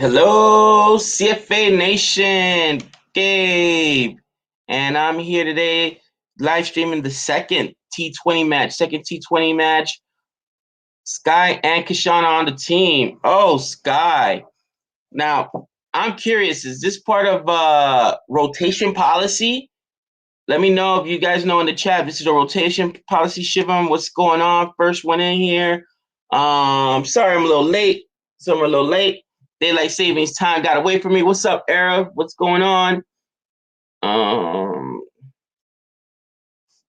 Hello, CFA Nation, Gabe, and I'm here today live streaming the second T20 match. Sky and Kishan on the team. Oh, Sky. Now, I'm curious, is this part of rotation policy? Let me know if you guys know in the chat. This is a rotation policy, Shivam. What's going on? First one in here. Sorry I'm a little late. Daylight savings time got away from me. What's up, Era? What's going on?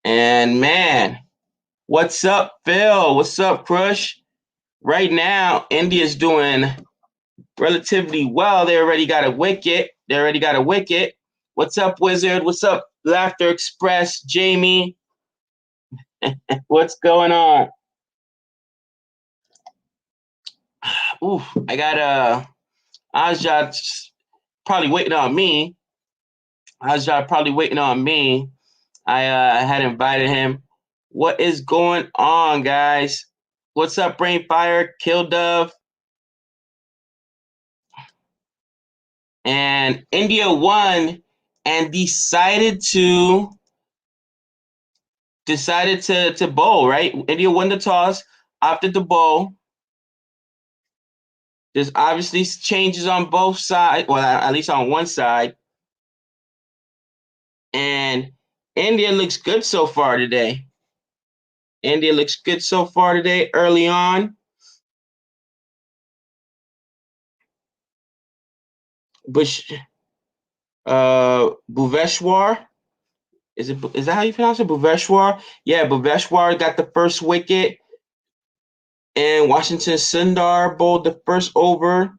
And man, what's up, Phil? What's up, Crush? Right now, India's doing relatively well. They already got a wicket. What's up, Wizard? What's up, Laughter Express? Jamie? What's going on? Ooh, I got Asjad probably waiting on me. I had invited him. What is going on, guys? What's up, Brainfire, Kill Dove? And India won and decided to bowl, right? India won the toss, opted to bowl. There's obviously changes on both sides, well, at least on one side. And India looks good so far today. Early on. Bhuveshwar. Is that how you pronounce it? Bhuveshwar? Yeah, Bhuveshwar got the first wicket. And Washington Sundar bowled the first over.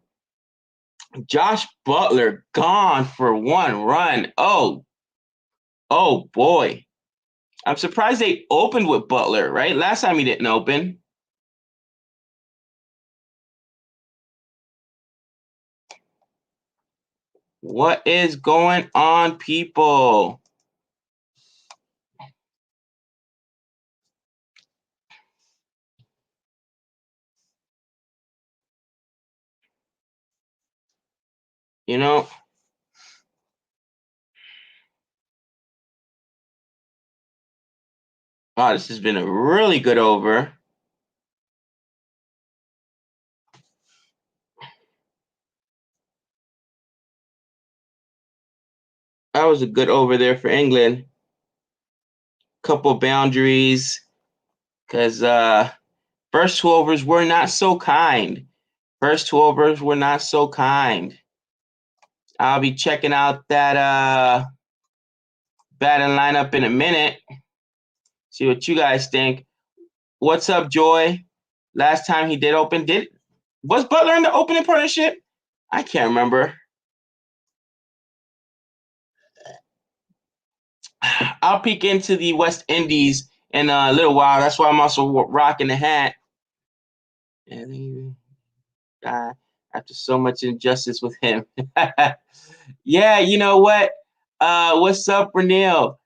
Josh Butler gone for one run. Oh boy. I'm surprised they opened with Butler, right? Last time he didn't open. What is going on, people? You know, wow, this has been a really good over. That was a good over there for England. Couple boundaries, because first two overs were not so kind. I'll be checking out that batting lineup in a minute. See what you guys think. What's up, Joy? Last time he did open, was Butler in the opening partnership? I can't remember. I'll peek into the West Indies in a little while. That's why I'm also rocking the hat. And after so much injustice with him. Yeah, you know what? What's up, Renil?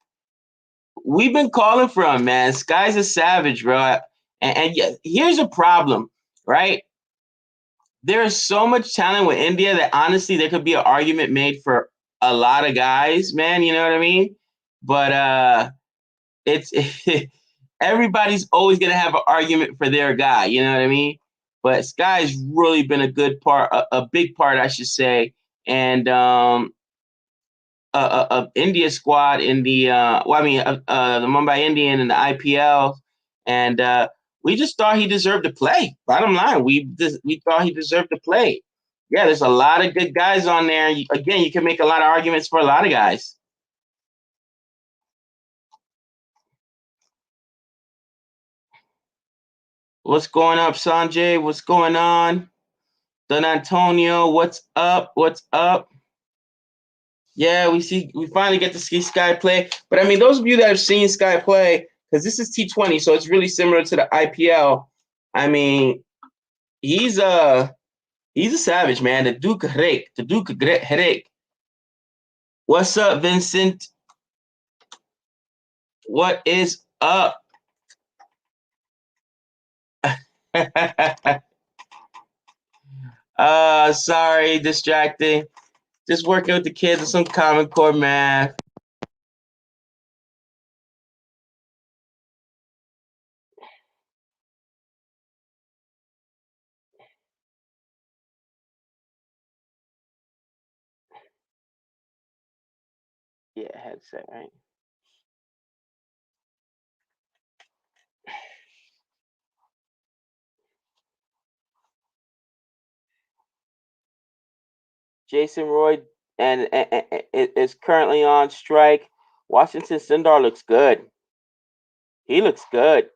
We've been calling for him, man. Sky's a savage, bro. And here's a problem, right? There's so much talent with India that honestly there could be an argument made for a lot of guys, man. You know what I mean? But it's everybody's always gonna have an argument for their guy. You know what I mean? But Sky's really been a good part, a big part, I should say, and India squad in the the Mumbai Indian in the IPL, and we just thought he deserved to play. Bottom line, we thought he deserved to play. Yeah, there's a lot of good guys on there. Again, you can make a lot of arguments for a lot of guys. What's going up, Sanjay? What's going on? Don Antonio, what's up? Yeah, we finally get to see Sky play. But I mean, those of you that have seen Sky play, because this is T20, so it's really similar to the IPL. I mean, he's a savage, man. The Duke Herek. What's up, Vincent? What is up? Sorry, distracting. Just working with the kids on some Common Core math. Yeah, headset, right? Jason Roy and is currently on strike. Washington Sundar looks good. He looks good.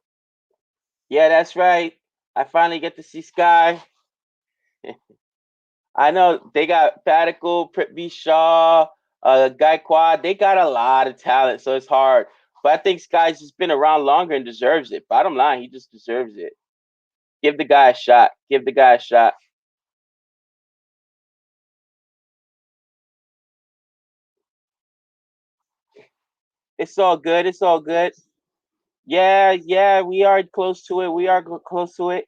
Yeah, that's right. I finally get to see Sky. I know they got Padicle, Prithvi Shaw, Gaikwad. They got a lot of talent, so it's hard. But I think Sky's just been around longer and deserves it. Bottom line, he just deserves it. Give the guy a shot. Give the guy a shot. It's all good. It's all good. Yeah, yeah, we are close to it. We are close to it.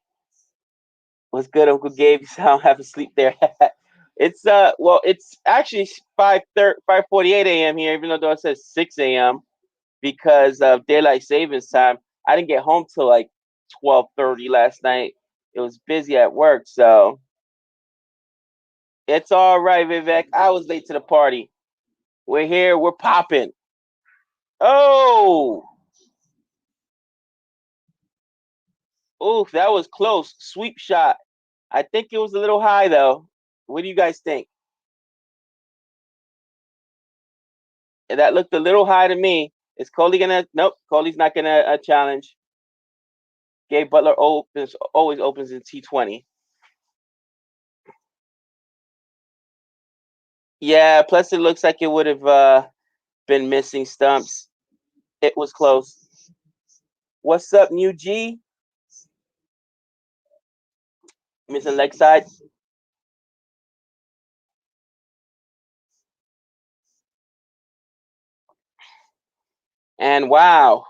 What's good, Uncle Gabe? You sound have to sleep there. It's well, it's actually 5:48 a.m. here, even though it says 6 a.m. because of daylight savings time. I didn't get home till like 12:30 last night. It was busy at work, so it's all right, Vivek. I was late to the party. We're here. We're popping. Oh, oof, that was close. Sweep shot. I think it was a little high though. What do you guys think? That looked a little high to me. Is Kohli gonna? Nope. Kohli's not gonna challenge. Gabe Butler always opens in T20. Yeah. Plus, it looks like it would have been missing stumps. It was close. What's up, New G? Missing leg side. And wow,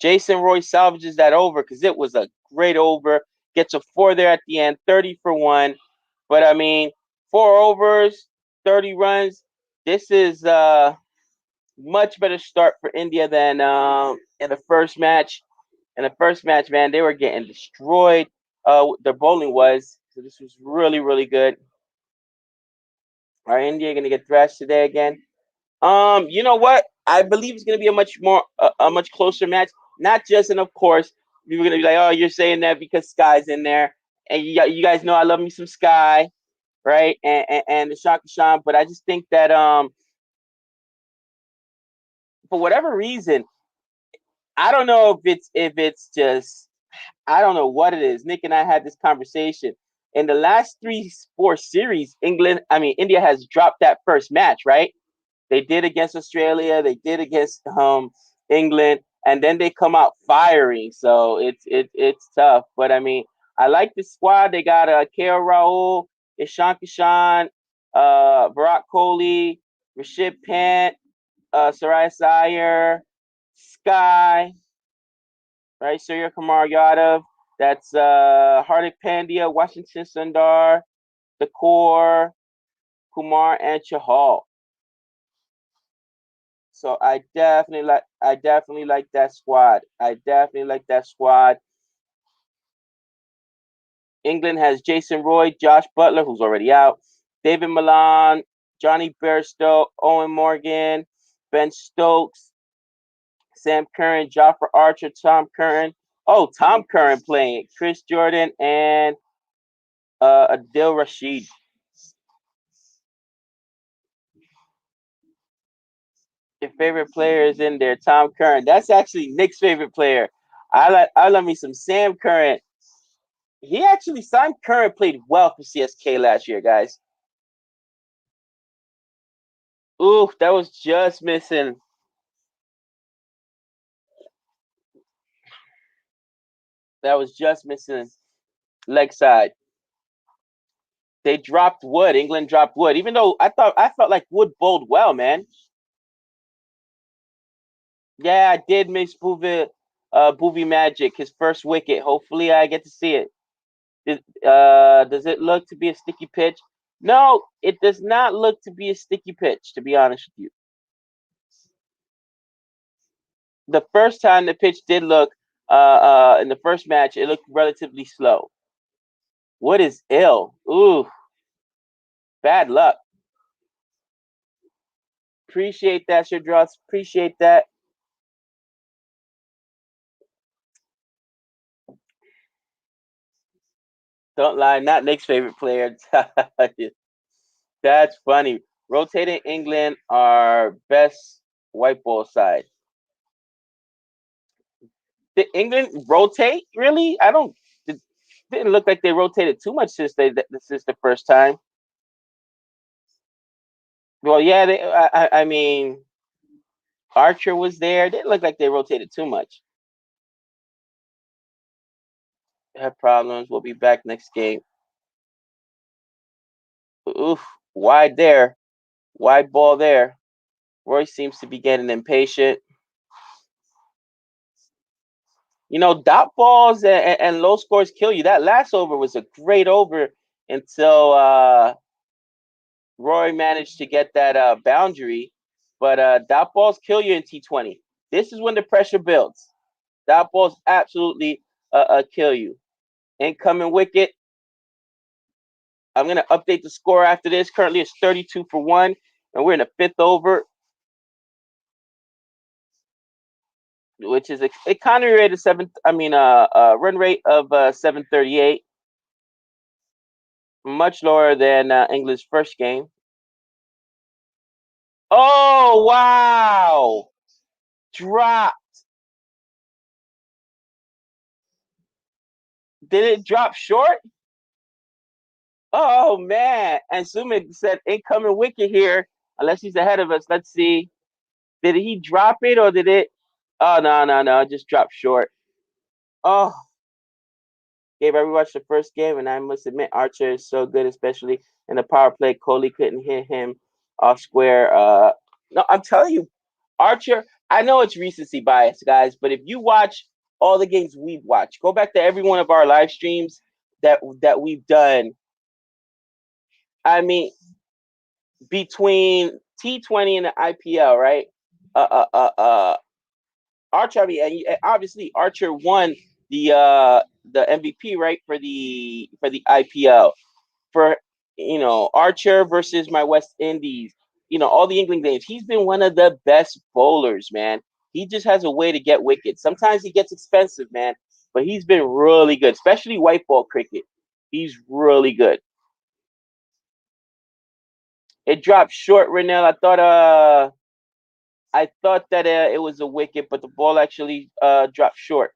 Jason Roy salvages that over because it was a great over. Gets a four there at the end, 30 for one. But I mean, four overs, 30 runs. This is much better start for India than in the first match. In the first match, man, they were getting destroyed. Their bowling was. So this was really, really good. Are India gonna get thrashed today again? You know what? I believe it's gonna be a much closer match. Not just, and of course, you're gonna be like, oh, you're saying that because Sky's in there, and you guys know I love me some Sky, right? And the Kishan, but I just think that for whatever reason, I don't know if it's just I don't know what it is. Nick and I had this conversation. In the last 3-4 series, India has dropped that first match, right? They did against Australia, they did against England, and then they come out firing. So it's tough. But I mean, I like the squad. They got KL Rahul, Ishan Kishan, Virat Kohli, Rashid Pant, Sarai Sayer, Sky, right? Surya Kumar Yadav. That's Hardik Pandya, Washington Sundar, the core, Kumar, and Chahal. So I definitely like that squad. I definitely like that squad. England has Jason Roy, Josh Butler, who's already out, David Milan, Johnny Bairstow, Owen Morgan, Ben Stokes, Sam Curran, Jofra Archer, Tom Curran. Oh, Tom Curran playing. Chris Jordan and Adil Rashid. Your favorite player is in there, Tom Curran. That's actually Nick's favorite player. I love me some Sam Curran. He actually Sam Curran played well for CSK last year, guys. Ooh, that was just missing. That was just missing leg side. They dropped Wood. England dropped Wood. Even though I felt like Wood bowled well, man. Yeah, I did miss Boovie Magic, his first wicket. Hopefully I get to see it. Does it look to be a sticky pitch? No, it does not look to be a sticky pitch, to be honest with you. The first time the pitch did look in the first match, it looked relatively slow. What is ill? Ooh, bad luck. Appreciate that, Shadros. Appreciate that. Don't lie, not Nick's favorite player. That's funny. Rotating England are best white ball side. Did England rotate? Really? I don't. It didn't look like they rotated too much since the first time. Well, yeah. I mean, Archer was there. It didn't look like they rotated too much. Have problems. We'll be back next game. Oof, wide there, wide ball there. Royce seems to be getting impatient. You know, dot balls and low scores kill you. That last over was a great over until Roy managed to get that boundary. But dot balls kill you in T20. This is when the pressure builds. Dot balls absolutely kill you. Incoming wicket. I'm going to update the score after this. Currently, it's 32 for 1, and we're in the fifth over, which is economy rate of run rate of 738, much lower than England's first game. Oh wow! Drop. Did it drop short? Oh man! And Sumit said incoming wicket here. Unless he's ahead of us. Let's see. Did he drop it or did it? Oh no! It just dropped short. Oh, Gabe, I rewatched the first game, and I must admit, Archer is so good, especially in the power play. Kohli couldn't hit him off square. No, I'm telling you, Archer. I know it's recency bias, guys, but if you watch all the games we've watched, go back to every one of our live streams that we've done. I mean, between T20 and the IPL, right? Uh, uh, uh, uh Archer, I mean, and obviously Archer won the MVP, right, for the IPL. For Archer versus my West Indies, all the England games. He's been one of the best bowlers, man. He just has a way to get wickets. Sometimes he gets expensive, man, but he's been really good, especially white ball cricket. He's really good. It dropped short, Renell. I thought that it was a wicket, but the ball actually dropped short.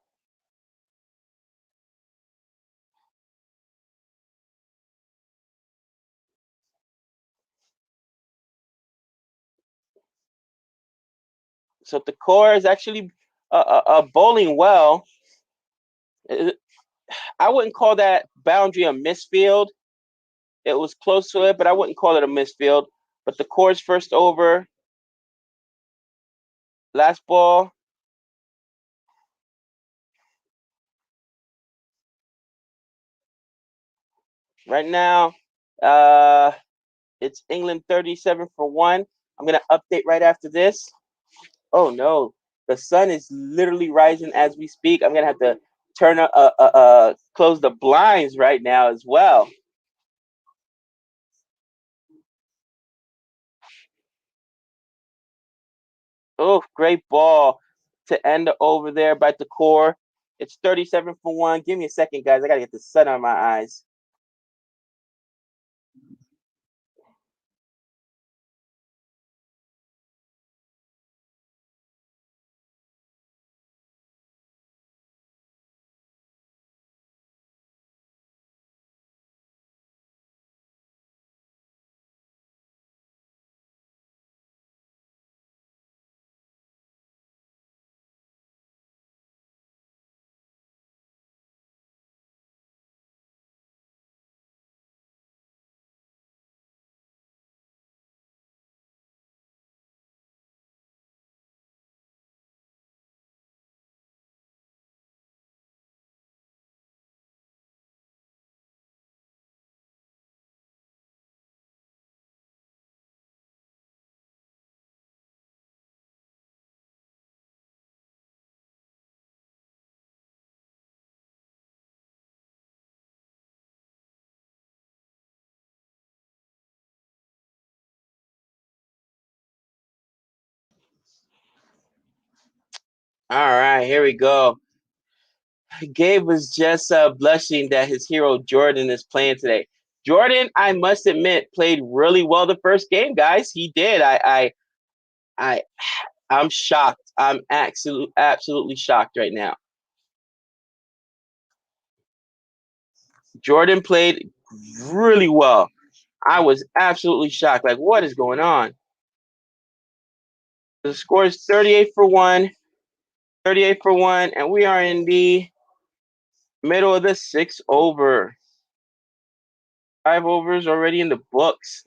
So the core is actually bowling well. I wouldn't call that boundary a misfield. It was close to it, but I wouldn't call it a misfield. But the core's first over, last ball. Right now, uh, it's England 37 for 1. I'm going to update right after this. Oh, no. The sun is literally rising as we speak. I'm going to have to close the blinds right now as well. Oh, great ball to end the over there by the core. It's 37 for 1. Give me a second, guys. I got to get the sun on my eyes. All right, here we go. Gabe was just blushing that his hero Jordan is playing today. Jordan, I must admit, played really well the first game, guys. He did. I, I'm shocked. I'm absolutely shocked right now. Jordan played really well. I was absolutely shocked. Like, what is going on? The score is 38 for one, 38 for one, and we are in the middle of the sixth over. 5 overs already in the books.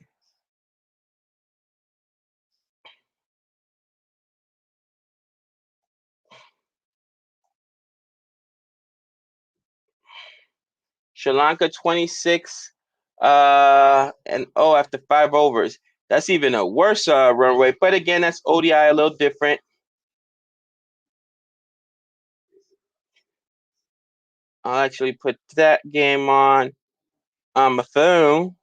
Sri Lanka 26 and after 5 overs. That's even a worse run rate. But again, that's ODI a little different. I'll actually put that game on my phone.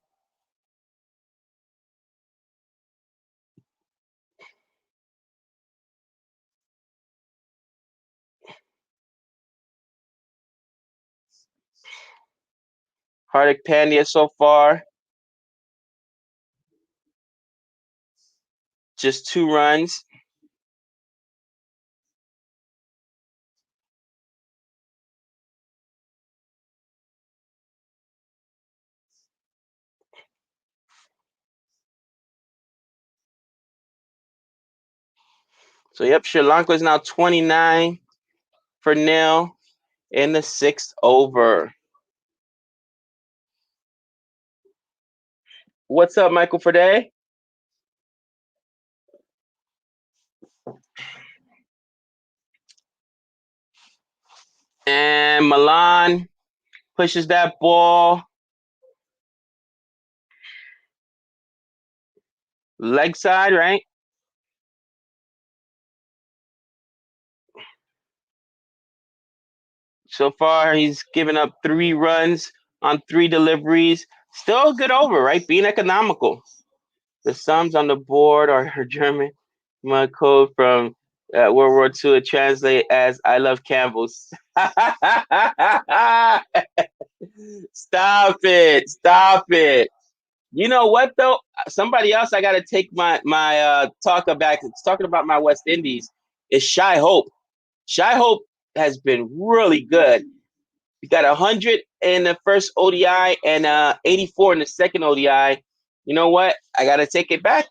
Hardik Pandya so far. Just 2 runs. So, yep, Sri Lanka is now 29 for nil in the sixth over. What's up, Michael Friday? And Milan pushes that ball. Leg side, right? So far, he's given up 3 runs on 3 deliveries. Still a good over, right? Being economical. The sums on the board are her German code from World War II. It translates as "I love Campbell's." Stop it! Stop it! You know what though? Somebody else I got to take my talk back. It's talking about my West Indies. Is Shy Hope. Shy Hope has been really good. He got 100 in the first ODI and 84 in the second ODI. You know what? I got to take it back.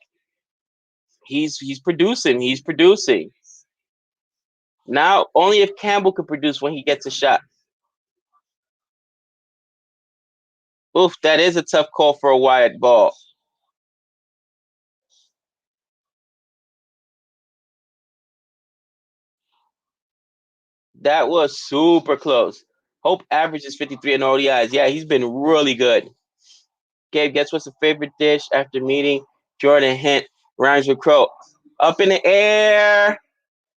He's producing. He's producing. Now, only if Campbell could produce when he gets a shot. Oof, that is a tough call for a wide ball. That was super close. Hope averages 53 in ODIs. Yeah, he's been really good. Gabe, guess what's the favorite dish after meeting Jordan Hint? Rhymes with crow. Up in the air.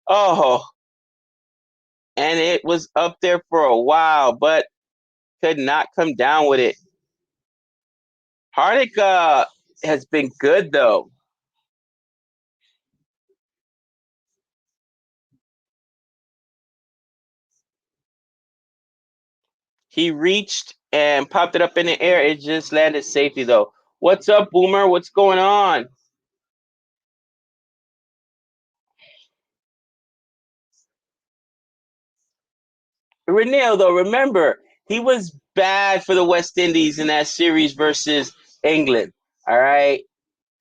Oh, and it was up there for a while, but could not come down with it. Hardik has been good though. He reached and popped it up in the air. It just landed safely though. What's up, Boomer? What's going on? Renil, though, remember, he was bad for the West Indies in that series versus England. All right.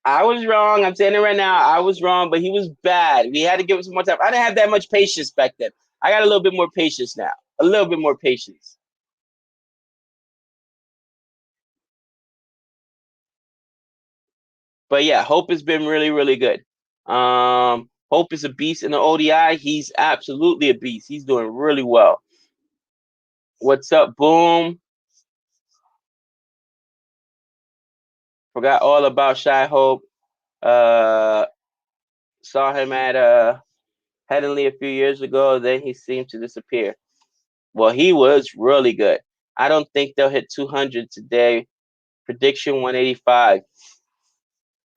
I was wrong. I'm saying it right now. I was wrong, but he was bad. We had to give him some more time. I didn't have that much patience back then. I got a little bit more patience now. A little bit more patience. But yeah, Hope has been really, really good. Hope is a beast in the ODI. He's absolutely a beast. He's doing really well. What's up, Boom? Forgot all about Shy Hope. Uh, saw him at Headingley a few years ago. Then he seemed to disappear. Well, he was really good. I don't think they'll hit 200 today. Prediction 185.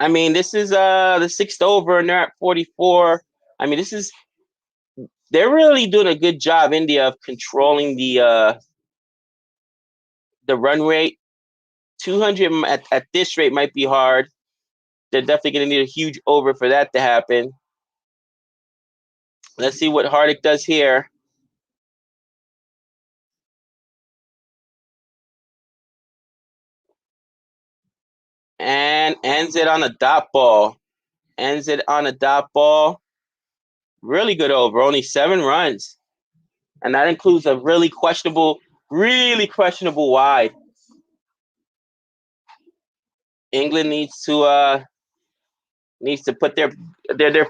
I mean, this is the sixth over, and they're at 44. I mean, this is They're really doing a good job, India, of controlling the run rate. 200 at this rate might be hard. They're definitely going to need a huge over for that to happen. Let's see what Hardik does here. And ends it on a dot ball. Ends it on a dot ball. Really good over. Only 7 runs. And that includes a really questionable wide. England needs to put their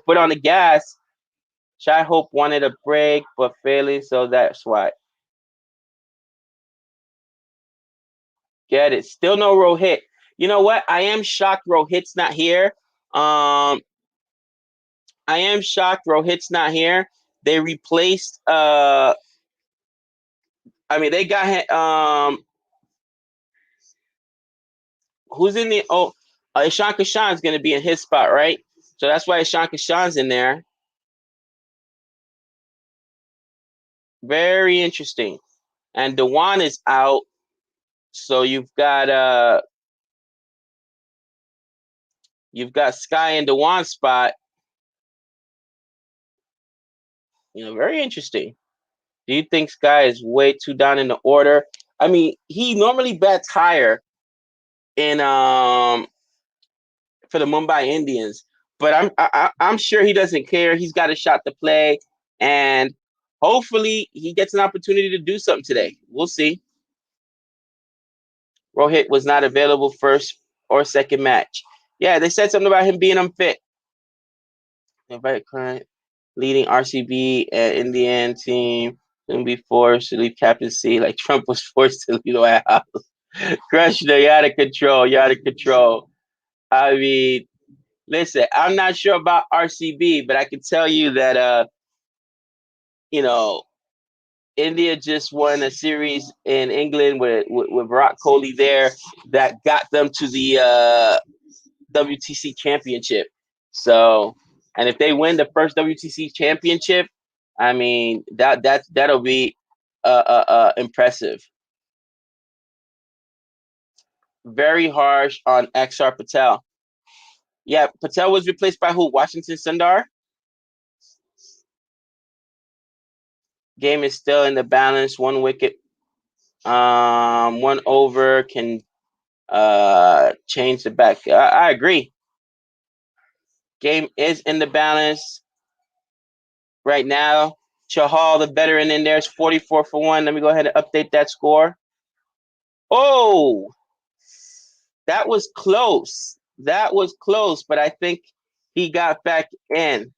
foot on the gas. Shai Hope wanted a break, but failing, so that's why. Get it. Still no Rohit. You know what? I am shocked Rohit's not here. I am shocked Rohit's not here. They replaced they got who's in the Ishan Kishan's gonna be in his spot, right? So that's why Ishan Kishan's in there. Very interesting. And Dewan is out. So you've got Sky in Dewan's spot. Very interesting. Do you think Sky is way too down in the order? I mean, he normally bats higher in for the Mumbai Indians, but I'm sure he doesn't care. He's got a shot to play, and hopefully he gets an opportunity to do something today. We'll see. Rohit was not available first or second match. Yeah, they said something about him being unfit. Invite current leading RCB and Indian team will be forced to leave captaincy like Trump was forced to leave the White House. Krishna, you're out of control. You're out of control. I mean, listen, I'm not sure about RCB, but I can tell you that you know, India just won a series in England with Virat Kohli there that got them to the WTC championship. So, and if they win the first WTC championship, I mean that'll be impressive. Very harsh on XR Patel. Yeah, Patel was replaced by who? Washington Sundar. Game is still in the balance. 1 wicket, 1 over can change the back. I agree. Game is in the balance right now. Chahal, the veteran in there, is 44 for 1. Let me go ahead and update that score. Oh, that was close. That was close, but I think he got back in.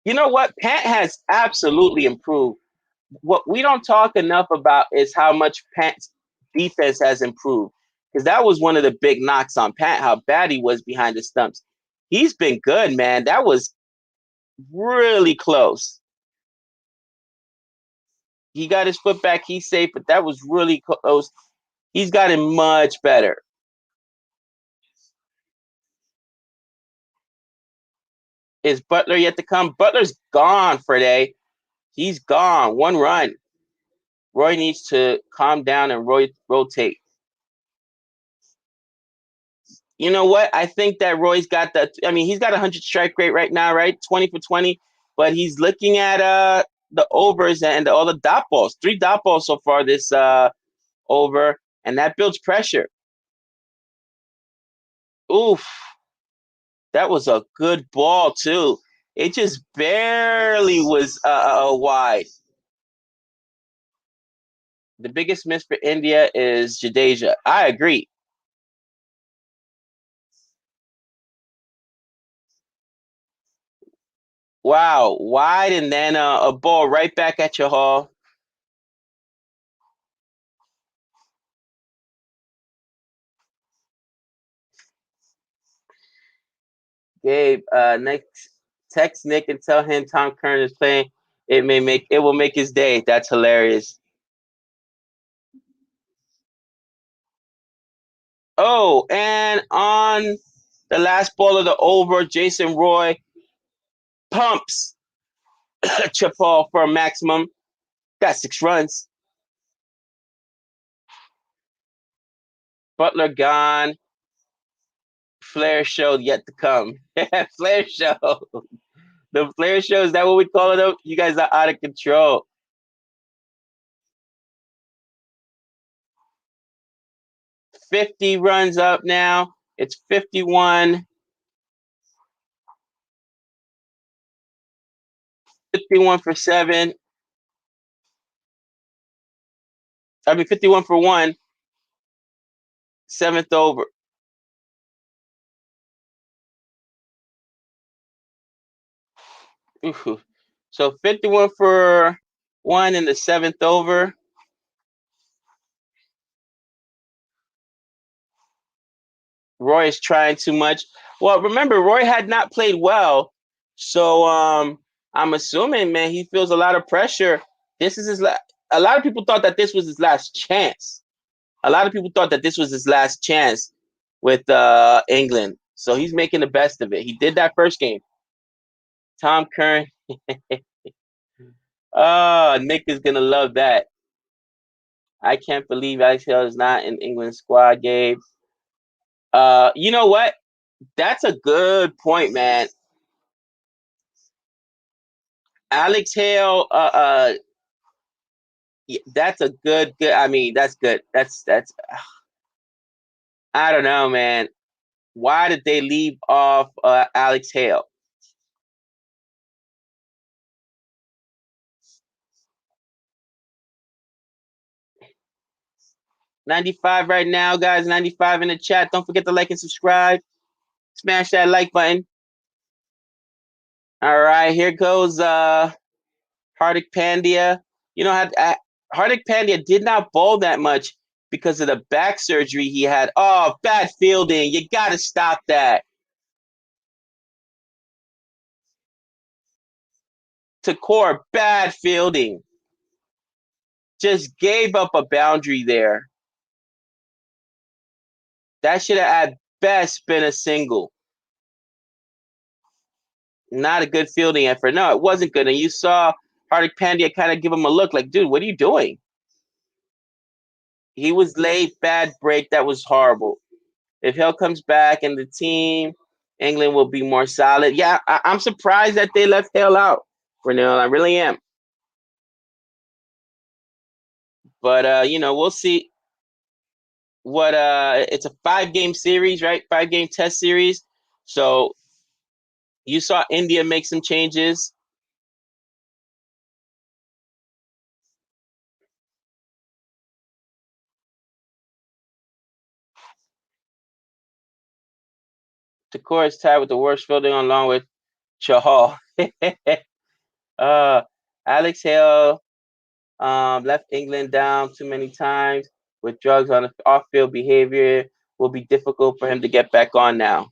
You know what? Pat has absolutely improved. What we don't talk enough about is how much Pat's defense has improved. Because that was one of the big knocks on Pat, how bad he was behind the stumps. He's been good, man. That was really close. He got his foot back. He's safe, but that was really close. He's gotten much better. Is Butler yet to come? Butler's gone for a day. He's gone. 1 run. Roy needs to calm down and rotate. You know what? I think that Roy's got he's got 100 strike rate right now, right? 20 for 20, but he's looking at the overs and all the dot balls. 3 dot balls so far this over, and that builds pressure. Oof. That was a good ball too. It just barely was wide. The biggest miss for India is Jadeja. I agree. Wow, wide and then a ball right back at your hall. Gabe, next text Nick and tell him Tom Curran is playing. It will make his day. That's hilarious. Oh, and on the last ball of the over, Jason Roy pumps Chip ball for a maximum. Got 6 runs. Butler gone. Flair show yet to come. Flair show. The Flair show, is that what we call it? You guys are out of control. $50 runs up now. It's 51. 51 for 7. I mean, 51 for 1. 7th over. Ooh. So 51 for 1 in the 7th over. Roy is trying too much. Well, remember, Roy had not played well. So I'm assuming, man, he feels a lot of pressure. This is a lot of people thought that this was his last chance. A lot of people thought that this was his last chance with England. So he's making the best of it. He did that first game. Tom Curran. Oh, Nick is gonna love that. I can't believe Alex Hale is not in England squad, Gabe. You know what? That's a good point, man. Alex Hale, that's a good. I mean, that's good. That's. I don't know, man. Why did they leave off Alex Hale? $95 right now, guys. $95 in the chat. Don't forget to like and subscribe. Smash that like button. All right, here goes Hardik Pandya. You know, Hardik Pandya did not bowl that much because of the back surgery he had. Oh, bad fielding. You got to stop that. Takor, bad fielding. Just gave up a boundary there. That should have at best been a single. Not a good fielding effort. No, it wasn't good. And you saw Hardik Pandya kind of give him a look like, dude, what are you doing? He was late, bad break. That was horrible. If Hill comes back and the team, England will be more solid. Yeah, I'm surprised that they left Hill out, Renell. I really am. But we'll see what it's a 5-game series, right? 5-game test series. So you saw India make some changes. Takor is tied with the worst fielding along with Chahal. Alex Hale left England down too many times with drugs on off-field behavior. Will be difficult for him to get back on now.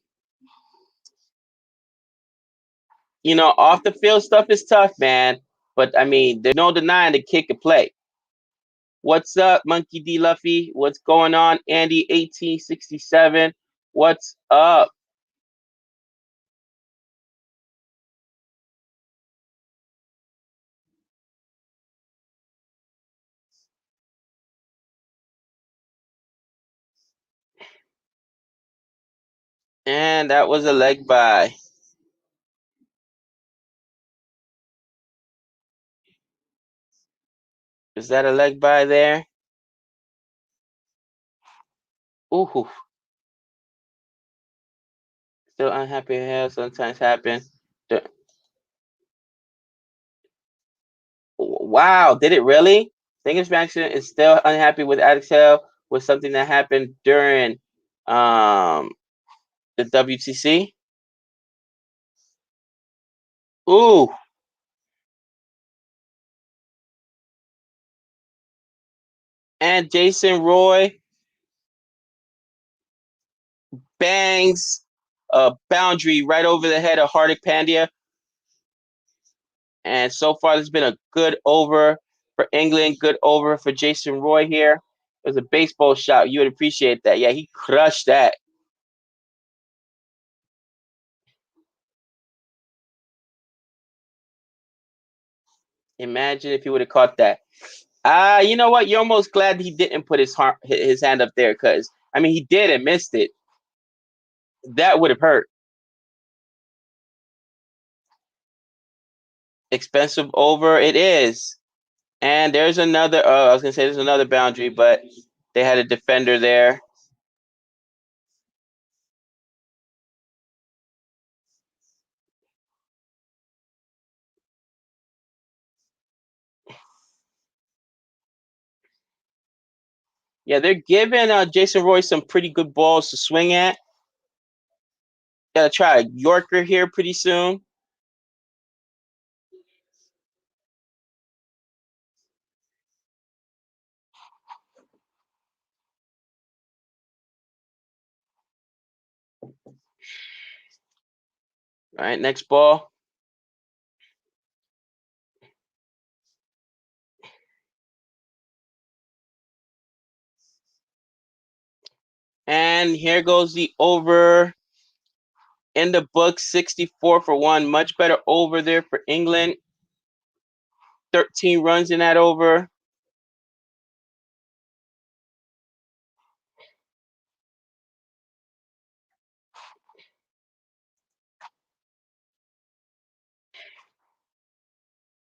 Off the field stuff is tough, man. But I mean, there's no denying the kick could play. What's up, Monkey D. Luffy? What's going on, Andy 1867? What's up? And that was a leg by. Is that a leg by there? Ooh. Still unhappy hell sometimes happen. Wow, did it really? Singers Mansion is still unhappy with Alex Hale with something that happened during the WTC. Ooh. And Jason Roy bangs a boundary right over the head of Hardik Pandya. And so far, there's been a good over for England, good over for Jason Roy here. It was a baseball shot. You would appreciate that. Yeah, he crushed that. Imagine if he would have caught that. You know what? You're almost glad he didn't put his hand up there because, I mean, he did and missed it. That would have hurt. Expensive over. It is. And there's another. I was going to say there's another boundary, but they had a defender there. Yeah, they're giving Jason Roy some pretty good balls to swing at. Got to try a Yorker here pretty soon. All right, next ball. And here goes the over in the book, 64 for 1. Much better over there for England. 13 runs in that over.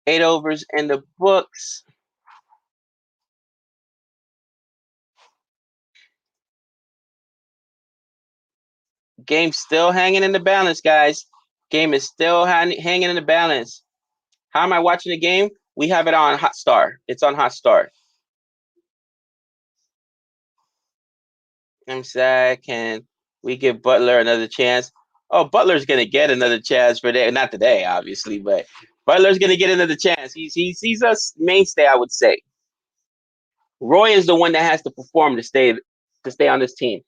Eight overs in the books. Game still hanging in the balance, guys. Game is still hanging in the balance. How am I watching the game? We have it on Hotstar. It's on Hotstar. I'm sad. Can we give Butler another chance? Oh, Butler's gonna get another chance for that. Not today, obviously, but Butler's gonna get another chance. He's a mainstay, I would say. Roy is the one that has to perform to stay on this team.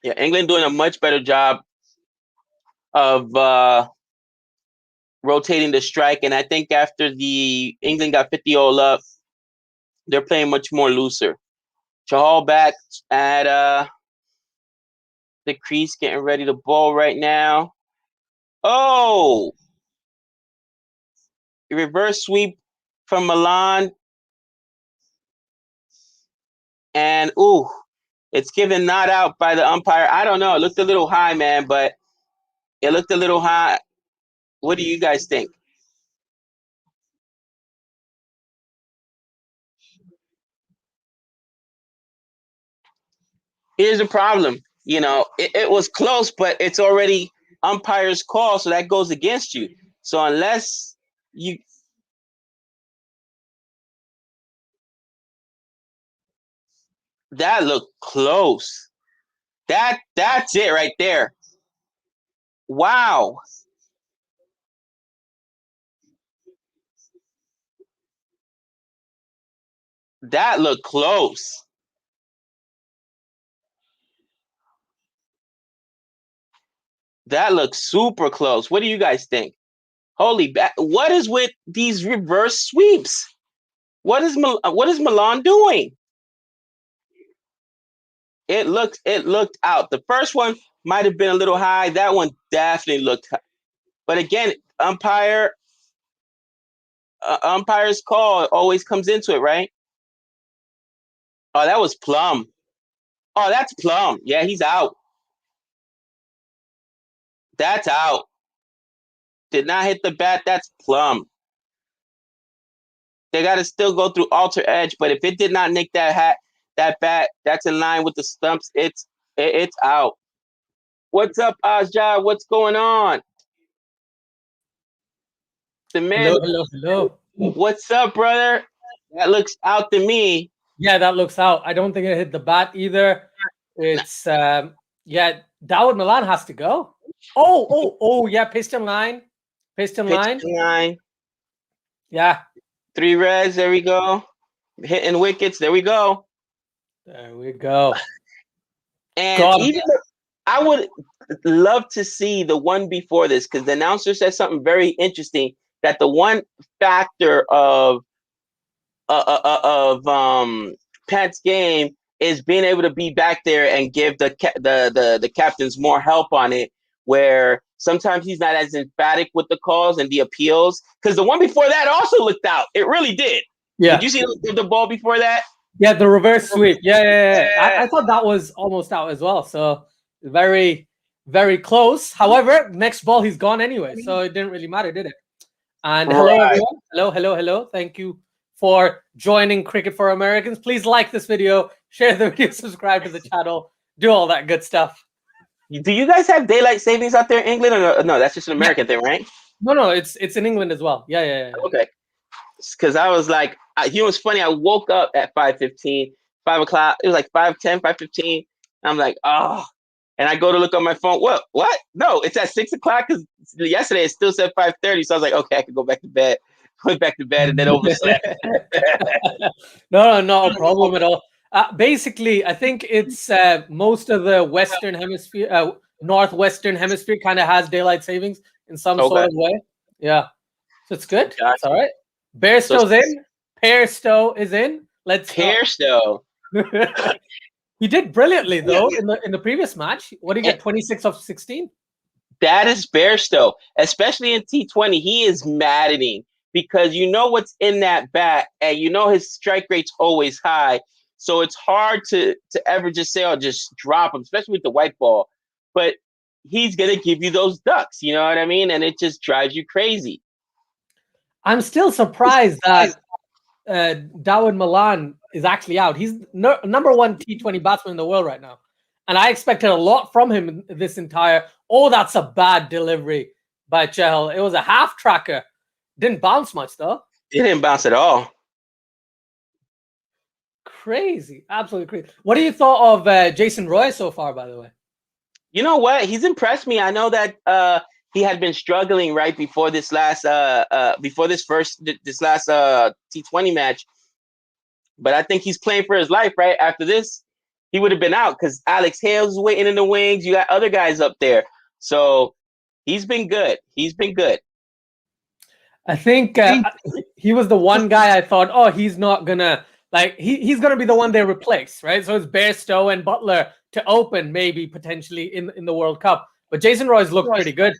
Yeah, England doing a much better job of rotating the strike, and I think after the England got 50 all up, they're playing much more looser. Chahal back at the crease, getting ready to bowl right now. Oh, reverse sweep from Milan, and ooh, it's given not out by the umpire. I don't know. It looked a little high, man, but it looked a little high. What do you guys think? Here's the problem. You know, it was close, but it's already umpire's call, so that goes against you. So unless you that looked close. That's it right there. Wow. That looked close. That looks super close. What do you guys think? Holy, what is with these reverse sweeps? What is Milan doing? It looked out. The first one might have been a little high. That one definitely looked high. But again, umpire's call always comes into it, right? Oh, that was Plum. Oh, that's Plum. Yeah, he's out. That's out. Did not hit the bat. That's Plum. They got to still go through alter edge, but if it did not nick that bat, that's in line with the stumps. It's out. What's up, Asjad? What's going on? The man. Hello. What's up, brother? That looks out to me. Yeah, that looks out. I don't think it hit the bat either. It's yeah, Dawud Milan has to go. Oh, yeah, piston line. Piston line. Line. Yeah. 3 reds. There we go. Hitting wickets. There we go. There we go. And even though I would love to see the one before this, because the announcer said something very interesting, that the one factor of Pat's game is being able to be back there and give the captains more help on it, where sometimes he's not as emphatic with the calls and the appeals. Because the one before that also looked out. It really did. Yeah. Did you see the ball before that? Yeah, the reverse sweep. Yeah. I thought that was almost out as well. So very, very close. However, next ball he's gone anyway, so it didn't really matter, did it? And hello, everyone. Hello. Thank you for joining Cricket for Americans. Please like this video, share the video, subscribe to the channel, do all that good stuff. Do you guys have daylight savings out there in England? Or no, that's just an American thing, right? No, it's in England as well. Yeah. Okay. Because I was like, you know what's funny? I woke up at 5:15, 5 o'clock. It was like 5:10, 5:15. I'm like, oh. And I go to look on my phone. What? No, it's at 6 o'clock because yesterday it still said 5:30. So I was like, okay, I can go back to bed. Went back to bed and then overslept. No problem at all. Basically, I think it's most of the Western Hemisphere, Northwestern Hemisphere kind of has daylight savings in some sort of way. Yeah. So it's good. Gotcha. It's all right. Bairstow's in. Pearstow is in. Let's Pearstow. He did brilliantly though in the previous match. What did he get? 26 of 16? That is Bairstow, especially in T20. He is maddening because you know what's in that bat and you know his strike rate's always high. So it's hard to ever just say, oh, just drop him, especially with the white ball. But he's going to give you those ducks, you know what I mean? And it just drives you crazy. I'm still surprised that Dawid Malan is actually out. He's number one T20 batsman in the world right now. And I expected a lot from him this entire... Oh, that's a bad delivery by Chahal. It was a half tracker. Didn't bounce much, though. It didn't bounce at all. Crazy. Absolutely crazy. What do you thought of Jason Roy so far, by the way? You know what? He's impressed me. I know that he had been struggling right before this last T20 match. But I think he's playing for his life, right? After this, he would have been out because Alex Hale's waiting in the wings. You got other guys up there. So he's been good. I think he was the one guy I thought, oh, he's not going to, he's going to be the one they replace, right? So it's Bairstow and Butler to open maybe potentially in the World Cup. But Jason Roy's looked pretty good.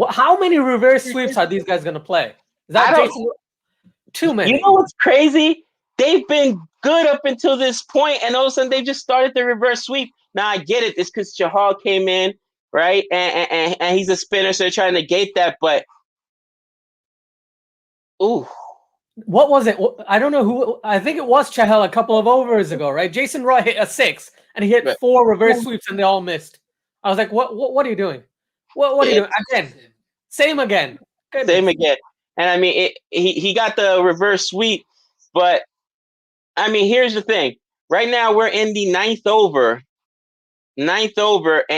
How many reverse sweeps are these guys going to play? Is that Jason? Too many. You know what's crazy? They've been good up until this point, and all of a sudden they just started the reverse sweep. Now I get it. It's because Chahal came in, right? And he's a spinner, so they're trying to negate that. But ooh, what was it? I don't know who. I think it was Chahal a couple of overs ago, right? Jason Roy hit a 6, and he hit 4 reverse sweeps, and they all missed. I was like, what are you doing? What are you doing again? Same again. Goodness. Same again. And I mean, he got the reverse sweep, but I mean, here's the thing. Right now, we're in the ninth over, and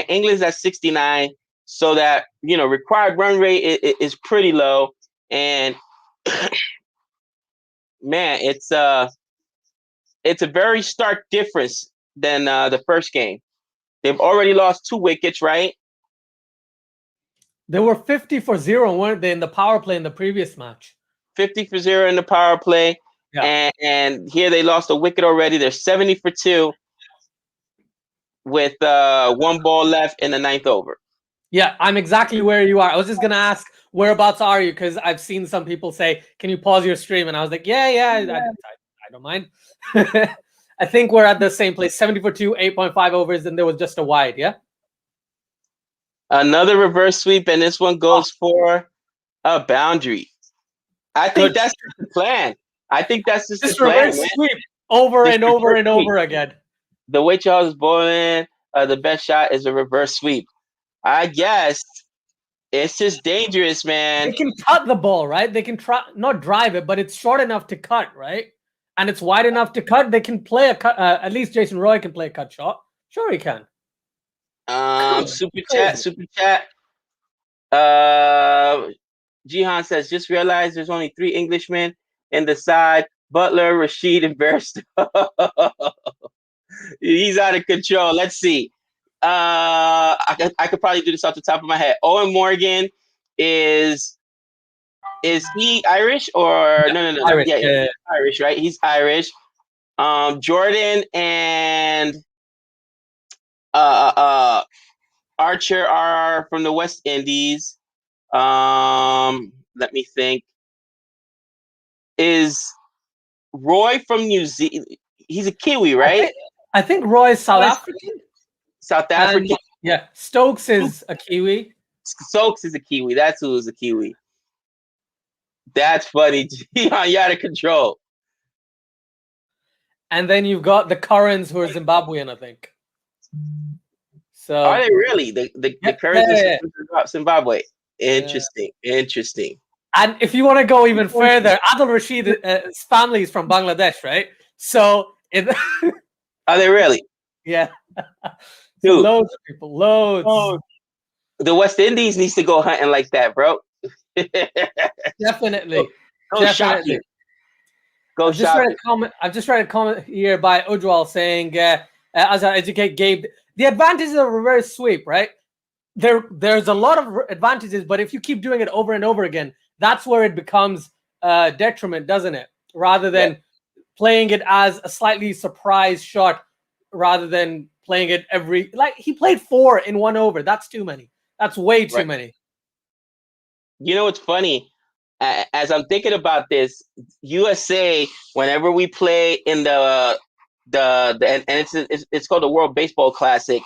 England's at 69. So that, required run rate is pretty low. And man, it's a very stark difference than the first game. They've already lost 2 wickets, right? They were 50 for 0, weren't they, in the power play in the previous match? 50 for 0 in the power play. Yeah. And here they lost a wicket already. They're 70 for 2 with 1 ball left in the 9th over. Yeah, I'm exactly where you are. I was just going to ask, whereabouts are you? Because I've seen some people say, can you pause your stream? And I was like, yeah. I don't mind. I think we're at the same place. 70 for 2, 8.5 overs, and there was just a wide, yeah? Another reverse sweep, and this one goes for a boundary. I think that's the plan. I think that's just the plan. Reverse sweep over and over again. The way Charles is bowling, the best shot is a reverse sweep. I guess it's just dangerous, man. They can cut the ball, right? They can try not drive it, but it's short enough to cut, right? And it's wide enough to cut. They can play a cut. At least Jason Roy can play a cut shot. Sure, he can. Super chat. Jihan says, just realized there's only 3 Englishmen in the side: Butler, Rashid, and Bairstow. He's out of control. Let's see. I could probably do this off the top of my head. Owen Morgan is he Irish or no? Irish, yeah. Irish, right? He's Irish. Jordan and Archer are from the West Indies. Let me think. Is Roy from New Zealand? He's a Kiwi, right? I think Roy is South African. South African. And, yeah, Stokes is a Kiwi. Stokes is a Kiwi. That's who is a Kiwi. That's funny. You're out of control. And then you've got the Currans, who are Zimbabwean, I think. So are they really the Currans of Zimbabwe? Interesting. And if you want to go even further, Adil Rashid's family is from Bangladesh, right? So are they really? Yeah. Dude, loads of people, loads. The West Indies needs to go hunting like that, bro. Definitely. Go shopping. Go shopping. I've just read a comment here by Ujwal saying, as I educate Gabe, the advantages of reverse sweep, right? There's a lot of advantages, but if you keep doing it over and over again, that's where it becomes detriment, doesn't it? Rather than playing it as a slightly surprise shot, rather than playing it he played 4 in 1 over. That's too many. That's way too many. You know what's funny? As I'm thinking about this, USA, whenever we play in and it's called the World Baseball Classic,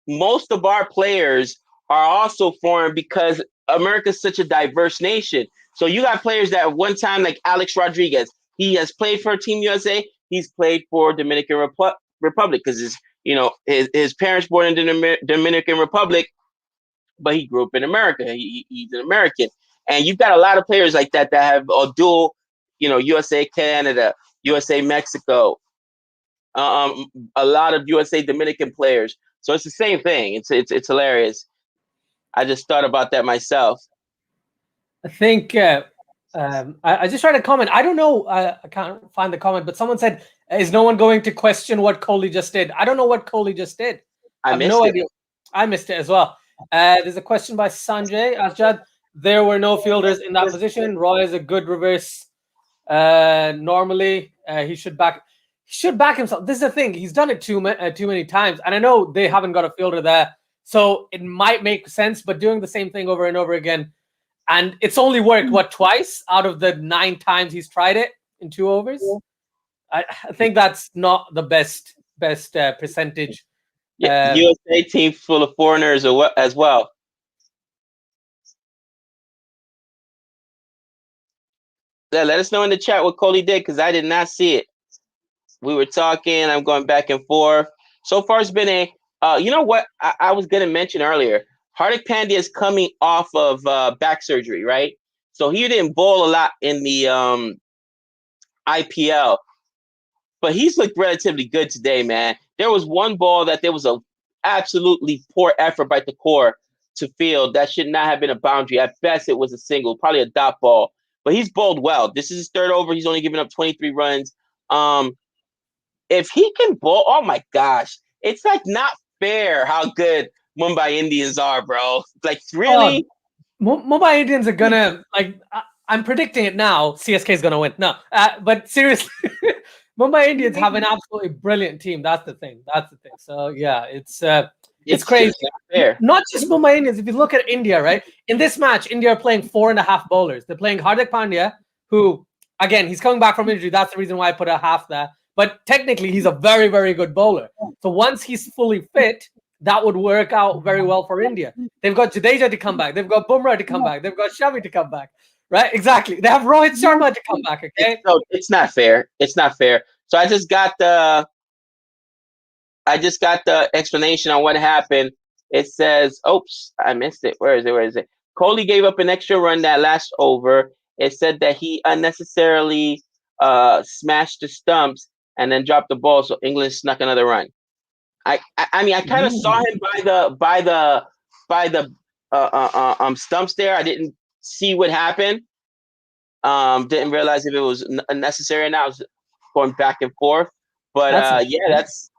most of our players are also foreign because America's such a diverse nation. So you got players that at one time, like Alex Rodriguez, he has played for Team USA. He's played for Dominican Republic because his parents born in the Dominican Republic, but he grew up in America. He's an American. And you've got a lot of players like that have a dual, USA Canada, USA Mexico, a lot of USA Dominican players. So it's the same thing. It's hilarious. I just thought about that myself. I think I just read a comment. I don't know. I can't find the comment, but someone said, "Is no one going to question what Kohli just did?" I don't know what Kohli just did. I have no idea. I missed it as well. There's a question by Sanjay Asjad. There were no fielders in that position. Roy is a good reverse. Normally, he should back himself. This is the thing. He's done it too many times, and I know they haven't got a fielder there, so it might make sense. But doing the same thing over and over again, and it's only worked twice out of the 9 times he's tried it in 2 overs. I think that's not the best percentage. Yeah, USA team full of foreigners as well. Yeah, let us know in the chat what Kohli did because I did not see it. We were talking. I'm going back and forth. So far, it's been you know what I was going to mention earlier. Hardik Pandya is coming off of back surgery, right? So he didn't bowl a lot in the IPL, but he's looked relatively good today, man. There was one ball that there was a absolutely poor effort by the core to field. That should not have been a boundary. At best, it was a single, probably a dot ball. But he's bowled well. This is his 3rd over. He's only given up 23 runs. If he can bowl, oh my gosh, it's like not fair how good Mumbai Indians are, bro. Like really, Mumbai Indians are gonna I'm predicting it now. CSK is gonna win. No, but seriously, Mumbai Indians have an absolutely brilliant team. That's the thing. So yeah, it's crazy. Not just Mumbai Indians. If you look at India, right, in this match, India are playing 4.5 bowlers. They're playing Hardik Pandya, who again he's coming back from injury. That's the reason why I put a half there. But technically, he's a very, very good bowler. So once he's fully fit, that would work out very well for India. They've got Jadeja to come back. They've got Bumrah to come back. They've got Shami to come back. Right? Exactly. They have Rohit Sharma to come back. Okay. So it's not fair. It's not fair. So I just got the explanation on what happened. It says, oops, I missed it. Where is it? Kohli gave up an extra run that last over. It said that he unnecessarily smashed the stumps and then dropped the ball, so England snuck another run. I mean, I kind of saw him by the stumps there. I didn't see what happened. Didn't realize if it was necessary. Now I was going back and forth. But that's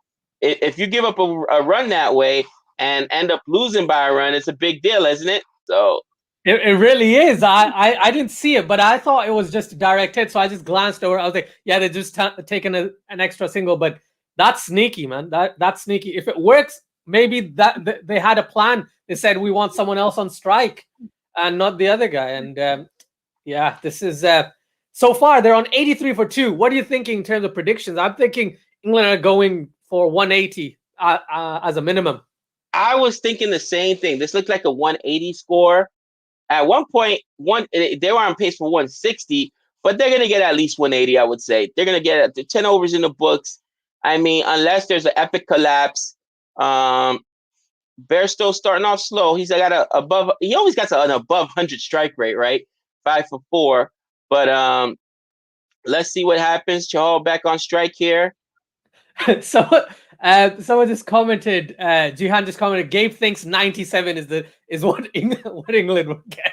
if you give up a run that way and end up losing by a run, it's a big deal, isn't it? So it really is. I didn't see it, but I thought it was just a direct hit, so I just glanced over. I was like, yeah, they're just taking an extra single, but that's sneaky, man. That's sneaky. If it works, maybe that they had a plan. They said we want someone else on strike and not the other guy. And yeah, this is so far they're on 83 for 2. What are you thinking in terms of predictions? I'm thinking England are going for 180 as a minimum. I was thinking the same thing. This looked like a 180 score. At one point, they were on pace for 160, but they're going to get at least 180, I would say. They're going to get 10 overs in the books. I mean, unless there's an epic collapse. Bairstow starting off slow. He always got an above 100 strike rate, right? 5 for 4. But let's see what happens. Chahal back on strike here. So someone just commented, Jihan just commented, Gabe thinks 97 is what England will get.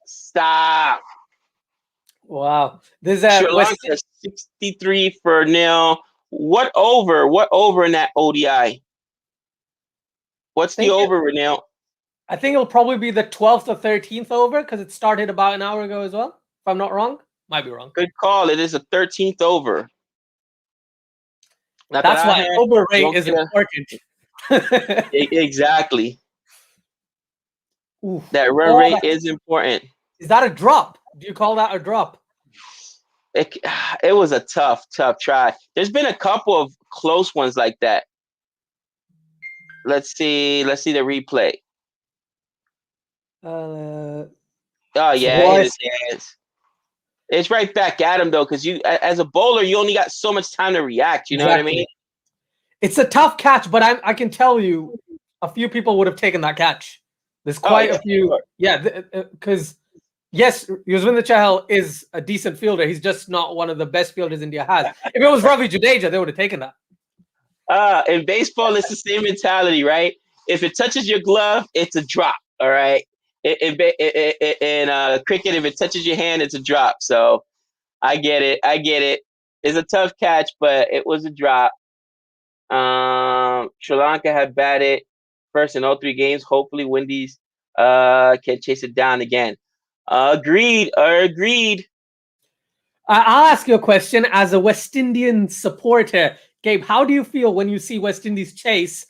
Stop. Wow. There's Sri Lanka 63 for 0. What over in that ODI? What's the over, Renell? I think it'll probably be the 12th or 13th over because it started about an hour ago as well. If I'm not wrong. Might be wrong. Good call. It is a 13th over. That's why over rate is important. Exactly. Oof. That run rate is important. Is that a drop? Do you call that a drop? It was a tough try. There's been a couple of close ones like that. Let's see the replay. Oh yeah, it is. It's right back at him though, because you, as a bowler, you only got so much time to react. You know what I mean? It's a tough catch, but I can tell you, a few people would have taken that catch. There's quite a few, because yes, Yuzvendra Chahal is a decent fielder. He's just not one of the best fielders India has. If it was Ravi Jadeja, they would have taken that. In baseball, it's the same mentality, right? If it touches your glove, it's a drop. All right. In cricket, if it touches your hand, it's a drop. So I get it. It's a tough catch, but it was a drop. Sri Lanka had batted first in all 3 games. Hopefully, Windies can chase it down again. Agreed. I'll ask you a question as a West Indian supporter. Gabe, how do you feel when you see West Indies chase,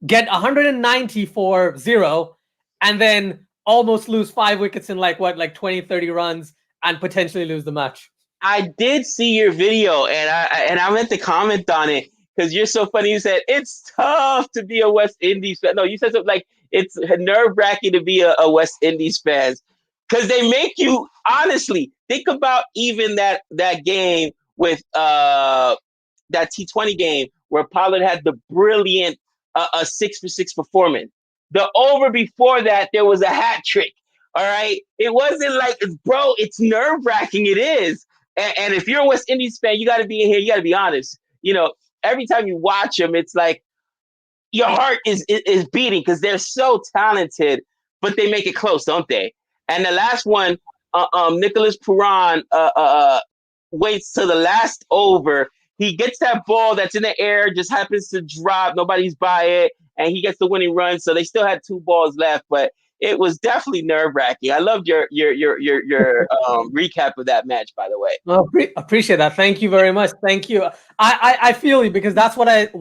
get 190 for 0, and then almost lose 5 wickets in like 20, 30 runs and potentially lose the match? I did see your video, and I meant to comment on it because you're so funny. You said it's tough to be a West Indies fan. No, you said something like it's nerve-wracking to be a West Indies fan because they make you, honestly, think about even that game with that T20 game where Pollard had the brilliant 6 for 6 performance. The over before that, there was a hat trick. All right. It wasn't like, bro, it's nerve-wracking. It is. And if you're a West Indies fan, you got to be in here. You got to be honest. You know, every time you watch them, it's like your heart is beating because they're so talented, but they make it close, don't they? And the last one, Nicholas Puran waits till the last over. He gets that ball that's in the air, just happens to drop. Nobody's by it, and he gets the winning run. So they still had 2 balls left, but it was definitely nerve-wracking. I loved your recap of that match, by the way. Well, appreciate that. Thank you very much. Thank you. I feel you because that's what it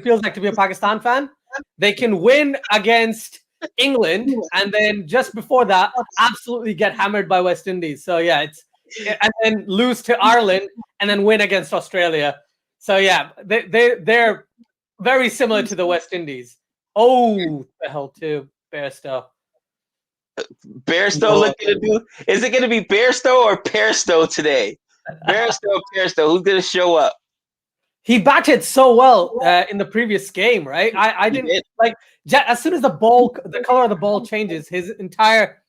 feels like to be a Pakistan fan. They can win against England, and then just before that, absolutely get hammered by West Indies. So yeah, and then lose to Ireland, and then win against Australia. So yeah, they're very similar to the West Indies. Oh, the hell too, Bairstow. Bairstow looking to do. Is it going to be Bairstow or Pairstow today? Bairstow, who's going to show up? He batted so well in the previous game, right? I didn't like as soon as the color of the ball changes, his entire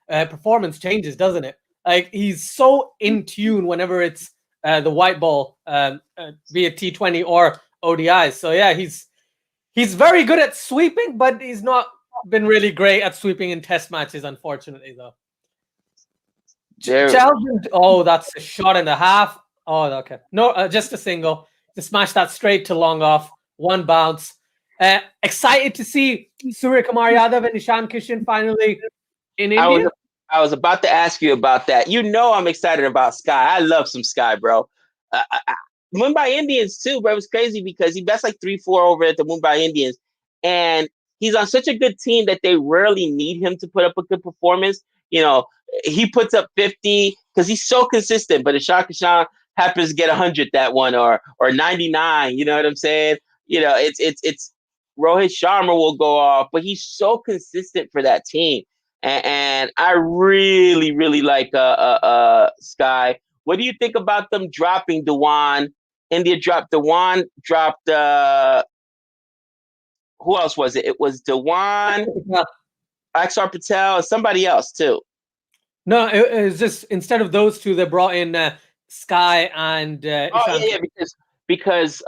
performance changes, doesn't it? Like he's so in tune whenever it's the white ball, be it T20 or ODIs. So yeah, he's very good at sweeping, but he's not been really great at sweeping in test matches, unfortunately, though. Oh, that's a shot and a half. Oh, okay. No, just a single. To smash that straight to long off. 1 bounce. Excited to see Surya Kumar Yadav and Ishan Kishan finally in India. I was about to ask you about that. You know I'm excited about Sky. I love some Sky, bro. Mumbai Indians too, but it was crazy because he bats like 3-4 over at the Mumbai Indians, and he's on such a good team that they rarely need him to put up a good performance. You know, he puts up 50 because he's so consistent. But if Kishan happens to get 100 that one or 99, you know what I'm saying? You know, it's Rohit Sharma will go off, but he's so consistent for that team, and I really really like Sky. What do you think about them dropping Dewan? India dropped Dewan, dropped who else was it? It was Dewan, Axar Patel, and somebody else too. No, it was just instead of those two, they brought in Sky and Ishan. Yeah, because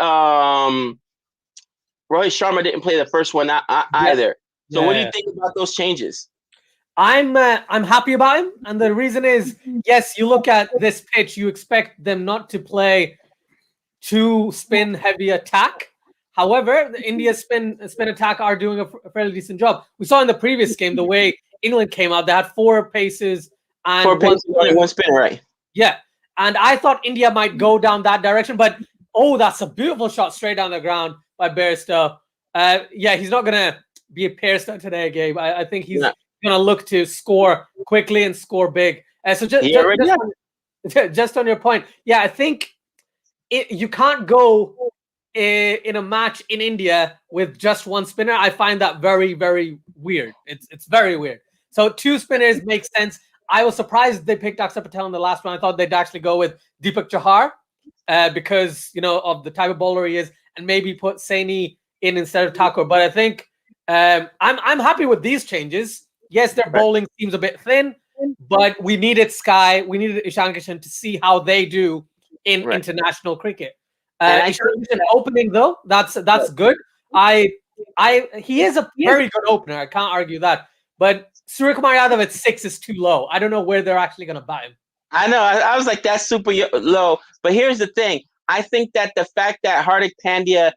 Rohit Sharma didn't play the first one either. So what do you think about those changes? I'm happy about him, and the reason is, yes, you look at this pitch, you expect them not to play too spin heavy attack. However, the India spin attack are doing a fairly decent job. We saw in the previous game the way England came out; they had 4 paces and one spin, right? Yeah, and I thought India might go down that direction, but that's a beautiful shot straight down the ground by Bairstow. Yeah, he's not gonna be a Bairstow today, Gabe. I think he's gonna look to score quickly and score big. So just on your point, yeah, I think you can't go in a match in India with just one spinner. I find that very, very weird. It's very weird. So 2 spinners make sense. I was surprised they picked Axar Patel in the last one. I thought they'd actually go with Deepak Chahar because, you know, of the type of bowler he is, and maybe put Saini in instead of Thakur. But I think I'm happy with these changes. Yes, their bowling seems a bit thin, but we needed Sky, we needed Ishan Kishan to see how they do in international cricket. Ishan Kishan opening though, that's good. He is a very good opener. I can't argue that. But Suryakumar Yadav at 6 is too low. I don't know where they're actually going to bat him. I know. I was like, that's super low. But here's the thing. I think that the fact that Hardik Pandya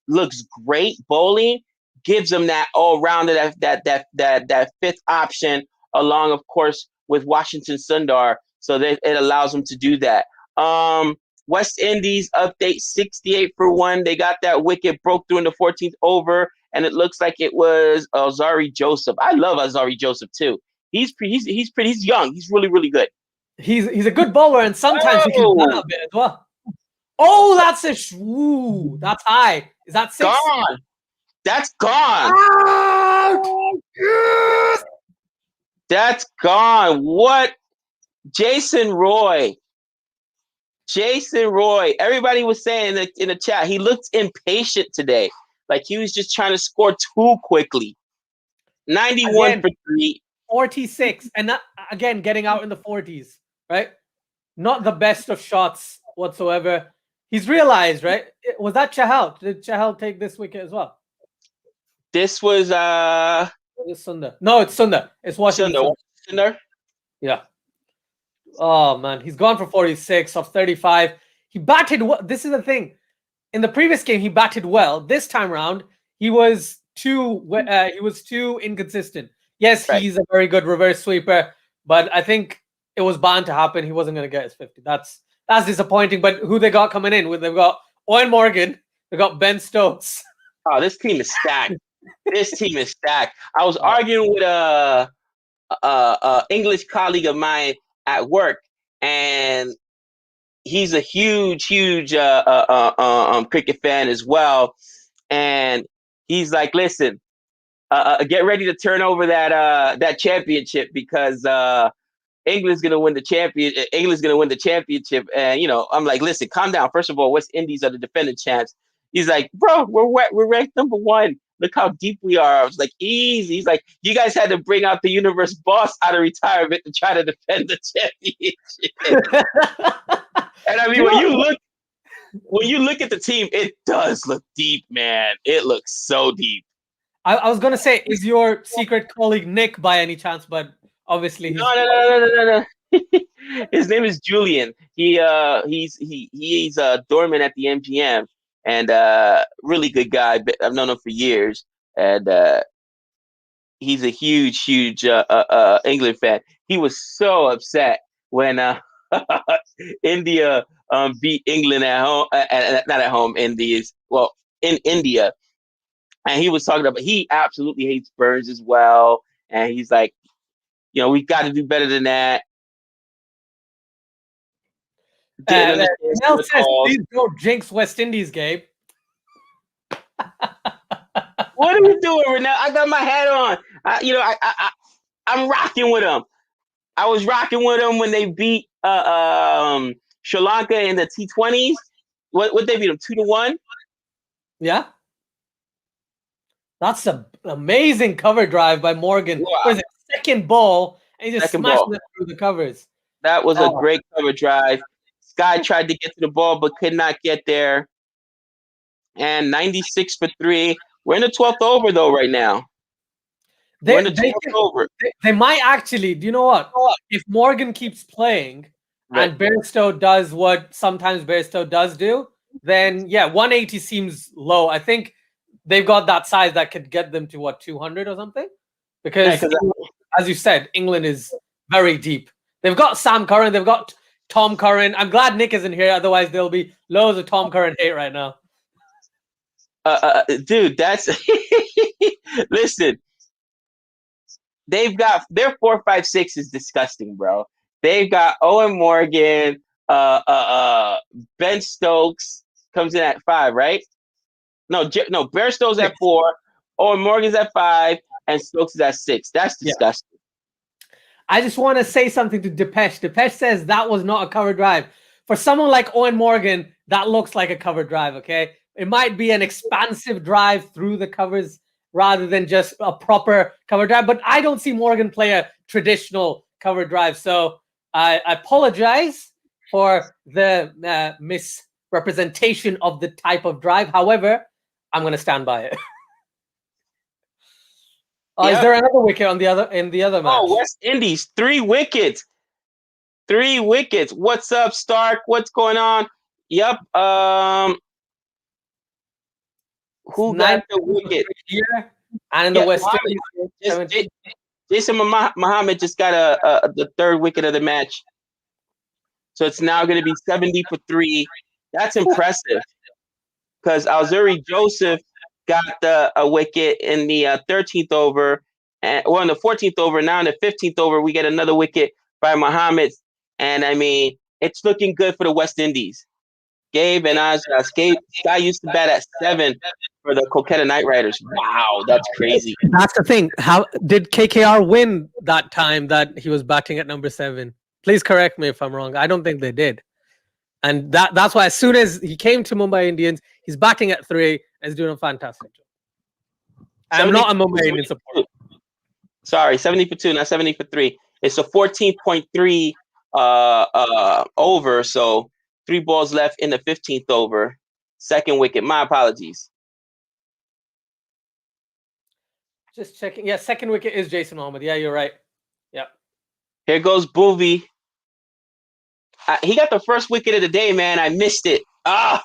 looks great bowling gives him that all-rounder, that fifth option, along, of course, with Washington Sundar. So that it allows him to do that. West Indies update 68 for 1. They got that wicket, broke through in the 14th over, and it looks like it was Azari Joseph. I love Azari Joseph too. He's young. He's really, really good. He's a good bowler, and sometimes he can run a bit as well. Oh, that's that's high. Is that 6? Gone. That's gone. Yes! That's gone. What? Jason Roy. Everybody was saying in the chat, he looked impatient today. Like he was just trying to score too quickly. 91 for 3. 46. And that, again, getting out in the 40s, right? Not the best of shots whatsoever. He's realized, right? Was that Chahal? Did Chahal take this wicket as well? This was Sundar. No, it's Sundar. It's Washington. Sundar? Yeah. Oh man, he's gone for 46 off 35. He batted well. This is the thing. In the previous game, he batted well. This time around, he was too inconsistent. Yes, he's a very good reverse sweeper, but I think it was bound to happen. He wasn't going to get his 50. That's disappointing. But who they got coming in? They've got Owen Morgan. They got Ben Stokes. Oh, this team is stacked. I was arguing with a English colleague of mine at work, and he's a huge cricket fan as well. And he's like, listen, get ready to turn over that championship because England's gonna win the championship. And you know, I'm like, listen, calm down. First of all, West Indies are the defending champs. He's like, bro, we're ranked number 1. Look how deep we are. I was like, easy. He's like, you guys had to bring out the universe boss out of retirement to try to defend the championship. And I mean, when you look at the team, it does look deep, man. It looks so deep. I was gonna say, is your secret colleague Nick by any chance? But obviously, no. His name is Julian. He's a doorman at the MGM. And really good guy. I've known him for years, and he's a huge England fan. He was so upset when India beat England at home, not at home, in India. And he was talking about he absolutely hates Burns as well. And he's like, we've got to do better than that. Mel says, please don't jinx West Indies, Gabe. What are we doing right now? I got my hat on. I'm rocking with them. I was rocking with them when they beat Sri Lanka in the T20s. What they beat them 2-1? Yeah. That's an amazing cover drive by Morgan. Wow. What is it? Second ball, and he just smashed it through the covers. That was a great cover drive. Sky tried to get to the ball, but could not get there. And 96 for 3. We're in the 12th over, though, right now. We're in the 12th over. They might actually, do you know what? If Morgan keeps playing and Bairstow does what sometimes Bairstow does do, then, 180 seems low. I think they've got that size that could get them to, 200 or something? Because, as you said, England is very deep. They've got Sam Curran. They've got Tom Curran. I'm glad Nick isn't here. Otherwise, there'll be loads of Tom Curran hate right now. Dude, that's listen. They've got their 4-5-6 is disgusting, bro. They've got Owen Morgan, Ben Stokes comes in at 5, right? No, Bairstow's at 4, Owen Morgan's at 5, and Stokes is at 6. That's disgusting. I just want to say something to Depeche. Depeche says that was not a cover drive. For someone like Owen Morgan, that looks like a cover drive, okay? It might be an expansive drive through the covers rather than just a proper cover drive, but I don't see Morgan play a traditional cover drive. So I apologize for the misrepresentation of the type of drive. However, I'm going to stand by it. Is there another wicket in the other match? Oh, West Indies, 3 wickets. 3 wickets. What's up, Stark? What's going on? Yep. Who got the wicket here? And in the West Indies, Jason Muhammad just got the 3rd wicket of the match. So it's now going to be 70 for 3. That's impressive. Because Alzuri Joseph got a wicket in the 13th over, in the 14th over. Now in the 15th over, we get another wicket by Muhammad. And I mean, it's looking good for the West Indies. Gabe and Asjad. Sky used to bat at 7 for the Kolkata Knight Riders. Wow, that's crazy. That's the thing. How did KKR win that time that he was batting at number 7? Please correct me if I'm wrong. I don't think they did. And that's why as soon as he came to Mumbai Indians, he's batting at 3 and he's doing a fantastic job. I'm not a Mumbai Indian supporter. Sorry, 70 for 2, not 70 for 3. It's a 14.3 over, so 3 balls left in the 15th over. 2nd wicket. My apologies. Just checking. Yeah, 2nd wicket is Jason Muhammad. Yeah, you're right. Yeah. Here goes Bhuvi. He got the 1st wicket of the day, man. I missed it. I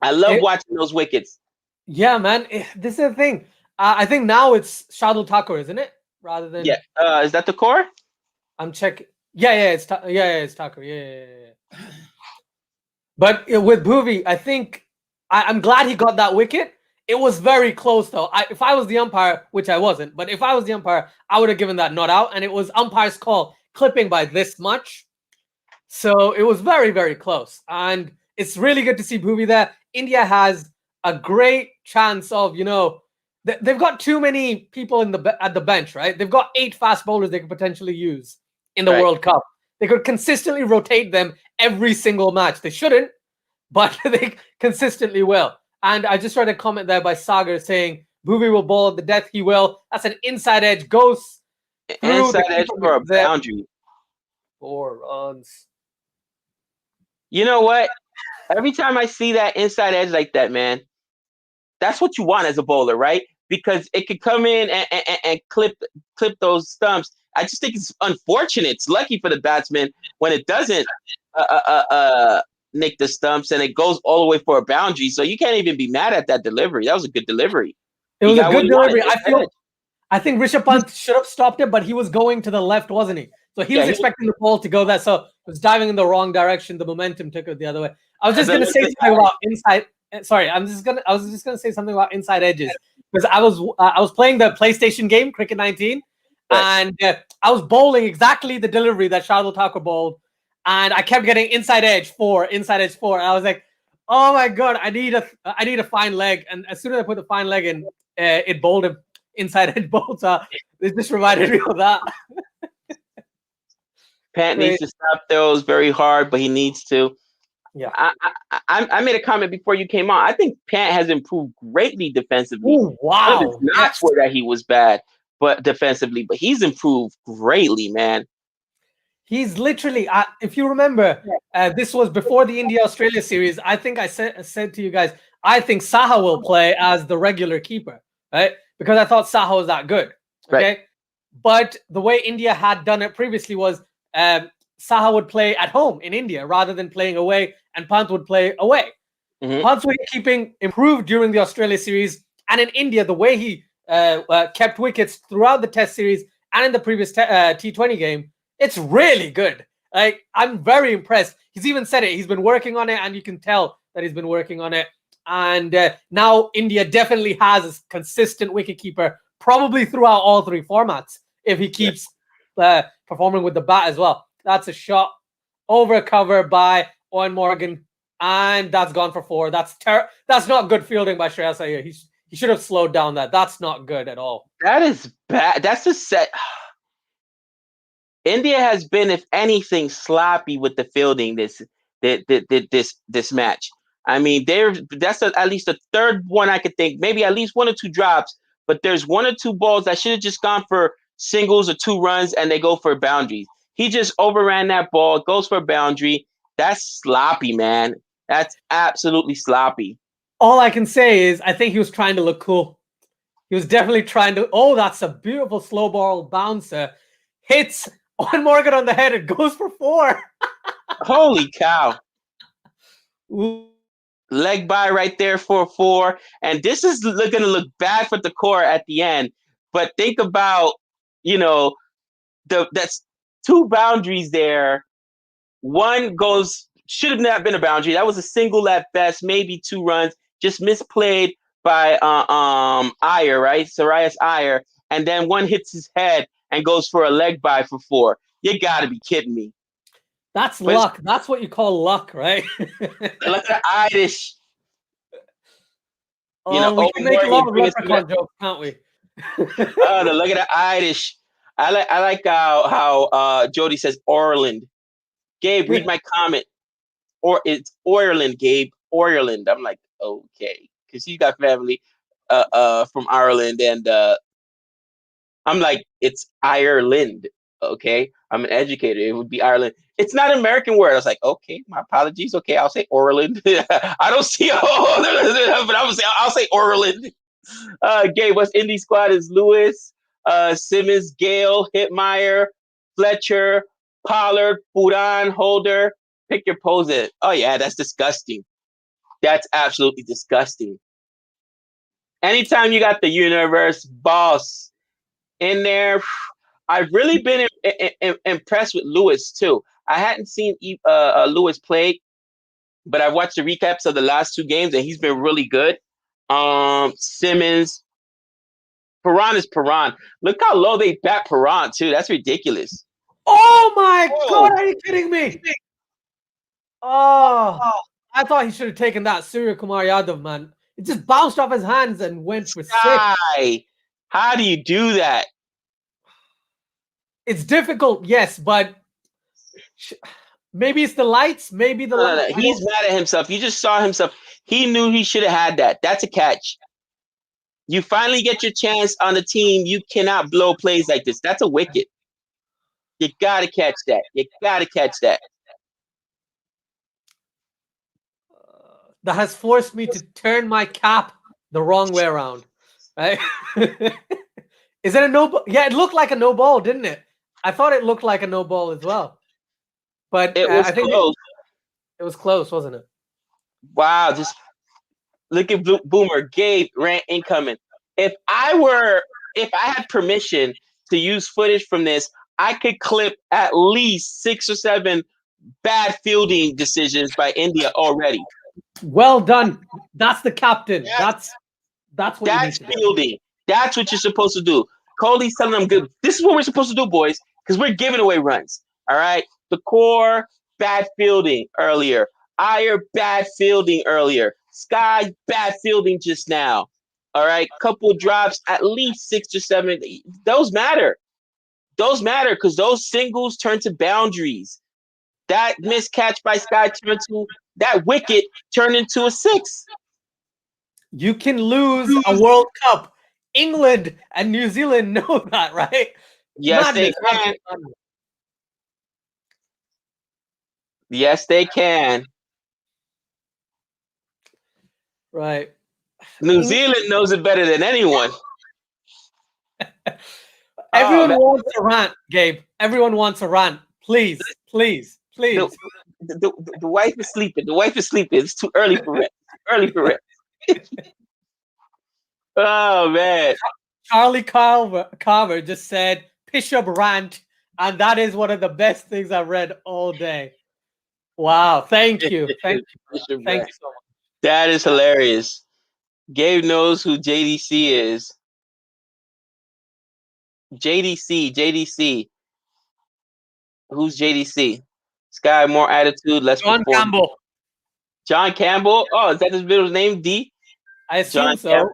love watching those wickets. Yeah, man. This is the thing. I think now it's Shardul Thakur, isn't it? Rather than is that the core? I'm checking. It's Thakur. Yeah. But with Bhuvi, I think I'm glad he got that wicket. It was very close, though. If I was the umpire, which I wasn't, but if I was the umpire, I would have given that not out. And it was umpire's call, clipping by this much. So it was very, very close. And it's really good to see Bhuvi there. India has a great chance of, they've got too many people at the bench, right? They've got 8 fast bowlers they could potentially use in the World Cup. They could consistently rotate them every single match. They shouldn't, but they consistently will. And I just read a comment there by Sagar saying, Bhuvi will bowl at the death. He will. That's an inside edge. Goes through inside edge for a boundary. 4 runs. You know what? Every time I see that inside edge like that, man, that's what you want as a bowler, right? Because it could come in and clip those stumps. I just think it's unfortunate. It's lucky for the batsman when it doesn't nick the stumps and it goes all the way for a boundary. So you can't even be mad at that delivery. That was a good delivery. It was a good delivery. I think Rishabh Pant should have stopped it, but he was going to the left, wasn't he? So he was expecting the ball to go there. So it was diving in the wrong direction. The momentum took it the other way. I was just going to say something about inside. Sorry, I was just going to say something about inside edges because I was playing the PlayStation game Cricket 19, and I was bowling exactly the delivery that Shardul Thakur bowled, and I kept getting inside edge 4, and I was like, oh my god, I need a fine leg, and as soon as I put the fine leg in, it bowled him inside edge bowl. So it just reminded me of that. Pat needs to stop those very hard, but he needs to. Yeah, I made a comment before you came on. I think Pat has improved greatly defensively. Ooh, wow, not sure that he was bad, but defensively, but he's improved greatly, man. He's literally, if you remember, this was before the India-Australia series. I think I said to you guys, I think Saha will play as the regular keeper, right? Because I thought Saha was that good, okay? Right. But the way India had done it previously was Saha would play at home in India rather than playing away, and Pant would play away. Pant's wicketkeeping improved during the Australia series, and in India, the way he kept wickets throughout the Test series and in the previous T20 game, it's really good. Like, I'm very impressed. He's even said it. He's been working on it, and you can tell that he's been working on it. And now India definitely has a consistent wicketkeeper, probably throughout all 3 formats, if he keeps performing with the bat as well. That's a shot over a cover by Owen Morgan, and that's gone for 4. That's not good fielding by Shreyas Iyer. He should have slowed down that. That's not good at all. That is bad. That's a set. India has been, if anything, sloppy with the fielding this match. I mean, that's at least the third one I could think. Maybe at least 1 or 2 drops, but there's 1 or 2 balls that should have just gone for singles or 2 runs, and they go for boundaries. He just overran that ball, goes for a boundary. That's sloppy, man. That's absolutely sloppy. All I can say is I think he was trying to look cool. He was definitely trying to. Oh, that's a beautiful slow ball bouncer. Hits Owen Morgan on the head. It goes for 4. Holy cow. Leg by right there for 4. And this is going to look bad for the core at the end. But think about, that's 2 boundaries there. One should have not been a boundary. That was a single at best, maybe 2 runs, just misplayed by Iyer, right? Shreyas Iyer. And then one hits his head and goes for a leg by for 4. You got to be kidding me. That's luck. That's what you call luck, right? Look at Irish. We can make a lot of leprechaun jokes, can't we? Look at the Irish. I like how Jody says Orland. Gabe, read my comment. Or it's Ireland, Gabe. Ireland. I'm like, okay, because you got family from Ireland, and I'm like, it's Ireland. Okay, I'm an educator. It would be Ireland. It's not an American word. I was like, okay, my apologies. Okay, I'll say Ireland. I don't see but I'll say Ireland. Gabe, West Indies squad is Lewis, Simmons, Gale, Hitmeyer, Fletcher, Pollard, Puran, Holder. Pick your pose. Oh yeah, that's disgusting. That's absolutely disgusting. Anytime you got the universe boss in there, I've really been impressed with Lewis too. I hadn't seen Lewis play, but I've watched the recaps of the last 2 games, and he's been really good. Simmons, Perron is Perron. Look how low they bat Perron too. That's ridiculous. Oh my God! Are you kidding me? Oh, I thought he should have taken that. Surya Kumar Yadav, man. It just bounced off his hands and went for 6. How do you do that? It's difficult, yes, but maybe it's the lights. Maybe the lights. He's mad at himself. You just saw himself. He knew he should have had that. That's a catch. You finally get your chance on the team. You cannot blow plays like this. That's a wicket. You got to catch that. That has forced me to turn my cap the wrong way around. Right? Is it a no ball? Yeah, it looked like a no ball, didn't it? I thought it looked like a no ball as well. But I think close. It was close, wasn't it? Wow, just look at Boomer. Gabe rant incoming. If I had permission to use footage from this, I could clip at least 6 or 7 bad fielding decisions by India already. Well done. That's the captain. That's what you need That's to do. fielding. That's what you're supposed to do. Kohli's telling them good. This is what we're supposed to do, boys, because we're giving away runs. All right. The core, bad fielding earlier. Iyer, bad fielding earlier. Sky, bad fielding just now. All right. Couple drops, at least 6 or 7. Those matter. Those matter because those singles turn to boundaries. That missed catch by Sky turned to that wicket turned into a 6. You can lose a World Cup. England and New Zealand know that, right? Yes, Madness. they can. Yes, they can. Right. New Zealand knows it better than anyone. Everyone wants a rant, Gabe. Everyone wants a rant. Please, please, please. The wife is sleeping. The wife is sleeping. It's too early for it. Early for it. Oh, man. Charlie Carver just said, Bishop rant, and that is one of the best things I've read all day. Wow. Thank you. Thank you. Thank you so much. That is hilarious. Gabe knows who JDC is. JDC. Who's JDC? Sky, more attitude, less John performance. Campbell. John Campbell? Oh, is that his middle name? D? I assume so.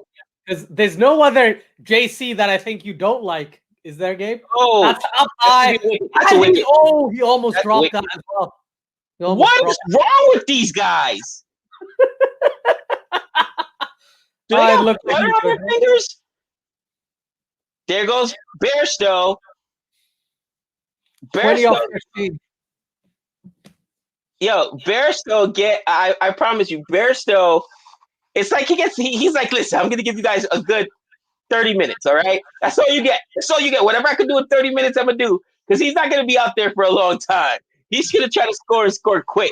Because there's no other JC that I think you don't like. Is there, Gabe? Oh, that's up high. That's a wicket. Oh, he almost dropped that as well. What is wrong with these guys? Do they got butter on their fingers? There goes Bairstow. 20 off 15. Yo, Bairstow I promise you, Bairstow, it's like he's like, listen, I'm gonna give you guys a good 30 minutes, all right? That's all you get. That's all you get. Whatever I can do in 30 minutes, I'm gonna do. Because he's not gonna be out there for a long time. He's gonna try to score and score quick.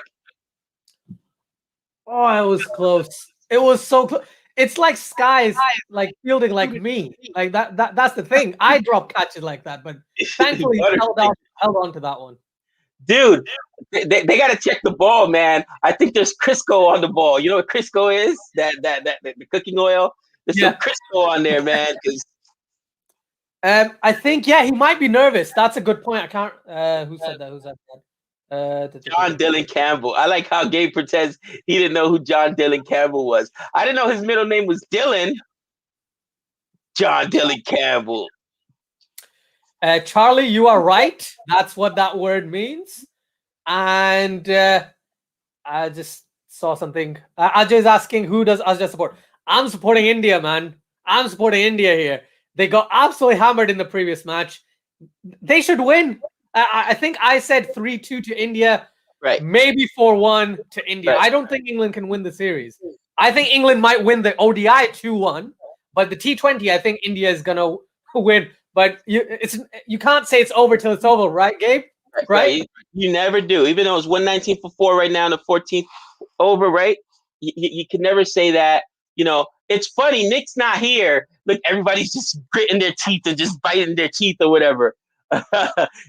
Oh, it was close. It was so close. It's like Sky's like fielding like me. Like that's the thing. I drop catches like that, but thankfully held on to that one. Dude, they got to check the ball, man. I think there's Crisco on the ball. You know what Crisco is? That the cooking oil. There's some Crisco on there, man. I think he might be nervous. That's a good point. I can't. Who said that? Who said that? John Dylan Campbell. I like how Gabe pretends he didn't know who John Dylan Campbell was. I didn't know his middle name was Dylan. John Dylan Campbell. Charlie, you are right. That's what that word means. And I just saw something. Ajay's asking, who does Asjad support? I'm supporting India, man. I'm supporting India here. They got absolutely hammered in the previous match. They should win. I think I said 3-2 to India. Right. Maybe 4-1 to India. Right. I don't think England can win the series. I think England might win the ODI 2-1. But the T20, I think India is going to win. But you can't say it's over till it's over, right, Gabe? Right? You never do. Even though it's 119 for 4 right now in the 14th over, right? You can never say that. You know, it's funny. Nick's not here. Look, everybody's just gritting their teeth and just biting their teeth or whatever.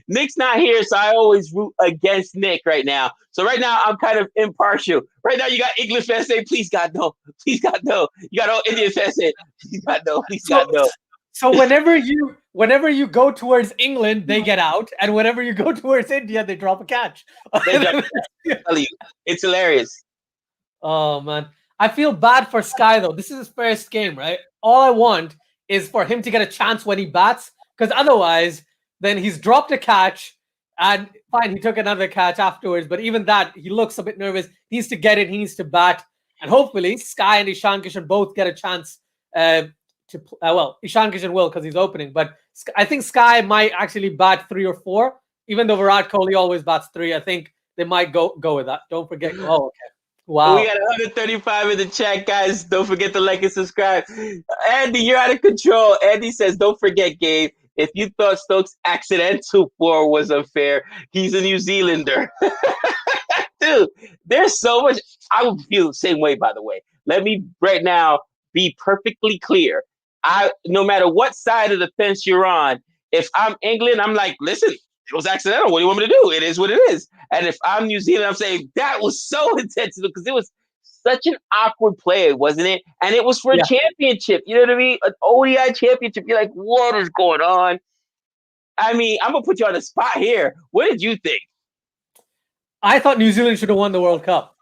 Nick's not here, so I always root against Nick right now. So right now, I'm kind of impartial. Right now, you got English fans saying, please, God, no. Please, God, no. You got all Indian fans saying, please, God, no. Please, God, no. So whenever you go towards England, they get out, and whenever you go towards India, they drop a catch. It's hilarious. Oh man, I feel bad for Sky though. This is his first game, right? All I want is for him to get a chance when he bats, because otherwise, then he's dropped a catch, and fine, he took another catch afterwards. But even that, he looks a bit nervous. He needs to get it. He needs to bat, and hopefully, Sky and Ishan Kishan both get a chance. Ishan Kishan will because he's opening, but I think Sky might actually bat 3 or 4. Even though Virat Kohli always bats 3, I think they might go with that. Don't forget. Oh, okay. Wow. We got 135 in the chat, guys. Don't forget to like and subscribe. Andy, you're out of control. Andy says, don't forget, Gabe. If you thought Stokes' accidental 4 was unfair, he's a New Zealander. Dude, there's so much. I would feel the same way, by the way. Let me right now be perfectly clear. No matter what side of the fence you're on, if I'm England, I'm like, listen, It was accidental. What do you want me to do? It is what it is. And if I'm New Zealand, I'm saying that was so intentional because it was such an awkward play, wasn't it? And it was for a championship. You know what I mean? An ODI championship. You're like, what is going on? I mean, I'm gonna put you on the spot here. What did you think? I thought New Zealand should have won the World Cup.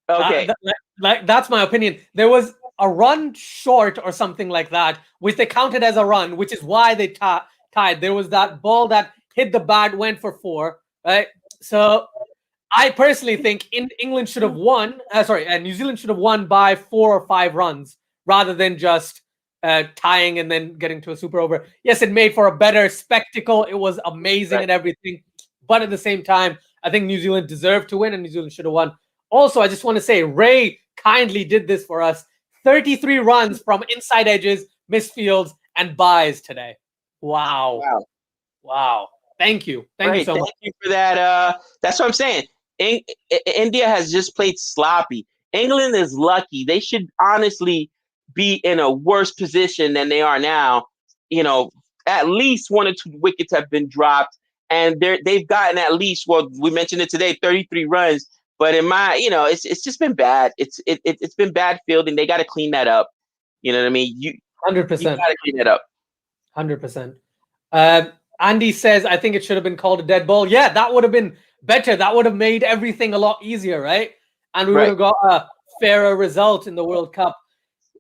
Okay. That's my opinion. There was a run short or something like that, which they counted as a run, which is why they tied. There was that ball that hit the bat, went for 4, right? So I personally think England should have won. And New Zealand should have won by 4 or 5 runs rather than just tying and then getting to a super over. Yes, it made for a better spectacle. It was amazing and everything. But at the same time, I think New Zealand deserved to win and New Zealand should have won. Also, I just want to say Ray kindly did this for us. 33 runs from inside edges, misfields, and buys today. Wow. Thank you. Thank you so much. Thank you for that. That's what I'm saying. India has just played sloppy. England is lucky. They should honestly be in a worse position than they are now. You know, at least 1 or 2 wickets have been dropped, and they've gotten at least, well, we mentioned it today, 33 runs. But in my, it's just been bad. It's been bad fielding. They got to clean that up. You know what I mean? 100%. You got to clean it up. 100%. Andy says, I think it should have been called a dead ball. Yeah, that would have been better. That would have made everything a lot easier, right? And we would have got a fairer result in the World Cup.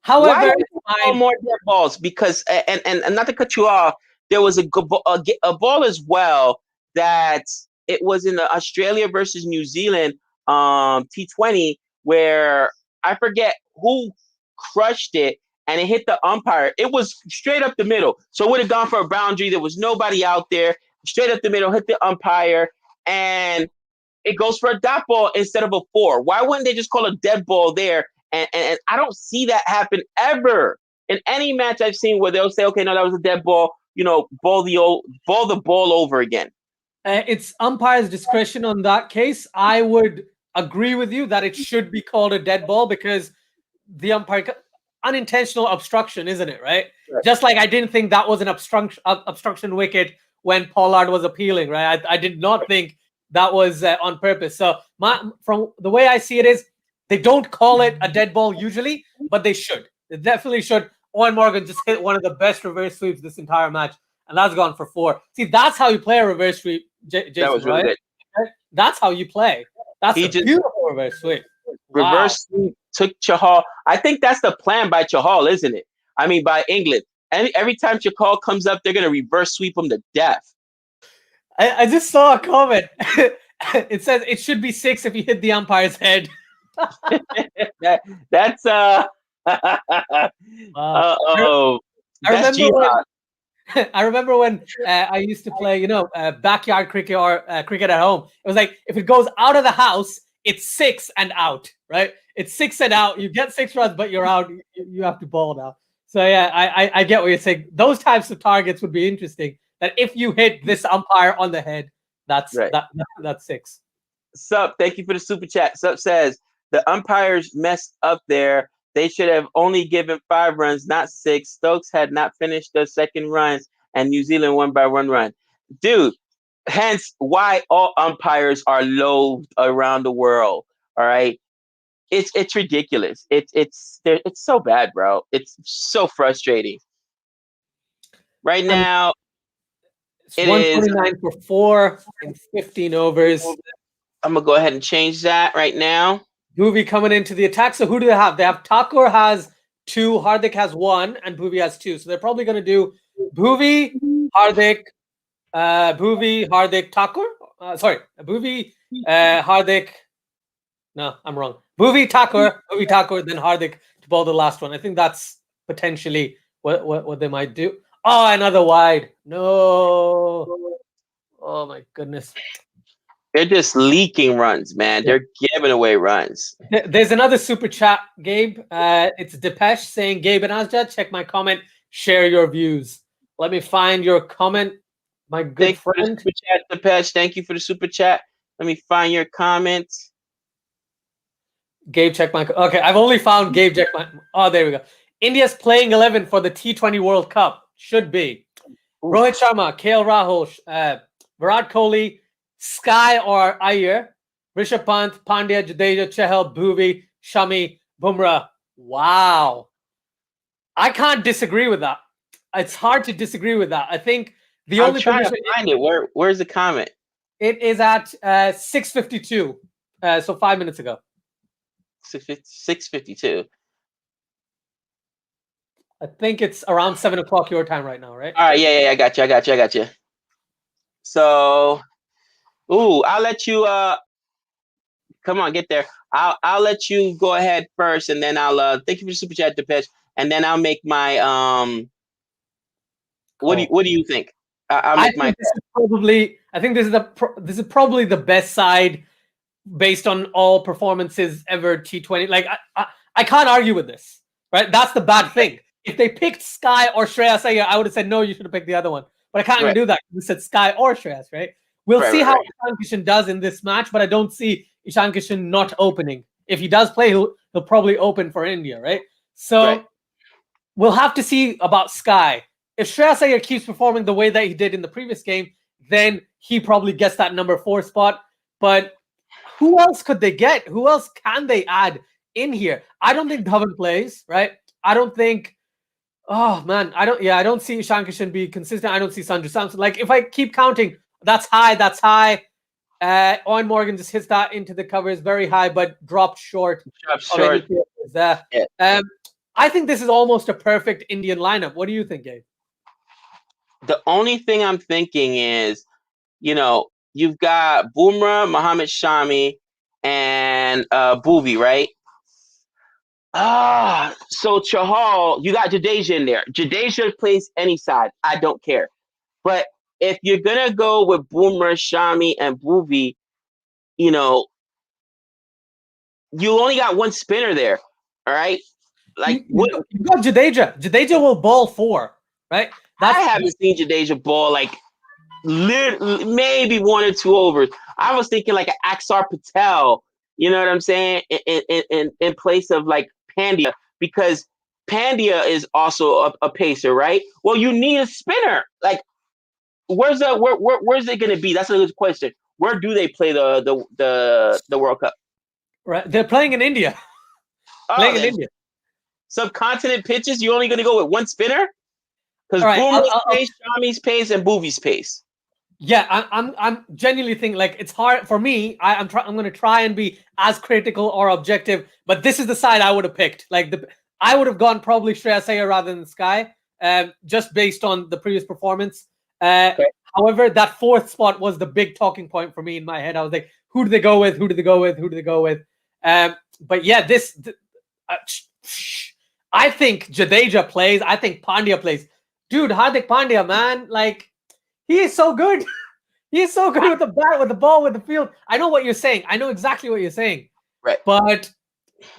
However, why more dead balls? Because and not to cut you off, there was a ball as well that it was in the Australia versus New Zealand T20 where I forget who crushed it and it hit the umpire. It was straight up the middle. So it would have gone for a boundary. There was nobody out there. Straight up the middle, hit the umpire, and it goes for a dot ball instead of a 4. Why wouldn't they just call a dead ball there? And I don't see that happen ever in any match I've seen where they'll say, okay, no, that was a dead ball. Ball the ball over again. It's umpire's discretion on that case. I would agree with you that it should be called a dead ball because the umpire unintentional obstruction, isn't it? Right? Just like I didn't think that was an obstruction wicket when Pollard was appealing. Right? I did not think that was on purpose. So from the way I see it is they don't call it a dead ball usually, but they should. They definitely should. Owen Morgan just hit one of the best reverse sweeps this entire match, and that's gone for 4. See, that's how you play a reverse sweep, Jason, that was really good. That's how you play. That's a beautiful reverse sweep. Reverse sweep took Chahal. I think that's the plan by Chahal, isn't it? I mean, by England. And every time Chahal comes up, they're going to reverse sweep him to death. I just saw a comment. It says it should be 6 if you hit the umpire's head. That's wow. I remember when I used to play, backyard cricket or cricket at home. It was like if it goes out of the house, it's 6 and out, right? It's 6 and out. You get 6 runs, but you're out. You have to ball now. So yeah, I get what you're saying. Those types of targets would be interesting. That if you hit this umpire on the head, that's 6. Sup, thank you for the super chat. Sup says the umpires messed up there. They should have only given 5 runs, not 6. Stokes had not finished the second runs, and New Zealand won by 1 run. Dude, hence why all umpires are loathed around the world. All right, it's ridiculous. It's so bad, bro. It's so frustrating. Right now, it's 129 for 4 in 15 overs. I'm gonna go ahead and change that right now. Bhuvi coming into the attack. So who do they have? They have Thakur has 2, Hardik has 1, and Bhuvi has 2. So they're probably going to do Bhuvi, Hardik, Thakur. Bhuvi, Hardik. No, I'm wrong. Bhuvi, Thakur, then Hardik to bowl the last one. I think that's potentially what they might do. Oh, another wide. No. Oh, my goodness. They're just leaking runs, man. They're giving away runs. There's another super chat, Gabe. It's Depeche saying, Gabe and Asjad, check my comment, share your views. Let me find your comment, my good friend. Super chat, Depeche. Thank you for the super chat. Let me find your comment. Gabe, check my... Okay, I've only found Gabe, check my... Oh, there we go. India's playing 11 for the T20 World Cup. Should be. Rohit Sharma, KL Rahul, Virat Kohli, Sky or Iyer, Rishabh Pant, Pandya, Jadeja, Chahal, Bhuvi, Shami, Bumrah. Wow. I can't disagree with that. It's hard to disagree with that. I think the only trying position to find it. Where's the comment? It is at 6:52. So 5 minutes ago. 6:52. I think it's around 7 o'clock your time right now, right? All right, yeah, I got you. So, I'll let you. Come on, get there. I'll let you go ahead first, and then I'll thank you for the super chat, Depeche, and then I'll make my What do you think? I'll make my. I think this is probably the best side based on all performances ever T20. Like I can't argue with this, right? That's the bad thing. If they picked Sky or Shreyas Iyer, I would have said no, you should have picked the other one. But I can't even do that. We said Sky or Shreyas, right? We'll see how Ishan Kishan does in this match, but I don't see Ishan Kishan not opening. If he does play, he'll probably open for India, right? So we'll have to see about Sky. If Shreyas Iyer keeps performing the way that he did in the previous game, then he probably gets that number 4 spot. But who else could they get? Who else can they add in here? I don't think Dhawan plays, right? I don't think. Oh man, I don't see Ishan Kishan be consistent. I don't see Sanju Samson. Like if I keep counting, that's high. Owen Morgan just hits that into the covers, very high, but dropped short. I think this is almost a perfect Indian lineup. What do you think, Gabe? The only thing I'm thinking is, you've got Bumrah, Mohammad Shami, and Bhuvi, right? So Chahal, you got Jadeja in there. Jadeja plays any side. I don't care. But if you're going to go with Bumrah, Shami, and Bhuvi, you only got one spinner there. All right? Like you got Jadeja. Jadeja will bowl 4, right? I haven't seen Jadeja ball like maybe 1 or 2 overs. I was thinking like an Axar Patel, you know what I'm saying? In place of like Pandya, because Pandya is also a pacer, right? Well, you need a spinner. Like, where's it going to be? That's a good question. Where do they play the World Cup? Right, they're playing in India. India. Subcontinent pitches. You're only going to go with one spinner because Boomer's pace, Shami's pace, and Bhuvi's pace. Yeah, I'm genuinely thinking like it's hard for me. I'm going to try and be as critical or objective, but this is the side I would have picked. Like I would have gone probably Shreyas Iyer rather than Sky, just based on the previous performance. However, that 4th spot was the big talking point for me in my head. I was like, who do they go with? Who do they go with? Who do they go with? But yeah, I think Jadeja plays. I think Pandya plays. Dude, Hardik Pandya, man, like. He is so good. He is so good with the bat, with the ball, with the field. I know what you're saying. I know exactly what you're saying. Right. But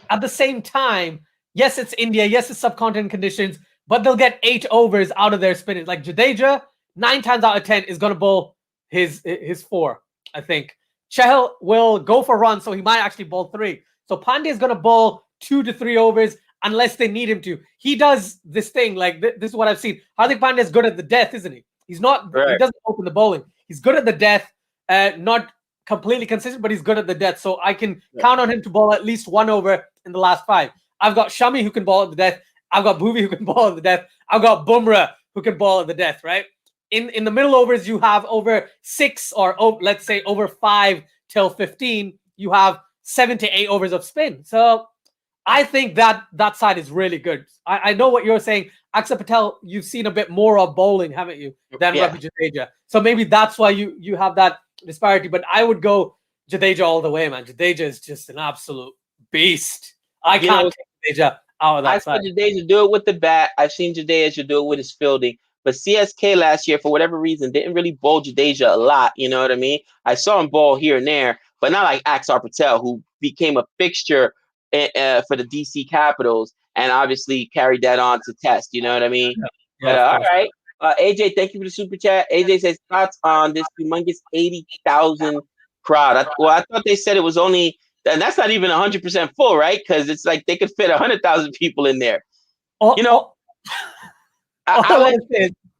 at the same time, yes, it's India. Yes, it's subcontinent conditions. But they'll get 8 overs out of their spinners. Like Jadeja, 9 times out of 10 is going to bowl his 4, I think. Chahal will go for runs, so he might actually bowl 3. So Pandya is going to bowl 2 to 3 overs unless they need him to. He does this thing. Like, this is what I've seen. Hardik Pandya is good at the death, isn't he? He's not. Right. He doesn't open the bowling. He's good at the death. Not completely consistent, but he's good at the death. So I can count on him to bowl at least 1 over in the last 5. I've got Shami who can bowl at the death. I've got Bhuvi who can bowl at the death. I've got Bumrah who can bowl at the death. Right. In the middle overs, you have over 6 or let's say over 5 till 15. You have 7 to 8 overs of spin. So I think that side is really good. I know what you're saying. Axar Patel, you've seen a bit more of bowling, haven't you, than Ravi Jadeja. So maybe that's why you have that disparity. But I would go Jadeja all the way, man. Jadeja is just an absolute beast. I can't take Jadeja out of that side. I've seen Jadeja do it with the bat. I've seen Jadeja do it with his fielding. But CSK last year, for whatever reason, didn't really bowl Jadeja a lot. You know what I mean? I saw him bowl here and there, but not like Axar Patel, who became a fixture for the DC Capitals and obviously carried that on to Test. You know what I mean? But, all right. AJ, thank you for the super chat. AJ says thoughts on this humongous 80,000 crowd. I thought they said it was only, and that's not even 100% full, right? Because it's like they could fit 100,000 people in there.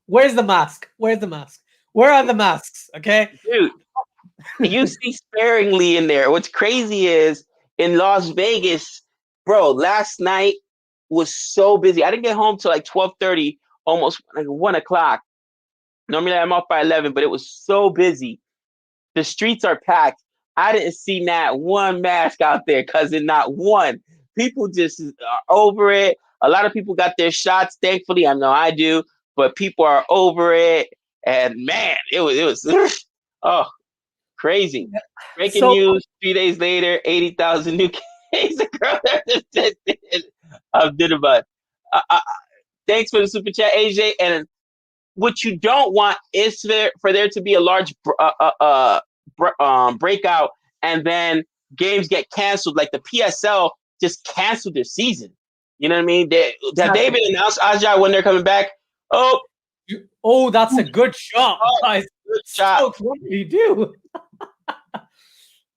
Where's the mask? Where's the mask? Where are the masks? Okay, dude. You see sparingly in there. What's crazy is in Las Vegas, bro. Last night was so busy. I didn't get home till like 12:30, almost like 1 o'clock. Normally I'm off by 11, but it was so busy. The streets are packed. I didn't see not one mask out there, cousin. Not one. People just are over it. A lot of people got their shots. Thankfully, I know I do, but people are over it. And man, it was oh, crazy. Breaking so news 3 days later, 80,000 new cases. Of Dinabud. Thanks for the super chat, AJ. And what you don't want is for there to be a large breakout and then games get canceled. Like the PSL just canceled their season. You know what I mean? Have they been announced, Asjad, when they're coming back? Oh, that's a good shot, guys. Good shot. So what did he do?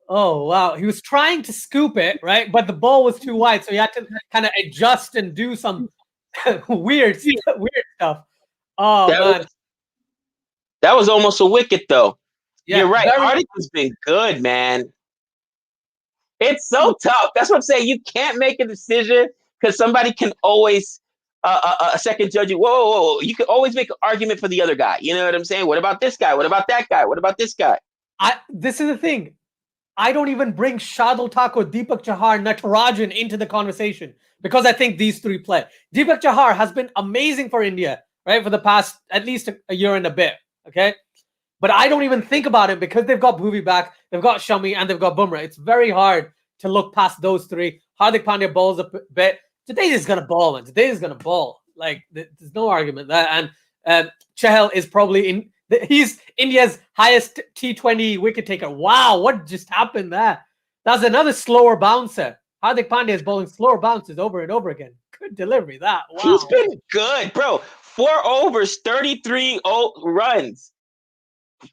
Oh, wow. He was trying to scoop it, right? But the ball was too wide, so he had to kind of adjust and do some weird stuff. Oh, man. That was almost a wicket, though. Yeah, you're right. Hardik has been good, man. It's so tough. That's what I'm saying. You can't make a decision because somebody can always a second judge you. Whoa. You can always make an argument for the other guy. You know what I'm saying? What about this guy? What about that guy? What about this guy? This is the thing. I don't even bring Shardul Thakur, Deepak Chahar, Natarajan into the conversation because I think these three play. Deepak Chahar has been amazing for India, right? For the past at least a year and a bit, okay? But I don't even think about it because they've got Bhuvi back, they've got Shami, and they've got Bumrah. It's very hard to look past those three. Hardik Pandya bowls a bit. Today is going to ball, man. Today is going to ball. Like, there's no argument there. And Chahal is probably he's India's highest T20 wicket taker. Wow, what just happened there? That's another slower bouncer. Hardik Pandya is bowling slower bounces over and over again. Good delivery, that. Wow. He's been good, bro. 4 overs, 33 runs.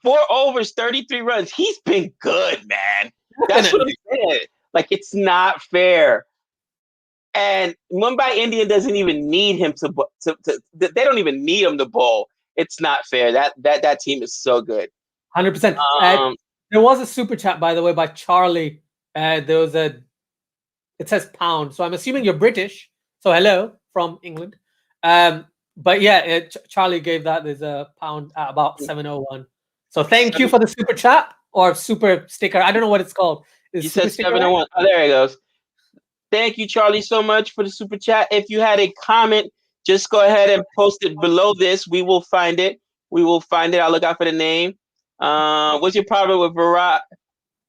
4 overs, 33 runs. He's been good, man. That's what I'm saying. Like, it's not fair. And Mumbai Indian doesn't even need him to they don't even need him to bowl. It's not fair. That team is so good. 100%. There was a super chat, by the way, by Charlie. There was it says pound. So I'm assuming you're British. So hello from England. But yeah, Charlie gave that. There's a pound at about 701. So thank you for the super chat or super sticker. I don't know what it's called. You said 701. Oh, there it goes. Thank you, Charlie, so much for the super chat. If you had a comment, just go ahead and post it below this. We will find it. I'll look out for the name. What's your problem with Virat?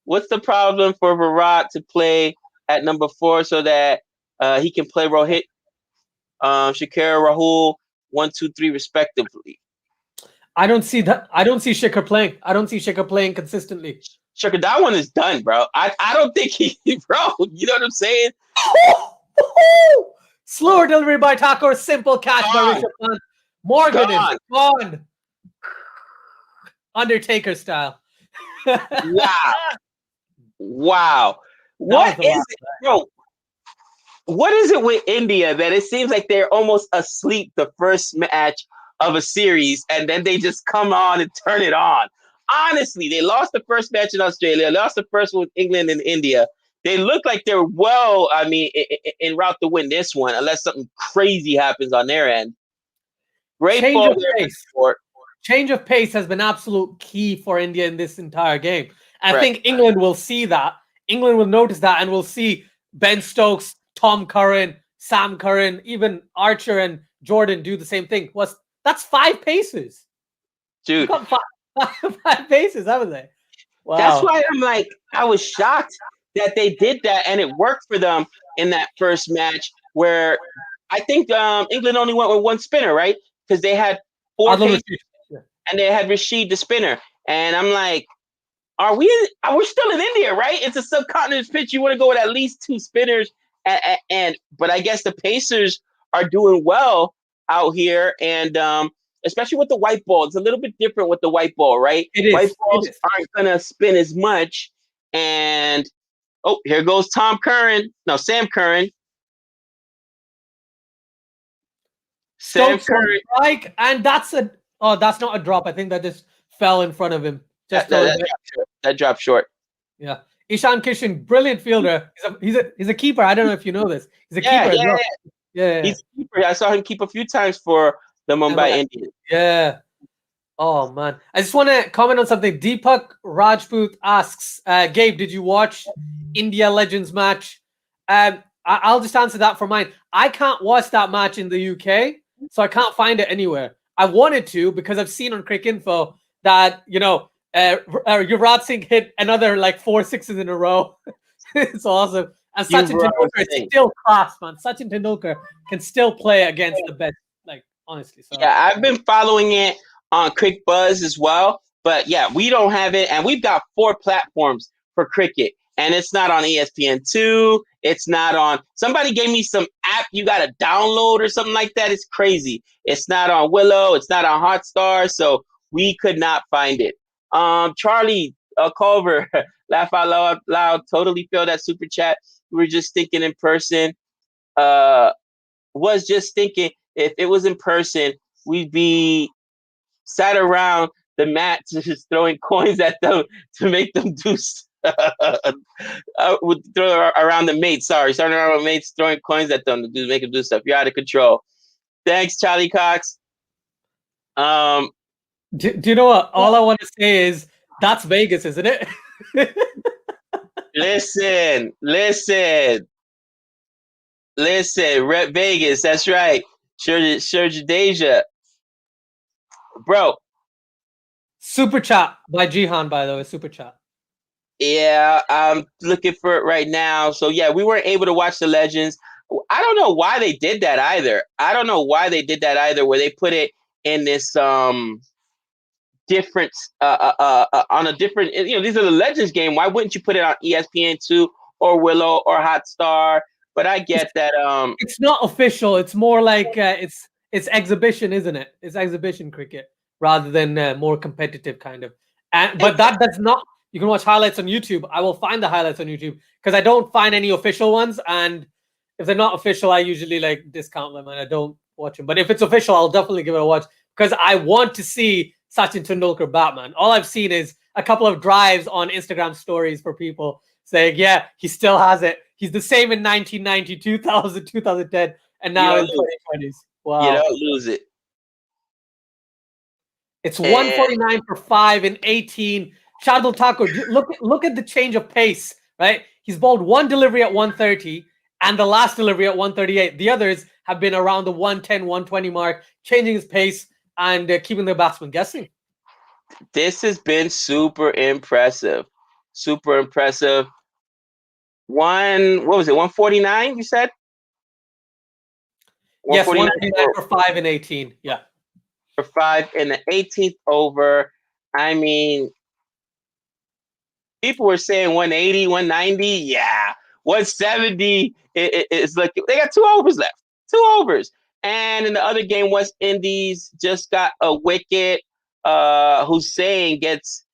What's the problem for Virat to play at number 4 so that he can play Rohit, Shikhar, Rahul, 1, 2, 3, respectively? I don't see that. I don't see Shikhar playing. I don't see Shikhar playing consistently. Shikhar, that one is done, bro. I don't think bro. You know what I'm saying? Slower delivery by Thakur. Simple catch by Rishabh Pant. Morgan is gone. Undertaker style. Wow. What is it, bro? What is it with India that it seems like they're almost asleep the first match of a series and then they just come on and turn it on? Honestly, they lost the first match in Australia, lost the first one with England and India. They look like they're en route to win this one, unless something crazy happens on their end. Change of pace has been absolute key for India in this entire game. I think England will see that. England will notice that and will see Ben Stokes, Tom Curran, Sam Curran, even Archer and Jordan do the same thing. That's 5 paces. Dude. 5 paces, haven't they? Wow. That's why I'm like, I was shocked that they did that and it worked for them in that first match where I think England only went with 1 spinner, right? Because they had 4 paces and they had Rashid the spinner. And I'm like, we're still in India, right? It's a subcontinent pitch. You want to go with at least 2 spinners. But I guess the Pacers are doing well out here. And especially with the white ball. It's a little bit different with the white ball, right? White balls aren't going to spin as much. And, here goes Sam Curran. Sam Curran. Strike, and that's not a drop. I think that is fell in front of him. Just that dropped short. Yeah. Ishan Kishan, brilliant fielder. He's a keeper. I don't know if you know this. He's a keeper as well. Yeah. He's a keeper. I saw him keep a few times for the Mumbai Indians. Yeah. Oh man. I just want to comment on something. Deepak Rajput asks, Gabe, did you watch India Legends match? I'll just answer that for mine. I can't watch that match in the UK, so I can't find it anywhere. I wanted to because I've seen on Cricket Info that, Yuvraj Singh hit another like 4 sixes in a row. It's awesome. And Sachin Tendulkar is still class, man. Sachin Tendulkar can still play against the best, like, honestly. So. Yeah, I've been following it on Crick Buzz as well. But yeah, we don't have it. And we've got 4 platforms for cricket. And it's not on ESPN2. It's not on. Somebody gave me some app you got to download or something like that. It's crazy. It's not on Willow. It's not on Hotstar. So we could not find it. Charlie Culver, laugh out loud. Totally feel that super chat. We were just thinking in person. Was just thinking if it was in person, we'd be sat around the mat just throwing coins at them to make them do stuff. Would throw around the mates. Starting around with mates, throwing coins at them to make them do stuff. You're out of control. Thanks, Charlie Cox. Do you know what? All I want to say is that's Vegas, isn't it? Listen. Rep Vegas. That's right. Jadeja. Bro. Super chat by Jihan, by the way. Super chat. Yeah, I'm looking for it right now. So yeah, we weren't able to watch the Legends. I don't know why they did that either. Where they put it in this different on a different. These are the Legends game. Why wouldn't you put it on ESPN2 or Willow or Hotstar? But I get that. It's not official. It's more like it's exhibition, isn't it? It's exhibition cricket rather than more competitive kind of. But that does not. You can watch highlights on YouTube. I will find the highlights on YouTube because I don't find any official ones. And if they're not official, I usually like discount them and I don't watch them. But if it's official, I'll definitely give it a watch because I want to see Sachin Tendulkar Batman. All I've seen is a couple of drives on Instagram stories for people saying, yeah, he still has it. He's the same in 1990, 2000, 2010, and now in 2020s. Wow. You don't lose it. It's 149 for 5 in 18. Shardul Thakur, look at the change of pace, right? He's bowled one delivery at 130 and the last delivery at 138. The others have been around the 110, 120 mark, changing his pace and keeping the batsman guessing. This has been super impressive. Super impressive. What was it? 149, you said? Yes, 149 for 5 in 18. Yeah. For 5 in the 18th over. I mean, people were saying 180, 190. Yeah. 170. It's like they got 2 overs left. 2 overs. And in the other game, West Indies just got a wicket. Hussein gets,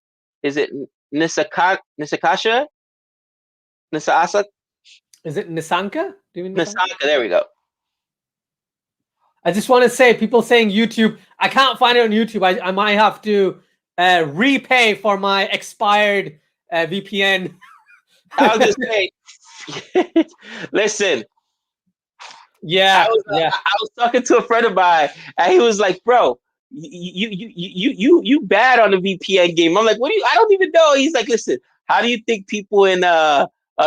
is it Nisakasha? Nisasa? Is it Nisanka? Do you mean Nisanka? There we go. I just want to say, people saying YouTube, I can't find it on YouTube. I might have to repay for my expired VPN. I'll just say, listen. Yeah, I was talking to a friend of mine, and he was like, "Bro, you bad on the VPN game." I'm like, "What do you? I don't even know." He's like, "Listen, how do you think people in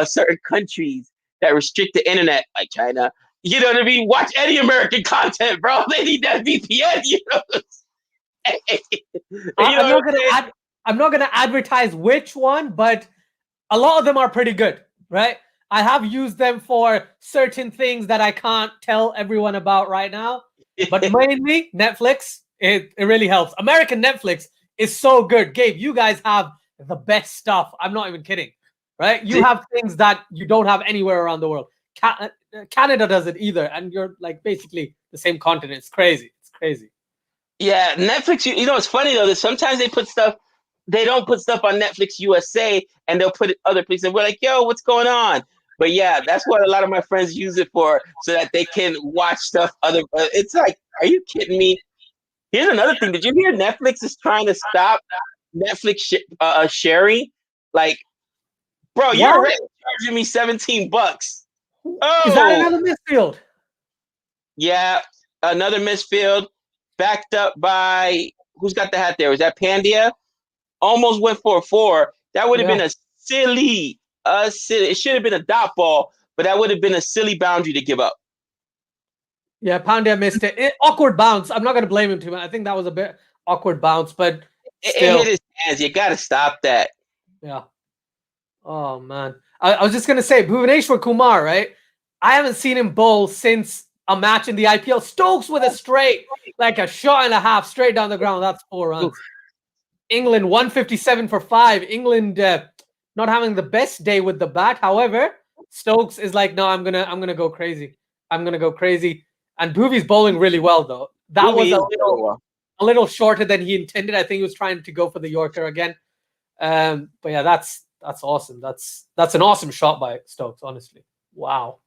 certain countries that restrict the internet, like China, you know what I mean, watch any American content, bro? They need that VPN, you know." I'm not gonna advertise which one, but a lot of them are pretty good, right? I have used them for certain things that I can't tell everyone about right now, but mainly Netflix. It really helps. American Netflix is so good. Gabe, you guys have the best stuff. I'm not even kidding, right? You have things that you don't have anywhere around the world. Canada doesn't either, and you're like basically the same continent. It's crazy. It's crazy. Yeah, Netflix. You know, it's funny though that sometimes they put stuff. They don't put stuff on Netflix USA, and they'll put it other places. And we're like, "Yo, what's going on?" But yeah, that's what a lot of my friends use it for, so that they can watch stuff. It's like, are you kidding me? Here's another thing. Did you hear Netflix is trying to stop Netflix sharing? Like, bro, you're What? already charging me $17. Is that Oh, another misfield? yeah, another misfield, backed up by who's got the hat there? Was that Pandya? Almost went for a 4. That would have Yeah. been a silly. It should have been a dot ball, but that would have been a silly boundary to give up. Yeah, Pandya missed it. Awkward bounce. I'm not going to blame him too much. I think that was a bit awkward bounce, but It still. hit his hands. You got to stop that. Yeah. Oh, man. I was just going to say, Bhuvaneshwar Kumar, right? I haven't seen him bowl since a match in the IPL. Stokes with a straight, like a shot and a half straight down the ground. That's 4 runs. Oof. England 157 for 5. England not having the best day with the bat. However, Stokes is like, no, I'm gonna go crazy. I'm gonna go crazy. And Bhuvi's bowling really well though. That was a little shorter than he intended. I think he was trying to go for the Yorker again. But yeah, that's awesome. That's an awesome shot by Stokes. Honestly, wow.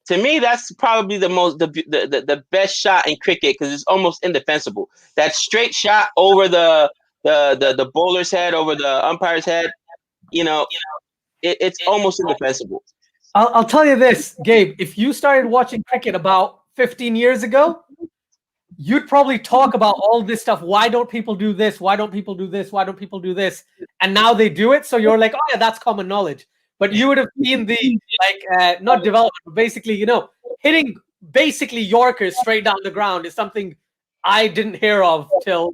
To me, that's probably the best shot in cricket because it's almost indefensible. That straight shot over the bowler's head, over the umpire's head, it's almost indefensible. I'll tell you this, Gabe. If you started watching cricket about 15 years ago, you'd probably talk about all this stuff. Why don't people do this? Why don't people do this? Why don't people do this? And now they do it. So you're like, oh yeah, that's common knowledge. But you would have seen the not development, but basically, hitting basically Yorkers straight down the ground is something I didn't hear of till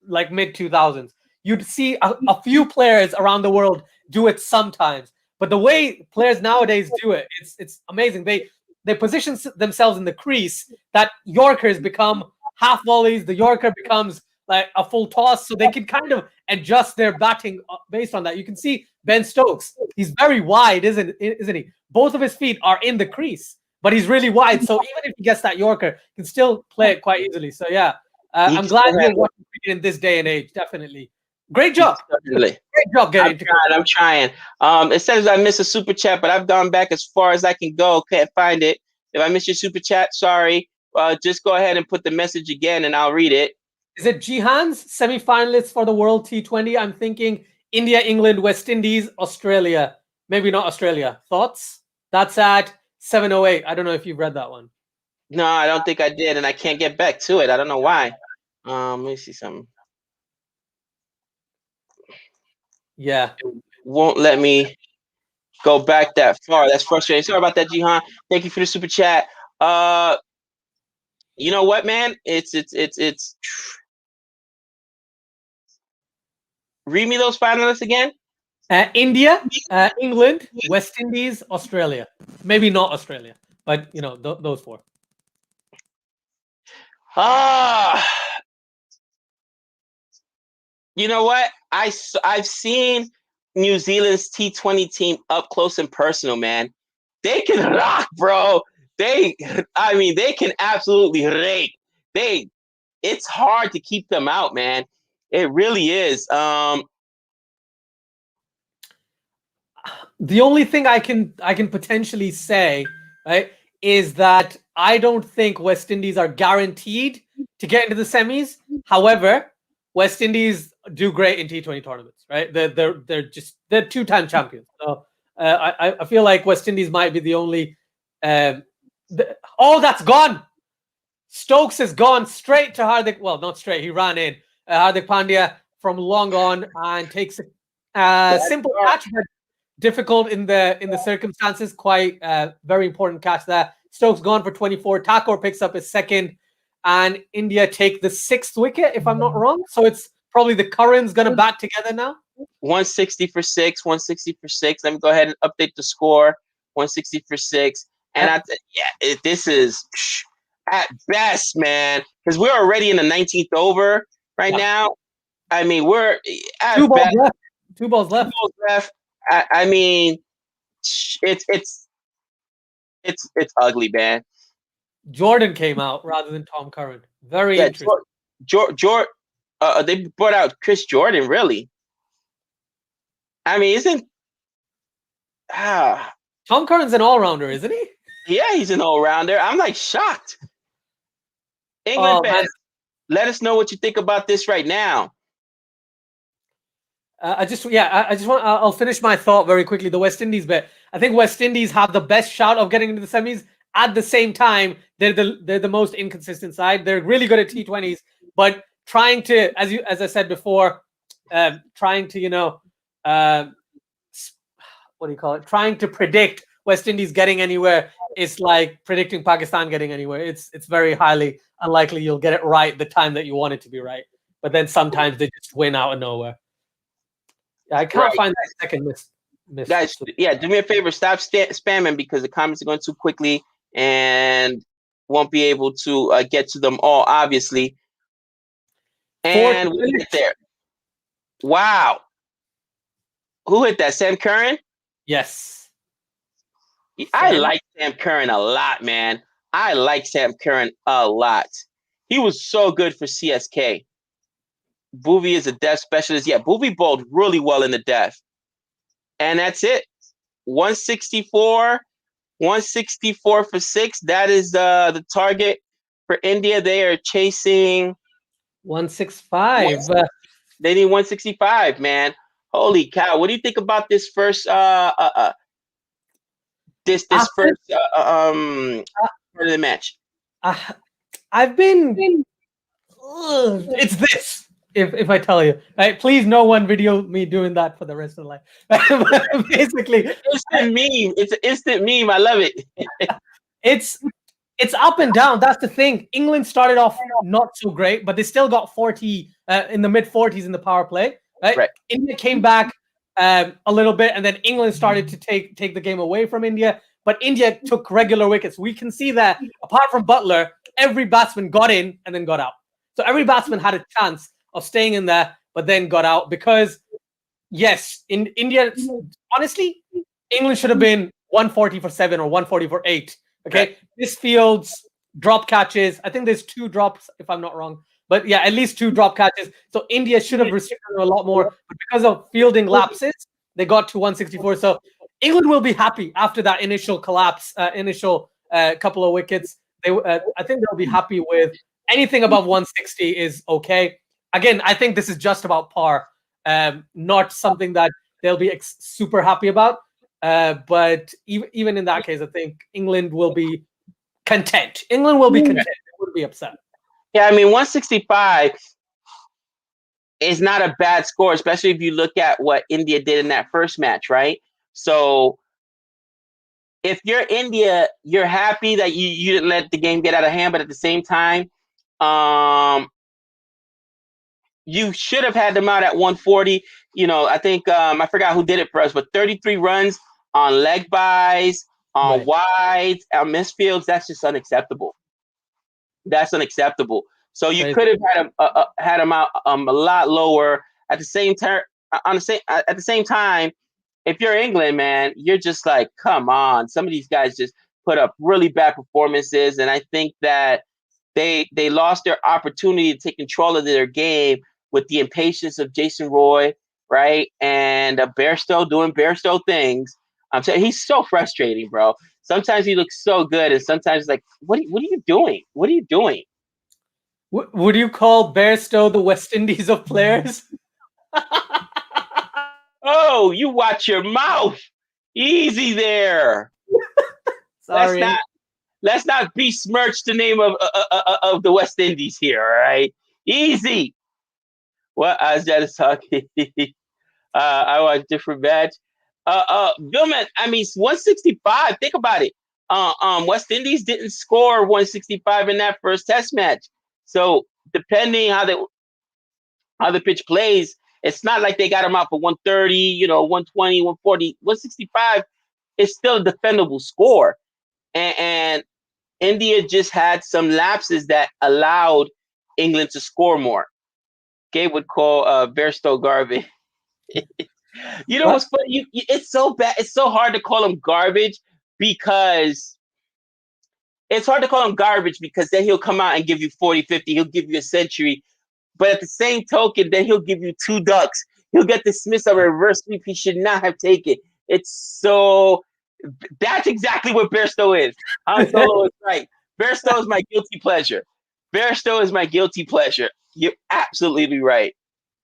like mid 2000s. You'd see a few players around the world do it sometimes, but the way players nowadays do it, it's amazing. They position themselves in the crease that Yorkers become half volleys. The Yorker becomes like a full toss, so they can kind of adjust their batting based on that. You can see Ben Stokes; he's very wide, isn't he? Both of his feet are in the crease, but he's really wide. So even if he gets that Yorker, he can still play it quite easily. So yeah, I'm glad you're watching cricket in this day and age. Definitely, great job. Definitely. Great job getting. I'm trying. It says I missed a super chat, but I've gone back as far as I can go. Can't find it. If I missed your super chat, sorry. Just go ahead and put the message again, and I'll read it. Is it Jihan's semi-finalists for the World T20? I'm thinking India, England, West Indies, Australia. Maybe not Australia. Thoughts? That's at 7:08. I don't know if you've read that one. No, I don't think I did, and I can't get back to it. I don't know why. Let me see something. Yeah. It won't let me go back that far. That's frustrating. Sorry about that, Jihan. Thank you for the super chat. You know what, man? It's read me those finalists again. India, England, West Indies, Australia. Maybe not Australia, but those 4. You know what? I've seen New Zealand's T20 team up close and personal, man. They can rock, bro. They can absolutely rake. It's hard to keep them out, man. It really is. The only thing I can potentially say, right, is that I don't think West Indies are guaranteed to get into the semis. However, West Indies do great in T20 tournaments, right? They're 2-time champions. So I feel like West Indies might be the only. That's gone. Stokes has gone straight to Hardik. Well, not straight. He ran in. Hardik Pandya from long on and takes a simple catch, but difficult in the circumstances. Quite very important catch there. Stokes gone for 24. Thakur picks up his second, and India take the 6th wicket, if I'm not wrong. So it's probably the Currans going to bat together now. 160 for 6. 160 for 6. Let me go ahead and update the score. 160 for 6. And this is at best, man, because we're already in the 19th over right now. I mean, we're at 2 balls left. 2 balls left. 2 balls left. I mean, it's ugly, man. Jordan came out rather than Tom Curran. Very interesting. Jordan, they brought out Chris Jordan, really. I mean, Tom Curran's an all-rounder, isn't he? Yeah, he's an all-rounder. I'm like shocked. England Oh, fans, let us know what you think about this right now. I just want. I'll finish my thought very quickly. The West Indies bit. I think West Indies have the best shot of getting into the semis. At the same time, they're the most inconsistent side. They're really good at T20s, but trying to, as I said before, trying to what do you call it? Trying to predict West Indies getting anywhere is like predicting Pakistan getting anywhere. It's very highly unlikely you'll get it right the time that you want it to be right. But then sometimes they just win out of nowhere. I can't find that second miss. Guys, yeah, do me a favor. Stop spamming because the comments are going too quickly and won't be able to get to them all, obviously. And we get there. Wow. Who hit that? Sam Curran? Yes. I like Sam Curran a lot, man. I like Sam Curran a lot. He was so good for CSK. Boovie is a death specialist. Yeah, Boovie bowled really well in the death. And that's it. 164 for 6. That is the target for India. They are chasing 165. They need 165, man. Holy cow. What do you think about this first part of the match? I've been it's this. If I tell you, right? Please, no one video me doing that for the rest of the life. Basically, instant meme. It's an instant meme. I love it. it's up and down. That's the thing. England started off not so great, but they still got 40 in the mid 40s in the power play. Right? India came back a little bit, and then England started to take the game away from India. But India took regular wickets. We can see that apart from Butler, every batsman got in and then got out. So every batsman had a chance of staying in there, but then got out because, yes, in India, honestly, England should have been 140 for 7 or 140 for 8. Okay, this field's drop catches. I think there's 2 drops, if I'm not wrong. But yeah, at least 2 drop catches. So India should have restricted a lot more. But because of fielding lapses, they got to 164. So England will be happy after that initial collapse, initial couple of wickets. I think they'll be happy with anything above 160 is okay. Again, I think this is just about par, not something that they'll be super happy about. But even in that case, I think England will be content. England will be content. They wouldn't be upset. Yeah, I mean, 165 is not a bad score, especially if you look at what India did in that first match, right? So if you're India, you're happy that you didn't let the game get out of hand, but at the same time, you should have had them out at 140. I think I forgot who did it for us, but 33 runs on leg byes, on wides, on misfields. That's just unacceptable. That's unacceptable. So you could have had them out a lot lower. At the same time, if you're England, man, you're just like, come on. Some of these guys just put up really bad performances, and I think that they lost their opportunity to take control of their game with the impatience of Jason Roy, right? And Bairstow doing Bairstow things. I'm saying he's so frustrating, bro. Sometimes he looks so good, and sometimes like, what are you doing? What are you doing? Would you call Bairstow the West Indies of players? Oh, you watch your mouth. Easy there. Sorry. Let's not besmirch the name of the West Indies here, all right? Easy. What Asjad is talking. I watch different match. Gilman, I mean 165. Think about it. West Indies didn't score 165 in that first test match. So depending how the pitch plays, it's not like they got them out for 130, 120, 140, 165. It's still a defendable score. And India just had some lapses that allowed England to score more. Gabe would call Bairstow garbage. What's funny? It's so bad. It's so hard to call him garbage because then he'll come out and give you 40, 50. He'll give you a century. But at the same token, then he'll give you 2 ducks. He'll get dismissed on a reverse sweep he should not have taken. That's exactly what Bairstow is. Han Solo is right. Bairstow is my guilty pleasure. Barstow is my guilty pleasure. You're absolutely right.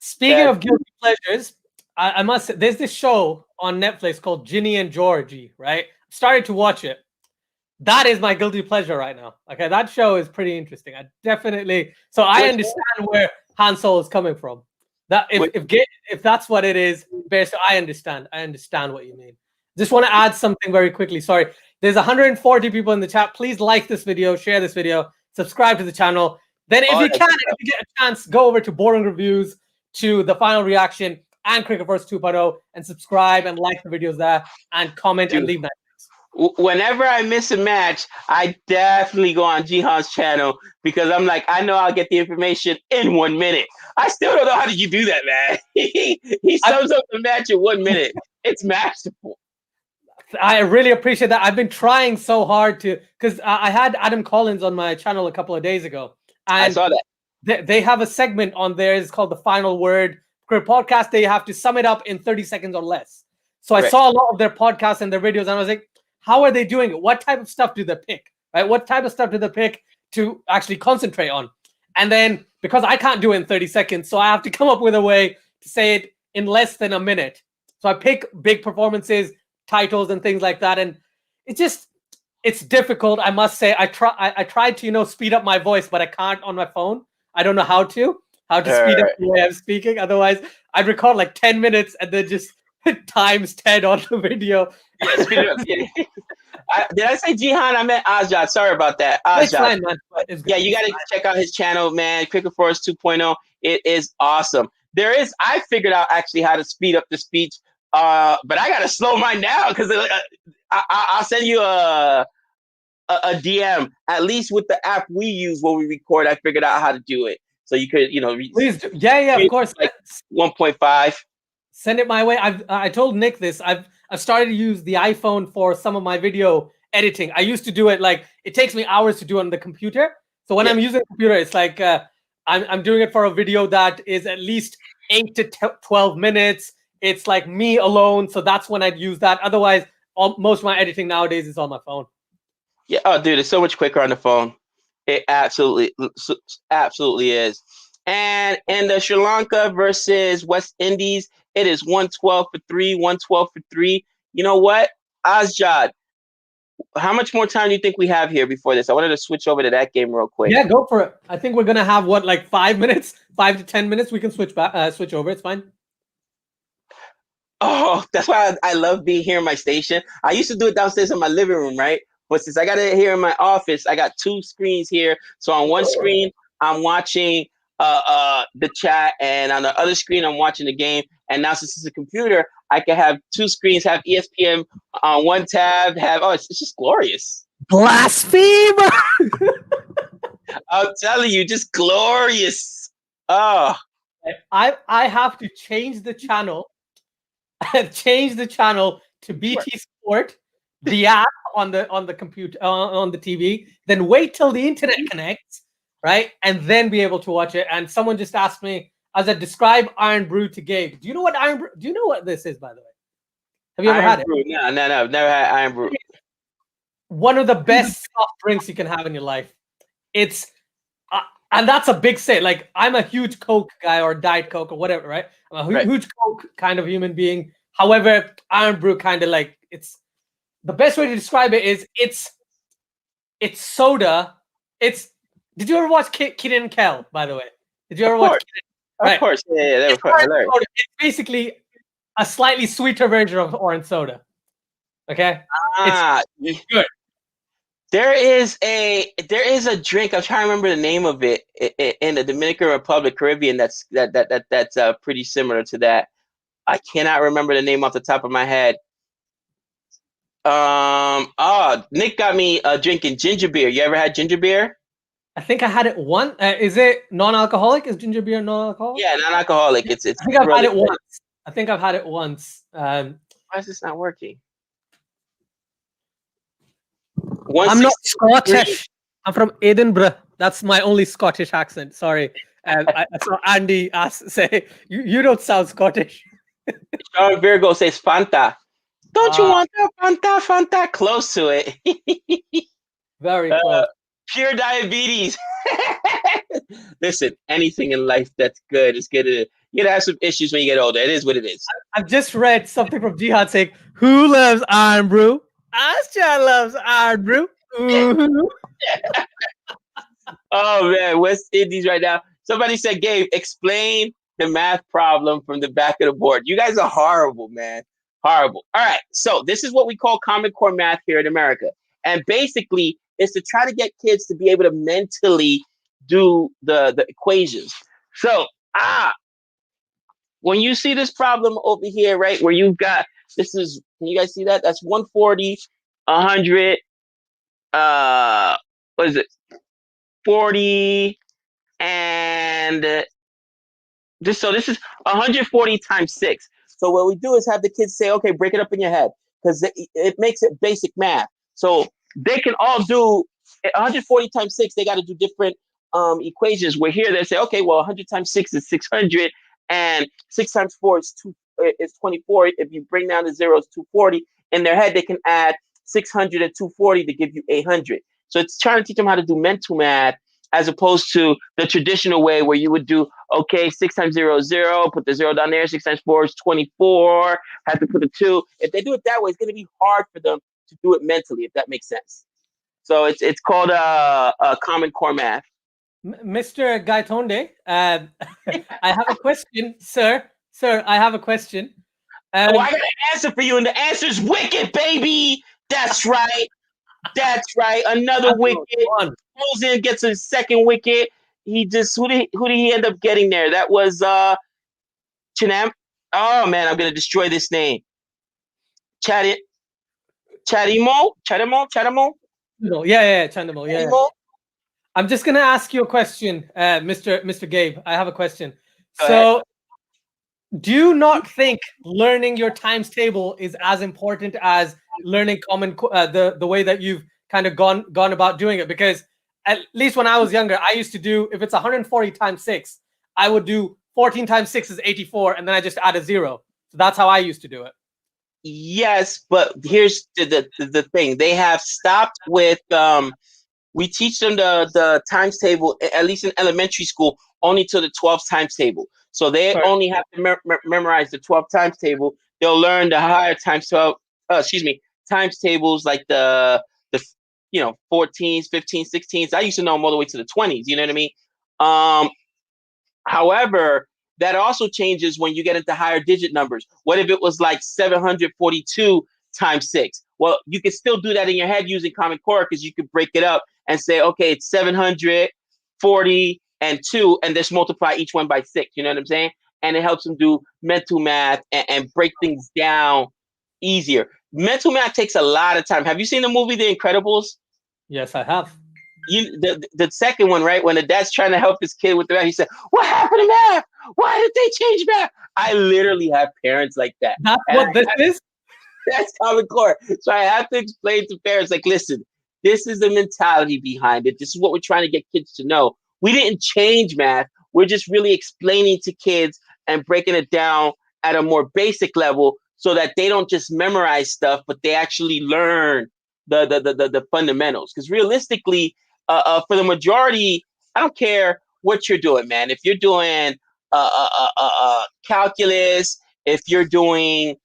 Speaking of guilty pleasures, I must say, there's this show on Netflix called Ginny and Georgie, right? Started to watch it. That is my guilty pleasure right now. Okay, that show is pretty interesting. I definitely. So I understand where Han Solo is coming from. That if that's what it is, I understand. I understand what you mean. Just want to add something very quickly. Sorry, there's 140 people in the chat. Please like this video, share this video, subscribe to the channel. Then, if you get a chance, go over to Boring Reviews, to the Final Reaction and Cricketverse 2.0, and subscribe and like the videos there, and comment and leave that. Whenever I miss a match, I definitely go on Jihan's channel because I'm like, I know I'll get the information in 1 minute. I still don't know how did you do that, man. He sums up the match in 1 minute. It's masterful. I really appreciate that. I've been trying so hard to, because I had Adam Collins on my channel a couple of days ago. And I saw that. They have a segment on there. It's called The Final Word. For a podcast, they have to sum it up in 30 seconds or less. So I saw a lot of their podcasts and their videos, and I was like, how are they doing it? What type of stuff do they pick? Right? What type of stuff do they pick to actually concentrate on? And then, because I can't do it in 30 seconds, so I have to come up with a way to say it in less than a minute. So I pick big performances, titles, and things like that. And it's difficult, I must say. I tried to, speed up my voice, but I can't on my phone. I don't know how to speed up the way I'm speaking. Otherwise, I'd record like 10 minutes and then just times 10 on the video. Yeah, speed it up. Did I say Jihan? I meant Asjad. Sorry about that. Asjad. It's fine, man. Yeah, you got to check out his channel, man. Cricket Force 2.0. It is awesome. I figured out actually how to speed up the speech, but I got to slow mine down because I'll send you a DM. At least with the app we use when we record, I figured out how to do it. So you could, please do. Yeah, of course. Like 1.5. Send it my way. I told Nick this. I've started to use the iPhone for some of my video editing. I used to do it like it takes me hours to do on the computer. So when I'm using the computer, it's like I'm doing it for a video that is at least 8 to 12 minutes. It's like me alone. So that's when I'd use that. Otherwise, most of my editing nowadays is on my phone. Yeah. Oh, dude, it's so much quicker on the phone. It absolutely is. And in the Sri Lanka versus West Indies, it is 112 for 3, 112 for 3. You know what, Asjad, how much more time do you think we have here before this? I wanted to switch over to that game real quick. Yeah, go for it. I think we're gonna have 5 minutes, 5 to 10 minutes. We can switch over. It's fine. Oh, that's why I love being here in my station. I used to do it downstairs in my living room, right? But since I got it here in my office, I got 2 screens here. So on one screen, I'm watching the chat, and on the other screen, I'm watching the game. And now since it's a computer, I can have 2 screens, have ESPN on one tab, it's just glorious. Blasphemer! I'm telling you, just glorious. Oh, I have to change the channel. Change the channel to BT Sport, the app on the computer on the TV. Then wait till the internet connects, right, and then be able to watch it. And someone just asked me, as I describe Iron Brew to Gabe. Do you know what Iron Brew? Do you know what this is, by the way? Have you ever had it? No, I've never had Iron Brew. One of the best soft drinks you can have in your life. It's and that's a big say. Like, I'm a huge Coke guy or Diet Coke or whatever, right? I'm a huge Coke kind of human being. However, Iron Brew kind of like, it's the best way to describe it is it's soda. Did you ever watch Kid and Kel, by the way? Did you ever watch Kid? Right. Of course. Yeah, it's basically a slightly sweeter version of orange soda. Okay? It's good. There is a drink. I'm trying to remember the name of it in the Dominican Republic, Caribbean. That's pretty similar to that. I cannot remember the name off the top of my head. Nick got me drinking ginger beer. You ever had ginger beer? I think I had it once. Is it non-alcoholic? Is ginger beer non-alcoholic? Yeah, non-alcoholic. It's. I think I've had it once. I think I've had it once. Why is this not working? I'm not Scottish. I'm from Edinburgh. That's my only Scottish accent. Sorry. I saw Andy say, you don't sound Scottish. Sean Virgo says Fanta. Don't you want that Fanta? Fanta? Close to it. Very close. Pure diabetes. Listen, anything in life that's good is good. You're gonna have some issues when you get older. It is what it is. I've just read something from Jihad saying, "Who loves Iron Brew? Asjad loves Iron Brew." Ooh. Oh man, West Indies right now. Somebody said, Gabe, explain the math problem from the back of the board. You guys are horrible, man. Horrible. All right. So this is what we call Common Core math here in America. And basically, it's to try to get kids to be able to mentally do the equations. So, when you see this problem over here, right, where you've got, can you guys see that? That's 140, 100, what is it? 40, and this is 140 times 6. So what we do is have the kids say, okay, break it up in your head, because it makes it basic math. So they can all do 140 times 6. They got to do different equations. Where here they say, okay, well, 100 times 6 is 600, and 6 times 4 is 24. If you bring down the zeros, 240. In their head, they can add 600 and 240 to give you 800. So it's trying to teach them how to do mental math, as opposed to the traditional way where you would do, okay, 6 times 0 is 0, put the 0 down there, 6 times 4 is 24, have to put a 2. If they do it that way, it's going to be hard for them to do it mentally, if that makes sense. So it's called Common Core math. Mr. Gaitonde, I have a question, sir. Sir, I have a question. I got an answer for you, and the answer is Wicket, baby. That's right. That's right. Another wicket. Goes in, gets a second wicket. He just who did he end up getting there? That was Chinam. Oh man, I'm gonna destroy this name. Chadimo. No, yeah, Chandamo, yeah. Chadimo? I'm just gonna ask you a question, Mr. Gabe. I have a question. Go So, do you not think learning your times table is as important as learning the way that you've kind of gone about doing it? Because at least when I was younger, I used to do, if it's 140 times 6, I would do 14 times 6 is 84, and then I just add a 0. So that's how I used to do it. Yes, but here's the thing. They have stopped with we teach them the times table, at least in elementary school, only to the 12 times table. So they only have to memorize the 12 times table. They'll learn the higher times times tables, like the 14s, 15s, 16s. I used to know them all the way to the 20s. You know what I mean? However, that also changes when you get into higher digit numbers. What if it was like 742 times 6? Well, you can still do that in your head using Common Core, because you could break it up and say, okay, it's 740 and 2, and just multiply each one by 6. You know what I'm saying? And it helps them do mental math and break things down easier. Mental math takes a lot of time. Have you seen the movie The Incredibles? Yes, I have. The second one, right? When the dad's trying to help his kid with the math, he said, "What happened to math? Why did they change math?" I literally have parents like that. That's what this is? That's Common Core. So I have to explain to parents, like, listen, this is the mentality behind it. This is what we're trying to get kids to know. We didn't change math. We're just really explaining to kids and breaking it down at a more basic level, so that they don't just memorize stuff, but they actually learn the fundamentals. Because realistically, for the majority, I don't care what you're doing, man. If you're doing calculus, if you're doing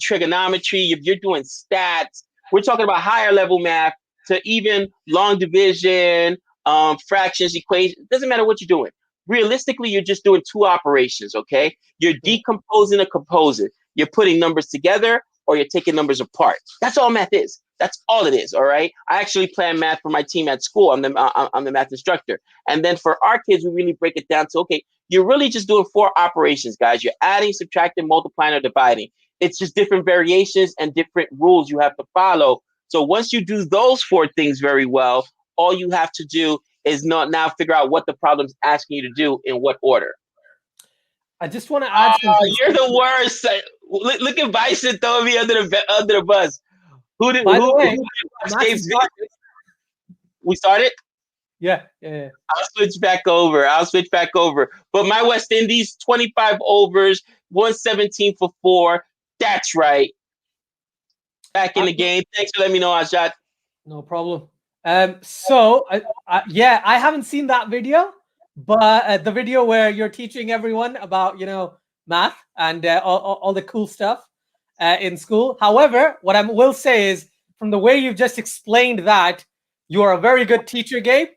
trigonometry, if you're doing stats, we're talking about higher level math, to even long division, fractions, equations. It doesn't matter what you're doing. Realistically, you're just doing two operations, okay? You're decomposing a composite. You're putting numbers together, or you're taking numbers apart. That's all math is. That's all it is, all right? I actually plan math for my team at school. I'm the math instructor. And then for our kids, we really break it down to, okay, you're really just doing 4 operations, guys. You're adding, subtracting, multiplying, or dividing. It's just different variations and different rules you have to follow. So once you do those 4 things very well, all you have to do is not now figure out what the problem's asking you to do in what order. I just want to add something. You're the worst. Look at Bison throwing me under the bus. By the way, we started? Yeah. I'll switch back over. But my West Indies, 25 overs, 117 for 4. That's right. Back in the game. Thanks for letting me know, Asjad. No problem. So I haven't seen that video, but the video where you're teaching everyone about math and all the cool stuff in school. However, what I will say is, from the way you've just explained that, you are a very good teacher, Gabe.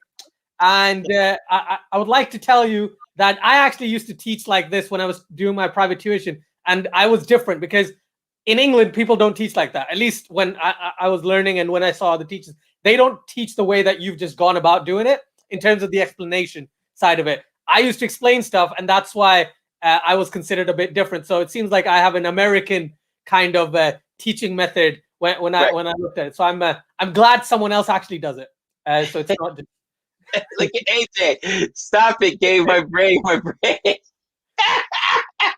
And I would like to tell you that I actually used to teach like this when I was doing my private tuition, and I was different because in England people don't teach like that. At least when I was learning and when I saw the teachers, they don't teach the way that you've just gone about doing it in terms of the explanation side of it. I used to explain stuff, and that's why I was considered a bit different. So it seems like I have an American kind of teaching method when I looked at it. So I'm glad someone else actually does it. So it's not just. Look at AJ. Stop it, Gabe. My brain.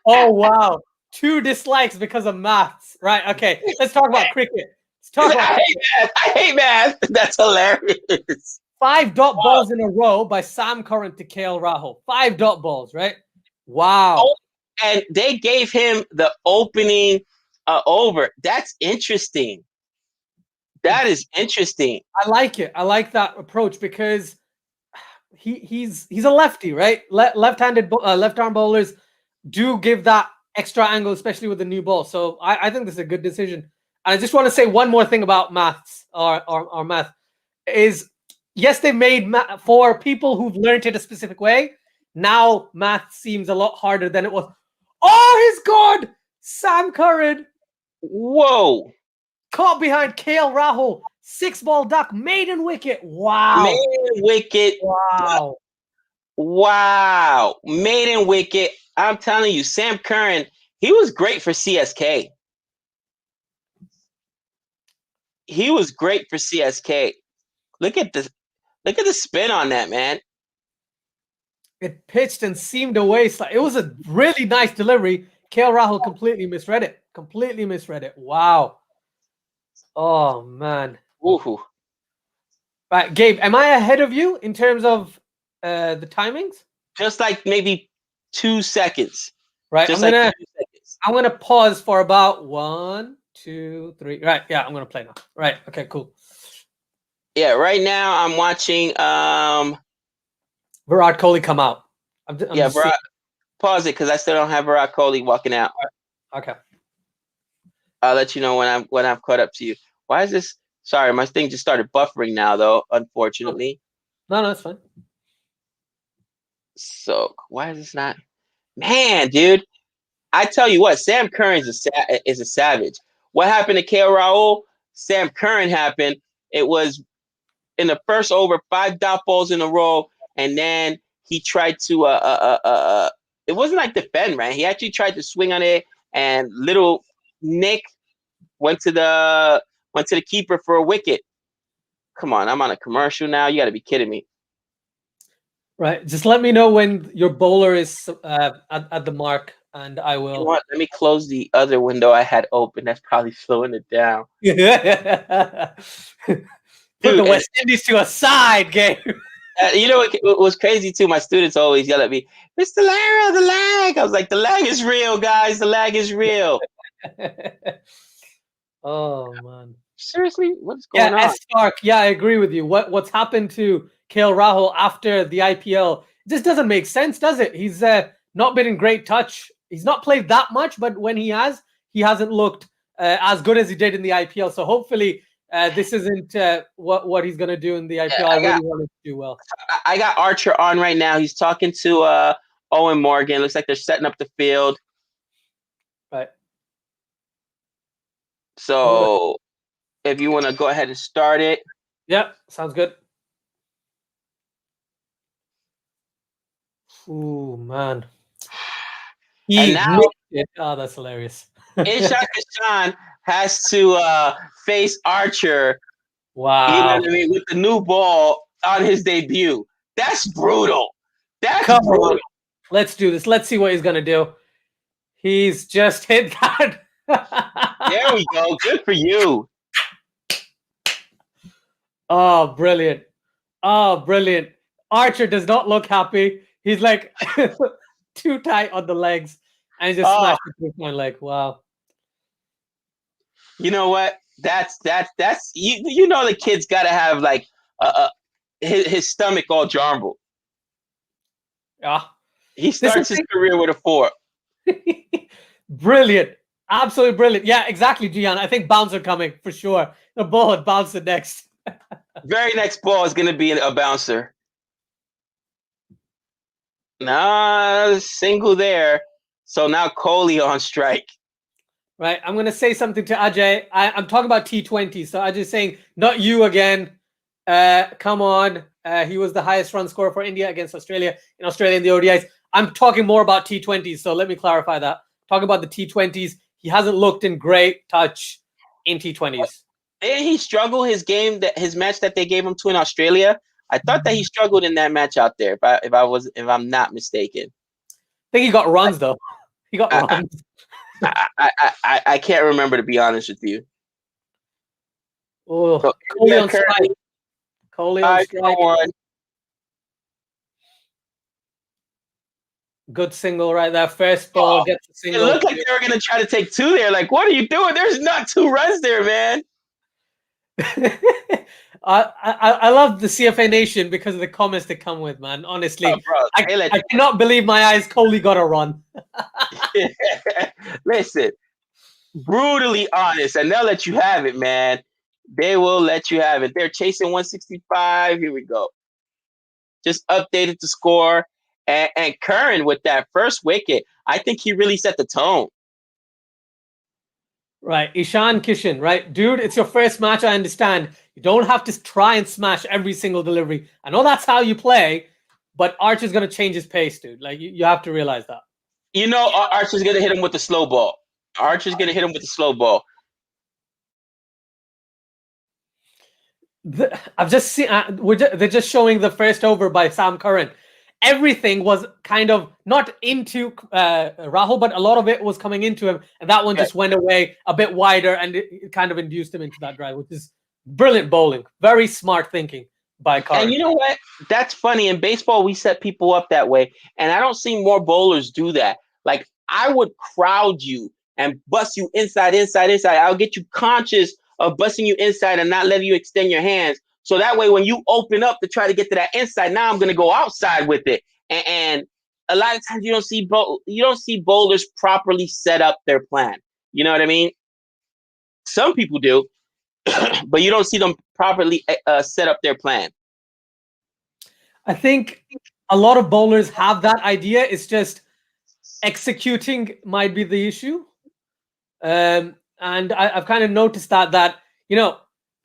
Oh wow, 2 dislikes because of maths. Right? Okay, let's talk about cricket. Let's talk about I hate math. That's hilarious. 5 dot balls in a row by Sam Curran to KL Rahul. 5 dot balls, right? Wow. Oh, and they gave him the opening over. That's interesting. That is interesting. I like it. I like that approach because he's a lefty, right? Left-handed left arm bowlers do give that extra angle, especially with the new ball. So I think this is a good decision. And I just want to say one more thing about maths or math is, yes, they made for people who've learned it a specific way. Now math seems a lot harder than it was. Oh, he's good. Sam Curran. Whoa. Caught behind KL Rahul. 6-ball duck. Maiden wicket. Wow. Maiden wicket. Wow. Wow. Maiden wicket. I'm telling you, Sam Curran, he was great for CSK. He was great for CSK. Look at the spin on that, man. It pitched and seemed away. It was a really nice delivery. KL Rahul completely misread it. Wow. Oh, man. Woohoo. Right, Gabe, am I ahead of you in terms of the timings? Just like maybe 2 seconds. Right, Just I'm gonna pause for about 1, 2, 3. Right, yeah, I'm gonna play now. Right, okay, cool. Yeah, right now I'm watching Virat Kohli come out. Pause it because I still don't have Virat Kohli walking out. Okay. I'll let you know when I've caught up to you. Why is this? Sorry, my thing just started buffering now, though. Unfortunately. No, it's fine. So why is this not? Man, dude, I tell you what, Sam Curran is a savage. What happened to KL Rahul? Sam Curran happened. It was in the first over, 5 dot balls in a row, and then he tried to it wasn't like defend, right? He actually tried to swing on it, and little Nick went to the keeper for a wicket. Come on, I'm on a commercial now. You got to be kidding me. Right, just let me know when your bowler is at the mark, and I will. You know what? Let me close the other window I had open. That's probably slowing it down. Put the West Indies to a side, Gabe. You know what was crazy too? My students always yell at me, "Mr. Lara, the lag." I was like, "The lag is real, guys. The lag is real." Oh man, seriously, what's going on? Stark. Yeah, I agree with you. What's happened to KL Rahul after the IPL? It just doesn't make sense, does it? He's not been in great touch. He's not played that much, but when he hasn't looked as good as he did in the IPL. So hopefully, this isn't what he's gonna do in the IPL. I really want him to do well. I got Archer on right now. He's talking to Owen Morgan. Looks like they're setting up the field. Right. So, if you want to go ahead and start it. Yep, sounds good. Oh man. Oh, that's hilarious. Kishan has to face Archer. Wow. You know what I mean? With the new ball on his debut. That's brutal. That's brutal. On. Let's do this. Let's see what he's going to do. He's just hit that. There we go. Good for you. Oh, brilliant. Oh, brilliant. Archer does not look happy. He's like too tight on the legs. And he just smashed it through my leg. Wow. You know what? That's you know the kid's got to have like his stomach all jumbled. Yeah. He starts his career with a 4. Brilliant. Absolutely brilliant. Yeah, exactly, Gian. I think bouncer coming for sure. The ball would bounce the next. Very next ball is going to be a bouncer. Nah, single there. So now Kohli on strike. Right. I'm going to say something to Ajay. I'm talking about T20. So Ajay's saying, not you again. Come on. He was the highest run scorer for India against Australia in the ODIs. I'm talking more about T20s. So let me clarify that. Talking about the T20s. He hasn't looked in great touch in T20s. Didn't he struggle his match that they gave him to in Australia? I thought that he struggled in that match out there. If I'm not mistaken. I think he got runs though. He got runs. I can't remember, to be honest with you. Oh, so, Kohli on strike. Kohli on strike. Good single right there. First ball gets the single. It looked like they were going to try to take 2 there. Like, what are you doing? There's not 2 runs there, man. I love the CFA Nation because of the comments they come with, man. Honestly, bro, I cannot believe my eyes. Kohli got a run. Listen, brutally honest, and they'll let you have it, man. They will let you have it. They're chasing 165. Here we go. Just updated the score. And Curran with that first wicket, I think he really set the tone. Right. Ishan Kishan, right? Dude, it's your first match. I understand. You don't have to try and smash every single delivery. I know that's how you play, but Archer's going to change his pace, dude. Like, you have to realize that. You know, Archer's going to hit him with the slow ball. Archer's going to hit him with the slow ball. I've just seen, they're just showing the first over by Sam Curran. Everything was kind of not into Rahul, but a lot of it was coming into him. And that one just went away a bit wider, and it kind of induced him into that drive, which is brilliant bowling. Very smart thinking by Curran. And you know what? That's funny. In baseball, we set people up that way. And I don't see more bowlers do that. Like, I would crowd you and bust you inside. I'll get you conscious of busting you inside and not letting you extend your hands. So that way, when you open up to try to get to that inside, now I'm going to go outside with it. And a lot of times you don't see bowlers properly set up their plan. You know what I mean? Some people do, but you don't see them properly set up their plan. I think a lot of bowlers have that idea. It's just executing might be the issue. And I've kind of noticed that, you know,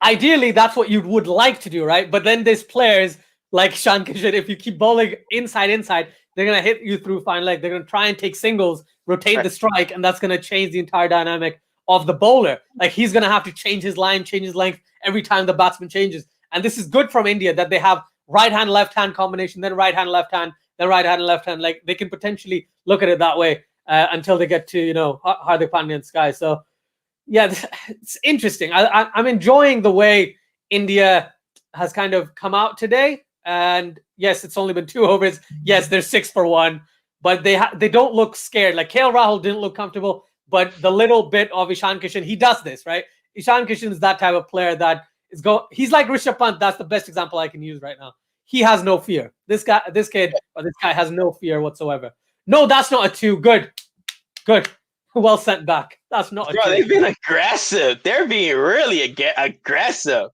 ideally, that's what you would like to do, right? But then there's players like Ishan Kishan, if you keep bowling inside, they're going to hit you through fine leg. They're going to try and take singles, rotate the strike, and that's going to change the entire dynamic of the bowler. Like, he's going to have to change his line, change his length every time the batsman changes. And this is good from India that they have right-hand, left-hand combination, then right-hand, left-hand, then right-hand, left-hand. Like, they can potentially look at it that way until they get to, you know, Hardik Pandya and Sky. So, yeah, it's interesting. I'm enjoying the way India has kind of come out today. And yes, it's only been 2 overs. Yes, they're 6 for 1, but they don't look scared. Like, KL Rahul didn't look comfortable, but the little bit of Ishan Kishan, he does this, right? Ishan Kishan is that type of player that he's like Rishabh Pant. That's the best example I can use right now. He has no fear. This guy has no fear whatsoever. No, that's not a 2. Good. Well sent back. That's not a 2. They've been aggressive. They're being really aggressive.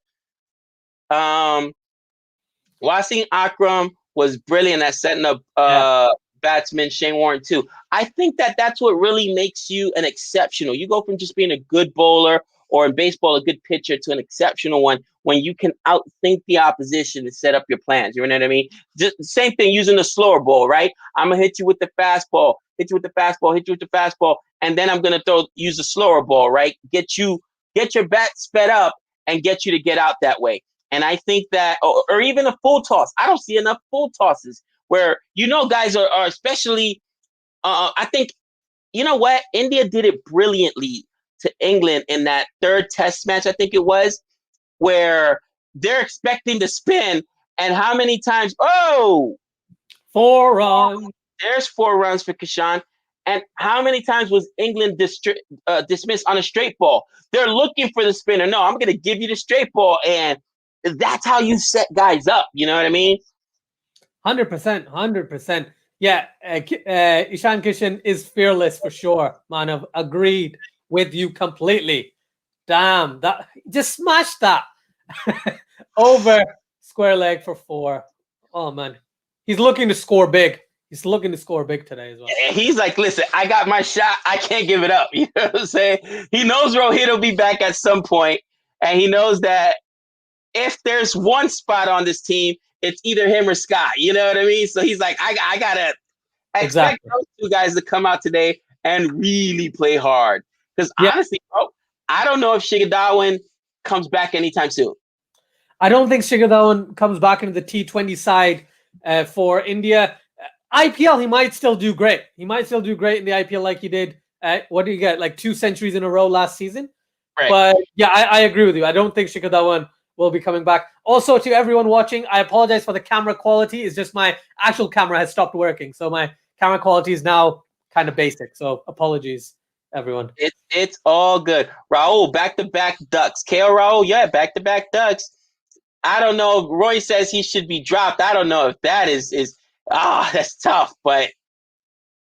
Wasim Akram was brilliant at setting up batsman Shane Warne too. I think that's what really makes you an exceptional. You go from just being a good bowler, or in baseball a good pitcher, to an exceptional one when you can outthink the opposition to set up your plans. You know what I mean? Just same thing using the slower ball, right? I'm gonna hit you with the fastball, hit you with the fastball, and then I'm gonna use the slower ball, right? Get your bat sped up and get you to get out that way. And I think that, or even a full toss. I don't see enough full tosses where, you know, guys are especially, I think, you know what? India did it brilliantly to England in that 3rd test match, I think it was, where they're expecting to spin. And how many times? 4 runs. There's 4 runs for Kishan. And how many times was England dismissed on a straight ball? They're looking for the spinner. No, I'm going to give you the straight ball. And that's how you set guys up. You know what I mean? 100%. Yeah, Ishan Kishan is fearless for sure, man. I've agreed with you completely. Damn, that just smashed that over square leg for 4. Oh man, he's looking to score big. He's looking to score big today as well. And he's like, listen, I got my shot. I can't give it up. You know what I'm saying? He knows Rohit will be back at some point, and he knows that if there's one spot on this team, it's either him or Sky. You know what I mean? So he's like, I gotta expect those two guys to come out today and really play hard. Because honestly, bro, I don't know if Shikhar Dhawan comes back anytime soon. I don't think Shikhar Dhawan comes back into the T20 side for India. IPL, he might still do great. He might still do great in the IPL like he did. What did he get? Like 2 centuries in a row last season? Right. But yeah, I agree with you. I don't think Shikhar Dhawan will be coming back. Also, to everyone watching, I apologize for the camera quality. It's just my actual camera has stopped working. So my camera quality is now kind of basic. So apologies, everyone. It's all good. Rahul, back-to-back ducks. KL Rahul, yeah, back-to-back ducks. I don't know. Roy says he should be dropped. I don't know if that is that's tough. But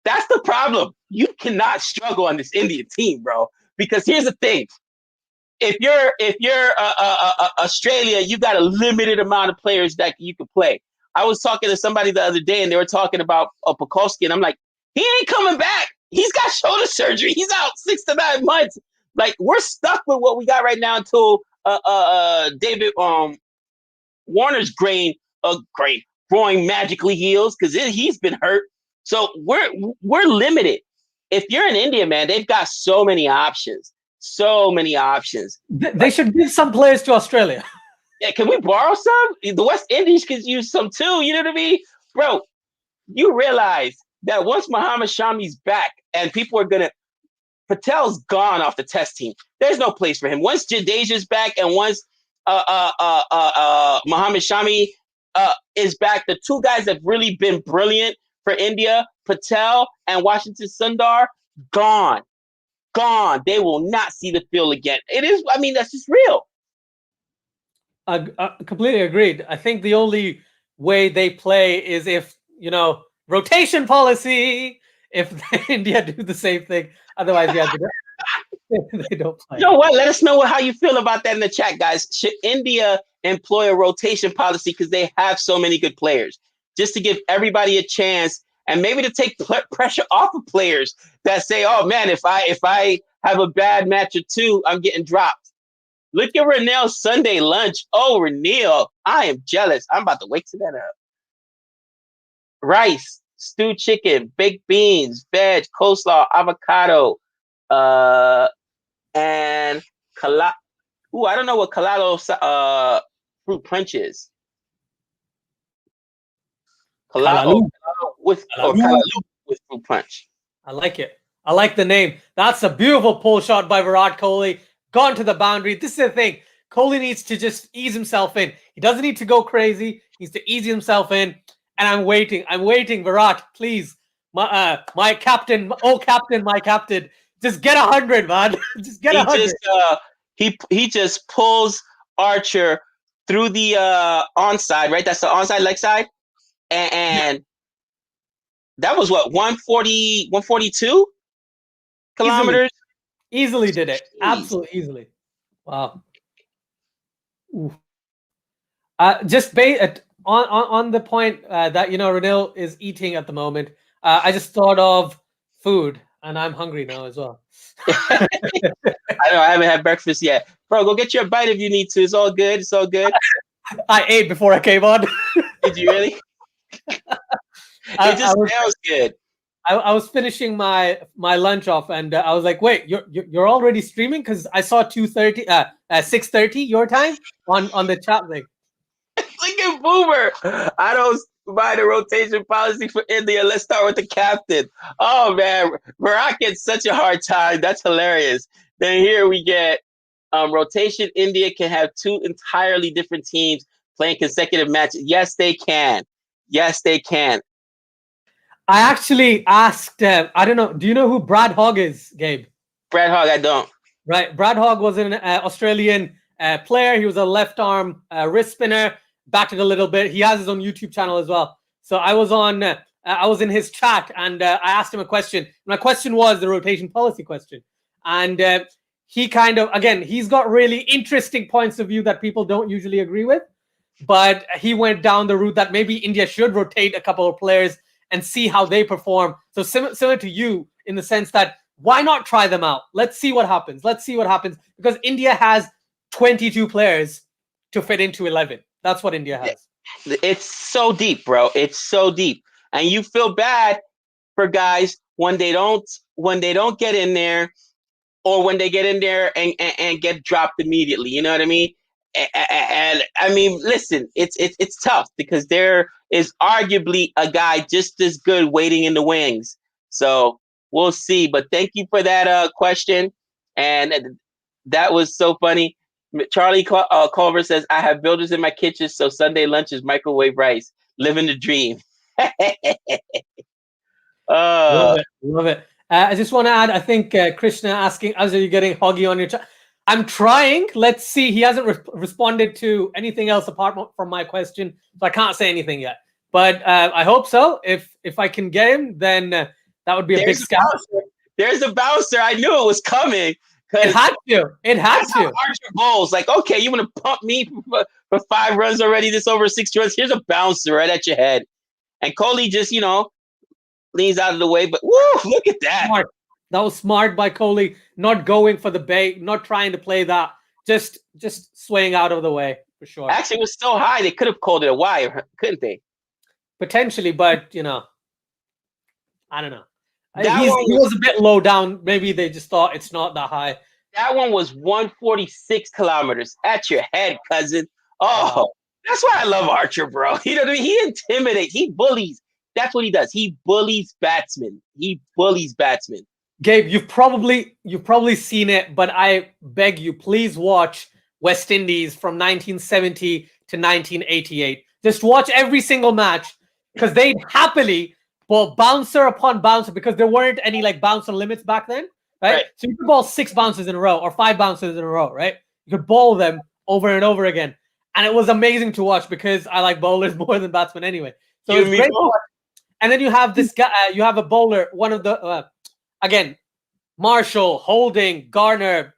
that's the problem. You cannot struggle on this Indian team, bro. Because here's the thing. If you're Australia, you got a limited amount of players that you can play. I was talking to somebody the other day, and they were talking about Pukovsky, and I'm like, he ain't coming back. He's got shoulder surgery. He's out 6 to 9 months. Like, we're stuck with what we got right now until David Warner's groin magically heals because he's been hurt. So we're limited. If you're in India, man, they've got so many options. So many options. They should give some players to Australia. Yeah, can we borrow some? The West Indies could use some too. You know what I mean? Bro, you realize that once Muhammad Shami's back and people are going to – Patel's gone off the test team. There's no place for him. Once Jadeja's back and once Muhammad Shami is back, the two guys that have really been brilliant for India, Patel and Washington Sundar, gone. They will not see the field again. That's just real. I completely agreed. I think the only way they play is if, rotation policy, if India do the same thing. Otherwise, yeah, they don't play. You know what? Let us know how you feel about that in the chat, guys. Should India employ a rotation policy because they have so many good players? Just to give everybody a chance and maybe to take pressure off of players that say, oh, man, if I have a bad match or two, I'm getting dropped. Look at Renell's Sunday lunch. Oh, Renell, I am jealous. I'm about to wake to that up. Rice, stewed chicken, baked beans, veg, coleslaw, avocado, and I don't know what kalalo fruit punch is. Kalalo with fruit punch. I like it. I like the name. That's a beautiful pull shot by Virat Kohli. Gone to the boundary. This is the thing. Kohli needs to just ease himself in. He doesn't need to go crazy. He needs to ease himself in. And I'm waiting. Virat, please. My captain. Oh, captain, my captain. Just get 100, man. Just get 100. He just pulls Archer through the onside, right? That's the onside leg side. And that was what, 140, 142 kilometers? Easily did it. Jeez. Absolutely easily. Wow. Just on the point that, Renil is eating at the moment, I just thought of food, and I'm hungry now as well. I know, I haven't had breakfast yet. Bro, go get your bite if you need to. It's all good. It's all good. I ate before I came on. Did you really? It just sounds good. I was finishing my lunch off, and I was like, "Wait, you're already streaming?" Because I saw 6:30 your time on the chat thing. Look at Boomer. I don't buy the rotation policy for India. Let's start with the captain. Oh man, Virat gets such a hard time. That's hilarious. Then here we get rotation. India can have 2 entirely different teams playing consecutive matches. Yes, they can. Yes, they can. I actually asked, I don't know, do you know who Brad Hogg is, Gabe? Brad Hogg, I don't. Right. Brad Hogg was an Australian player. He was a left arm wrist spinner, batted a little bit. He has his own YouTube channel as well. So I was on I was in his chat, and I asked him a question. My question was the rotation policy question. And he kind of, again, he's got really interesting points of view that people don't usually agree with. But he went down the route that maybe India should rotate a couple of players and see how they perform. So similar to you in the sense that why not try them out? Let's see what happens. Let's see what happens. Because India has 22 players to fit into 11. That's what India has. It's so deep, bro. It's so deep. And you feel bad for guys when they don't get in there, or when they get in there and get dropped immediately. You know what I mean? And I mean, listen, it's tough because there is arguably a guy just as good waiting in the wings. So we'll see. But thank you for that question. And that was so funny. Charlie Culver says, I have builders in my kitchen, so Sunday lunch is microwave rice. Living the dream. Love it. I just want to add, I think Krishna asking, are you getting hoggy on your chat? I'm trying. Let's see. He hasn't responded to anything else apart from my question, so I can't say anything yet. But I hope so. If I can get him, then that would be a big scout. There's a bouncer. I knew it was coming. It had to. Archer bowls like, okay, you want to pump me for 5 runs already? This over 6 runs. Here's a bouncer right at your head, and Kohli just leans out of the way. But woo, look at that. Smart. That was smart by Kohli, not going for the bait, not trying to play that, just swaying out of the way for sure. Actually, it was so high they could have called it a wire, couldn't they? Potentially, but I don't know. He was a bit low down. Maybe they just thought it's not that high. That one was 146 kilometers at your head, cousin. Oh, that's why I love Archer, bro. You know what I mean? He intimidates. He bullies. That's what he does. He bullies batsmen. Gabe, you've probably seen it, but I beg you, please watch West Indies from 1970 to 1988. Just watch every single match, because they'd happily bowl bouncer upon bouncer, because there weren't any bouncer limits back then, right? So you could bowl 6 bouncers in a row or 5 bouncers in a row, right? You could bowl them over and over again. And it was amazing to watch because I like bowlers more than batsmen anyway. So it's great to watch. And then you have this guy, you have a bowler, one of the, again, Marshall, Holding, Garner,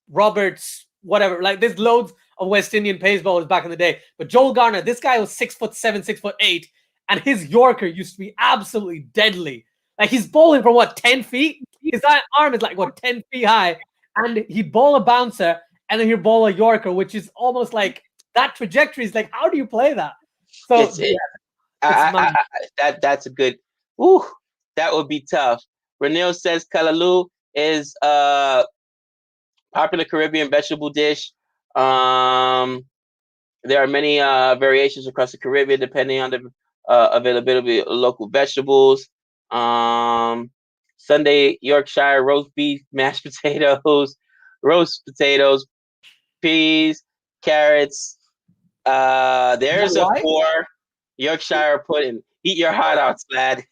Roberts, whatever. There's loads of West Indian pace bowlers back in the day. But Joel Garner, this guy was 6'7", 6'8", and his Yorker used to be absolutely deadly. He's bowling from 10 feet? His arm is 10 feet high, and he'd bowl a bouncer, and then he'd bowl a Yorker, which is almost that trajectory is how do you play that? So that's a good. Ooh, that would be tough. Renil says kalaloo is a popular Caribbean vegetable dish. There are many variations across the Caribbean depending on the availability of local vegetables. Sunday Yorkshire roast beef, mashed potatoes, peas, carrots. There's a 4 Yorkshire pudding. Eat your heart out, lad.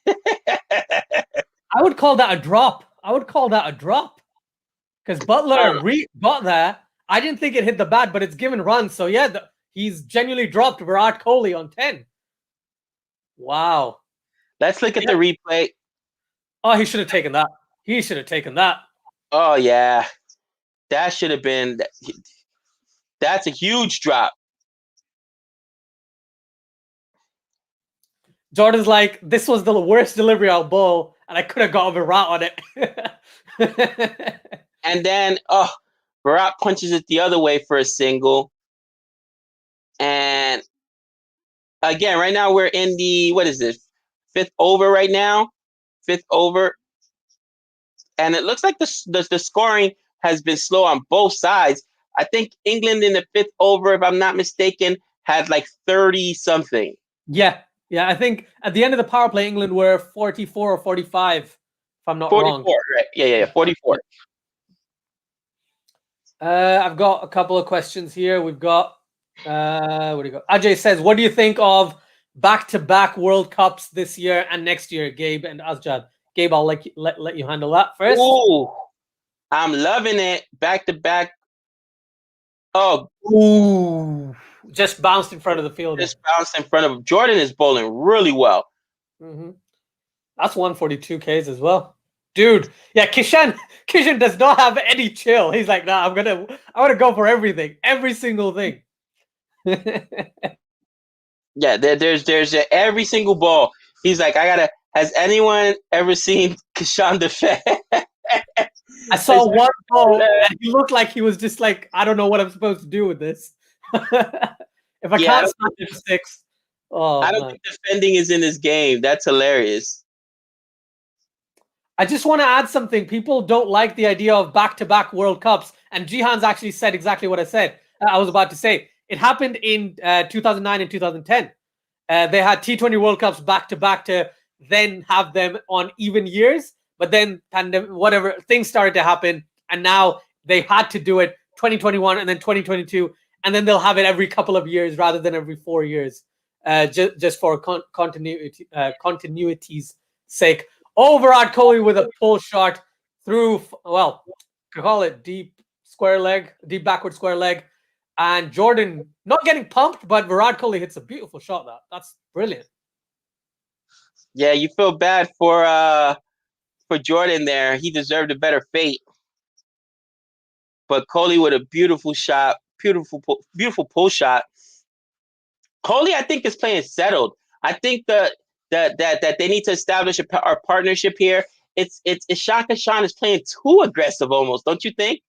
I would call that a drop. Because Butler got there. I didn't think it hit the bat, but it's given runs. So yeah, he's genuinely dropped Virat Kohli on 10. Wow. Let's look at the replay. Oh, he should have taken that. Oh yeah, that should have been. That's a huge drop. Jordan's like, this was the worst delivery I'll bowl, and I could have got a Virat on it. And then, Virat punches it the other way for a single. And again, right now we're in the, 5th over right now? 5th over. And it looks like the scoring has been slow on both sides. I think England in the 5th over, if I'm not mistaken, had 30-something. Yeah, I think at the end of the power play, England were 44 or 45, if I'm not 44, wrong. Right? Yeah, 44. I've got a couple of questions here. We've got, what do you got? Ajay says, what do you think of back-to-back World Cups this year and next year, Gabe and Asjad? Gabe, I'll let you handle that first. Ooh, I'm loving it. Back-to-back. Oh. Ooh. Just bounced in front of the field. Just bounced in front of him. Jordan is bowling really well. Mm-hmm. That's 142 Ks as well. Dude, yeah, Kishan does not have any chill. He's like, nah, I want to go for everything, every single thing. Yeah, there's every single ball. He's like, has anyone ever seen Kishan defend? I saw one ball and he looked like he was just like, I don't know what I'm supposed to do with this. If I can't smash it 6. Oh, I don't think defending is in this game. That's hilarious. I just want to add something. People don't like the idea of back-to-back World Cups. And Jihan's actually said exactly what I was about to say. It happened in 2009 and 2010. They had T20 World Cups back-to-back to then have them on even years. But then whatever things started to happen. And now they had to do it 2021 and then 2022. And then they'll have it every couple of years rather than every 4 years. Just for continuity's sake. Virat Kohli with a pull shot through, well, call it deep backward square leg. And Jordan not getting pumped, but Virat Kohli hits a beautiful shot. That's brilliant. Yeah, you feel bad for Jordan there. He deserved a better fate. But Kohli with a beautiful shot, beautiful pull shot. Kohli, I think, is playing settled. I think that they need to establish a partnership here. It's Shaka Shan is playing too aggressive almost, don't you think?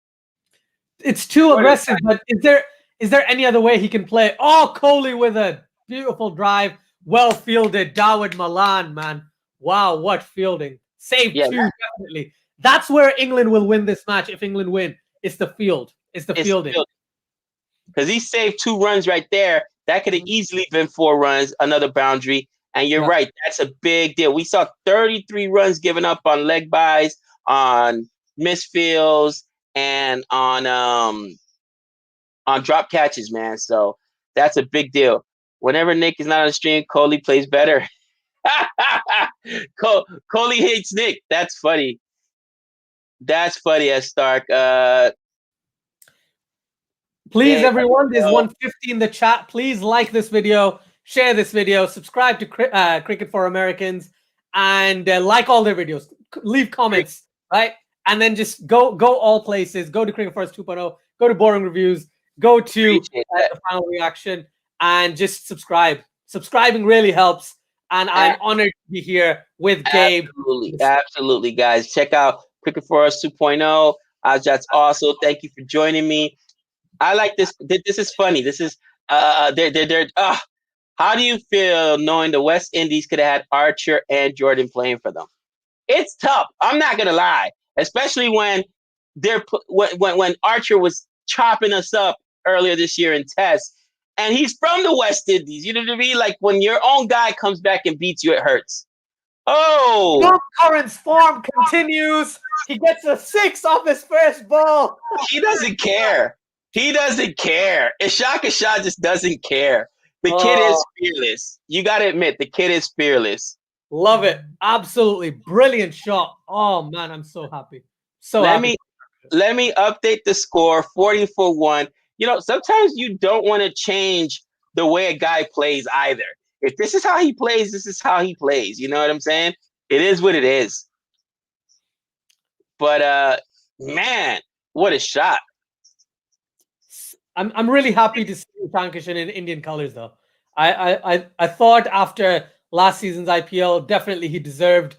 It's too aggressive, but is there any other way he can play? Oh, Kohli with a beautiful drive, well fielded. Dawid Malan, man. Wow, what fielding. Saved 2, definitely. That's where England will win this match if England win. It's the field. It's the fielding. Because he saved 2 runs right there. That could have easily been 4 runs, another boundary. And you're right. That's a big deal. We saw 33 runs given up on leg byes, on misfields, and on drop catches, man. So that's a big deal. Whenever Nick is not on the stream, Kohli plays better. Kohli hates Nick. That's funny. That's funny, as Stark. Please, everyone, there's 150 in the chat. Please like this video, share this video, subscribe to Cricket for Americans, and like all their videos. Leave comments, right? And then just go all places. Go to Cricket First 2.0. Go to Boring Reviews. Go to the Final Reaction, and just subscribe. Subscribing really helps, and I'm honored to be here with Gabe. Absolutely, guys. Check out Cricket for Us 2.0. Asjad's also. Thank you for joining me. I like this. This is funny. This is how do you feel knowing the West Indies could have had Archer and Jordan playing for them? It's tough. I'm not gonna lie, especially when when Archer was chopping us up earlier this year in Tests, and he's from the West Indies. You know what I mean? Like when your own guy comes back and beats you, it hurts. Oh, Current's form continues. He gets a 6 off his first ball. He doesn't care. He doesn't care. Ishaq Shah just doesn't care. The kid is fearless. You got to admit, the kid is fearless. Love it. Absolutely. Brilliant shot. Oh, man, I'm so happy. Let me update the score, 40-1. You know, sometimes you don't want to change the way a guy plays either. If this is how he plays, this is how he plays. You know what I'm saying? It is what it is. But, man, what a shot. I'm really happy to see Ishan Kishan in Indian colors, though. I thought after last season's IPL, definitely he deserved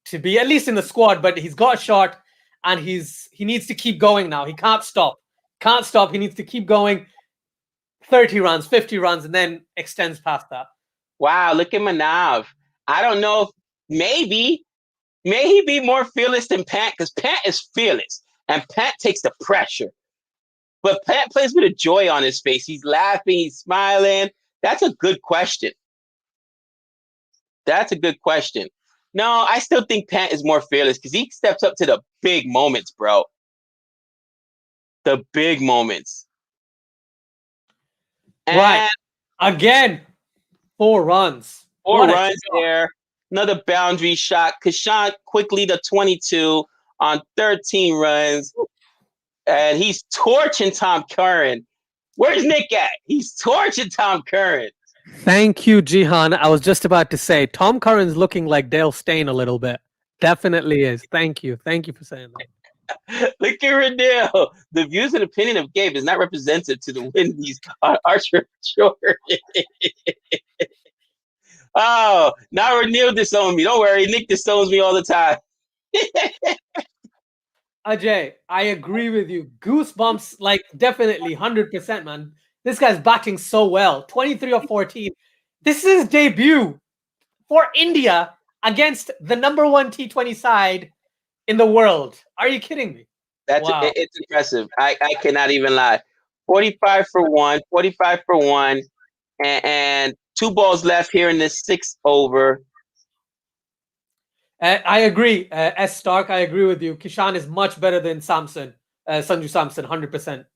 to be at least in the squad, but he's got a shot and he needs to keep going now. He can't stop. He needs to keep going. 30 runs, 50 runs, and then extends past that. Wow, look at Manav. I don't know if may he be more fearless than Pant, because Pant is fearless and Pant takes the pressure. But Pant plays with a joy on his face. He's laughing, he's smiling. That's a good question. No, I still think Pant is more fearless because he steps up to the big moments, bro. The big moments. Right. Again, 4 runs. 4 runs there. Another boundary shot. Kishan quickly to 22 on 13 runs. And he's torching Tom Curran. Where's Nick at? He's torching Tom Curran. Thank you, Jihan. I was just about to say, Tom Curran's looking like Dale Steyn a little bit. Definitely is. Thank you. Thank you for saying that. Look at Renell. The views and opinion of Gabe is not representative to the Windies are sure. Oh, now Renell disowned me. Don't worry, Nick disowns me all the time. Ajay, I agree with you. Goosebumps, like definitely 100%, man. This guy's batting so well. 23 or 14. This is his debut for India against the #1 T20 side in the world. Are you kidding me? Wow. It's impressive. I cannot even lie. 45 for one, and 2 balls left here in this 6th over. I agree. S. Stark, I agree with you. Kishan is much better than Samson. Sanju Samson, 100%.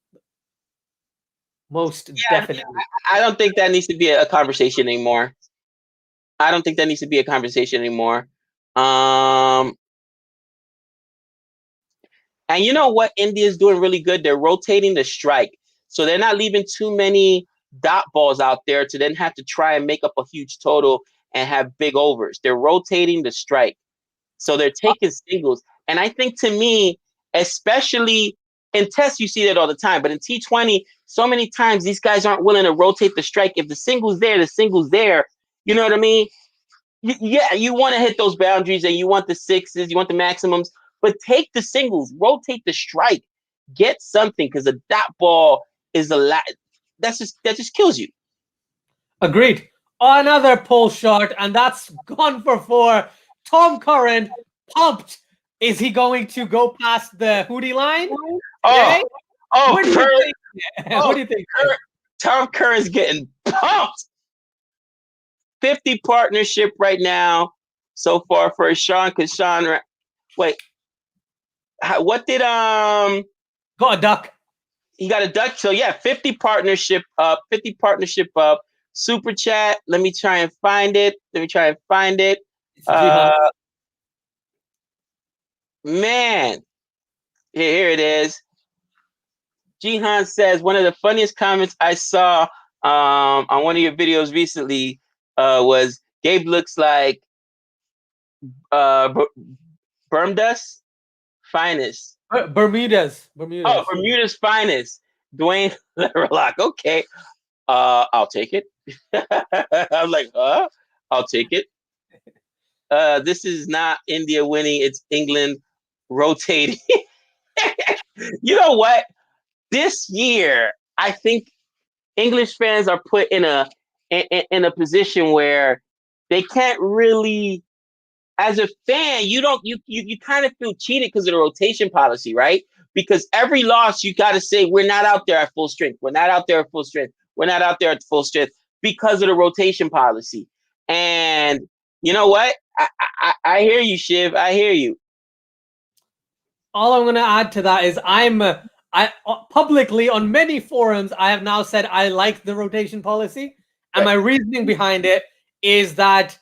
Most definitely. I don't think that needs to be a conversation anymore. And you know what India is doing really good? They're rotating the strike. So they're not leaving too many dot balls out there to then have to try and make up a huge total and have big overs. They're rotating the strike. So they're taking singles. And I think, to me, especially in tests, you see that all the time. But in T20, so many times these guys aren't willing to rotate the strike. If the single's there, the single's there. You know what I mean? Yeah, you want to hit those boundaries and you want the 6s, you want the maximums. But take the singles, rotate the strike, get something, because a dot ball is a lot. That just kills you. Agreed. Another pull shot, and that's gone for 4. Tom Curran pumped. Is he going to go past the Hootie line? What do you think? Tom Curran's getting pumped. 50 partnership right now so far for Sean. Kishan, wait, what did got a duck? He got a duck. So yeah, 50 partnership up. Super chat. Let me try and find it. Man, here it is. Jihan says, one of the funniest comments I saw on one of your videos recently was, Gabe looks like Bermuda's finest. Bermuda's. Oh, Bermuda's finest. Dwayne Lerlock. Okay. I'll take it. I'm like, I'll take it. This is not India winning, it's England rotating. You know what? This year, I think English fans are put in a position where they can't really, as a fan, you kind of feel cheated because of the rotation policy, right? Because every loss you got to say, we're not out there at full strength. We're not out there at full strength because of the rotation policy. And you know what? I hear you, Shiv. I hear you. All I'm going to add to that is I publicly on many forums, I have now said I like the rotation policy. And my reasoning behind it is that,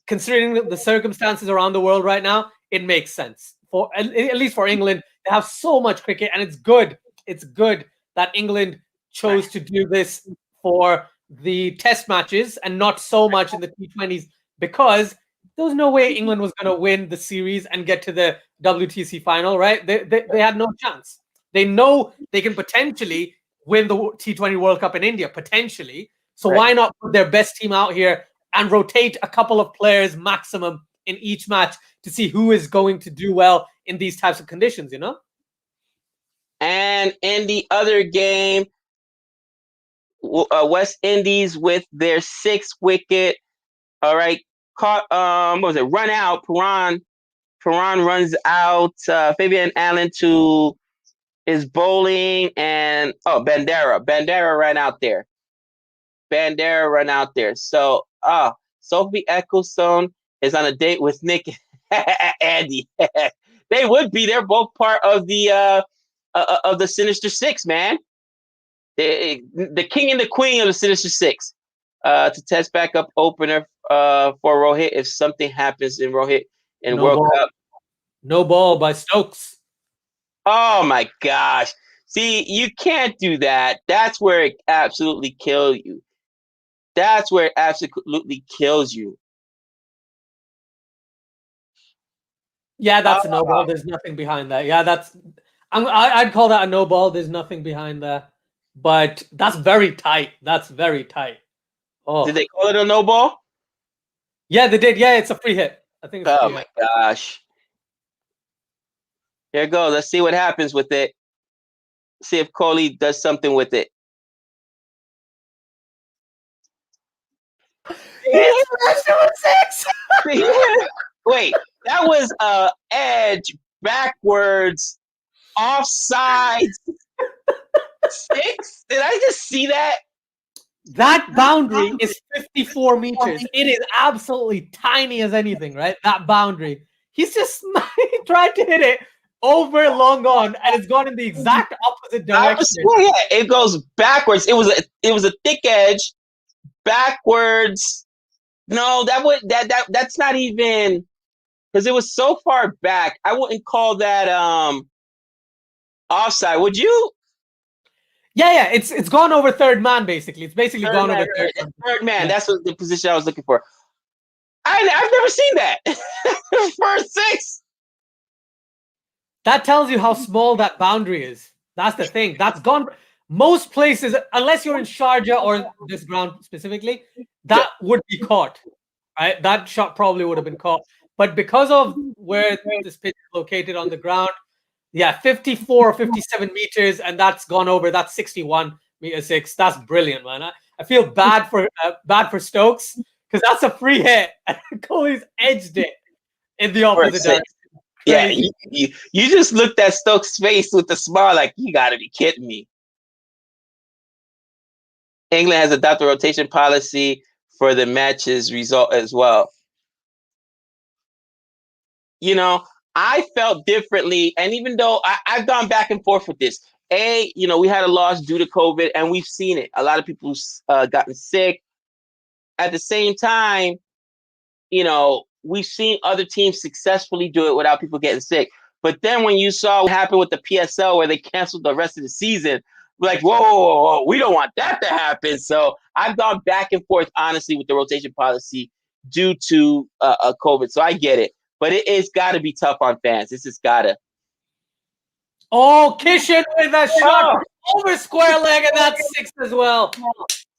considering the circumstances around the world right now, it makes sense. For at least for England, they have so much cricket, and it's good. It's good that England chose to do this for the test matches and not so much in the T20s, because there was no way England was going to win the series and get to the WTC final, right? They had no chance. They know they can potentially win the T20 World Cup in India, potentially. So why not put their best team out here and rotate a couple of players maximum in each match to see who is going to do well in these types of conditions, you know? And in the other game, West Indies with their 6th wicket. All right, caught. What was it? Run out. Perron runs out. Fabian Allen is bowling, and Bandera ran out there. So, Sophie Ecclestone is on a date with Nick Andy. They would be. They're both part of the Sinister Six, man. The king and the queen of the Sinister Six. To test backup opener for Rohit if something happens in Rohit in World Cup. No ball by Stokes. Oh my gosh. See, you can't do that. That's where it absolutely kills you. That's where it absolutely kills you. Yeah, that's a no ball. There's nothing behind that. Yeah, I'd call that a no ball. There's nothing behind that. But that's very tight. That's very tight. Oh. Did they call it a no ball? Yeah, they did. Yeah, it's a free hit. I think it's a free hit. Oh, my gosh. Here it goes. Let's see what happens with it. See if Kohli does something with it. He smashed it with 6. Wait, that was edge backwards offside 6. Did I just see that? That boundary is 54 meters. It is absolutely tiny as anything, right? That boundary. He's just tried to hit it over long on, and it's gone in the exact opposite direction. Yeah, it goes backwards. It was a thick edge backwards. No, that's not even, because it was so far back. I wouldn't call that offside. Would you? Yeah. It's gone over third man, basically. It's basically gone over third man. Yeah. That's what the position I was looking for. I've never seen that. First 6. That tells you how small that boundary is. That's the thing. That's gone. Most places, unless you're in Sharjah or this ground specifically, that would be caught. Right? That shot probably would have been caught. But because of where this pitch is located on the ground, 54 or 57 meters, and that's gone over. That's 61 meter 6. That's brilliant, man. I feel bad for Stokes, because that's a free hit, and Kohli's edged it in the opposite direction. Yeah, you just looked at Stokes' face with a smile, like, you got to be kidding me. England has adopted a rotation policy for the match's result as well. You know, I felt differently, and even though I've gone back and forth with this, we had a loss due to COVID, and we've seen it. A lot of people gotten sick. At the same time, we've seen other teams successfully do it without people getting sick. But then when you saw what happened with the PSL, where they canceled the rest of the season, we're like, whoa, we don't want that to happen. So I've gone back and forth, honestly, with the rotation policy due to COVID. So I get it. But it's got to be tough on fans. This has got to. Oh, Kishan with a shot over square leg, and that's 6 as well.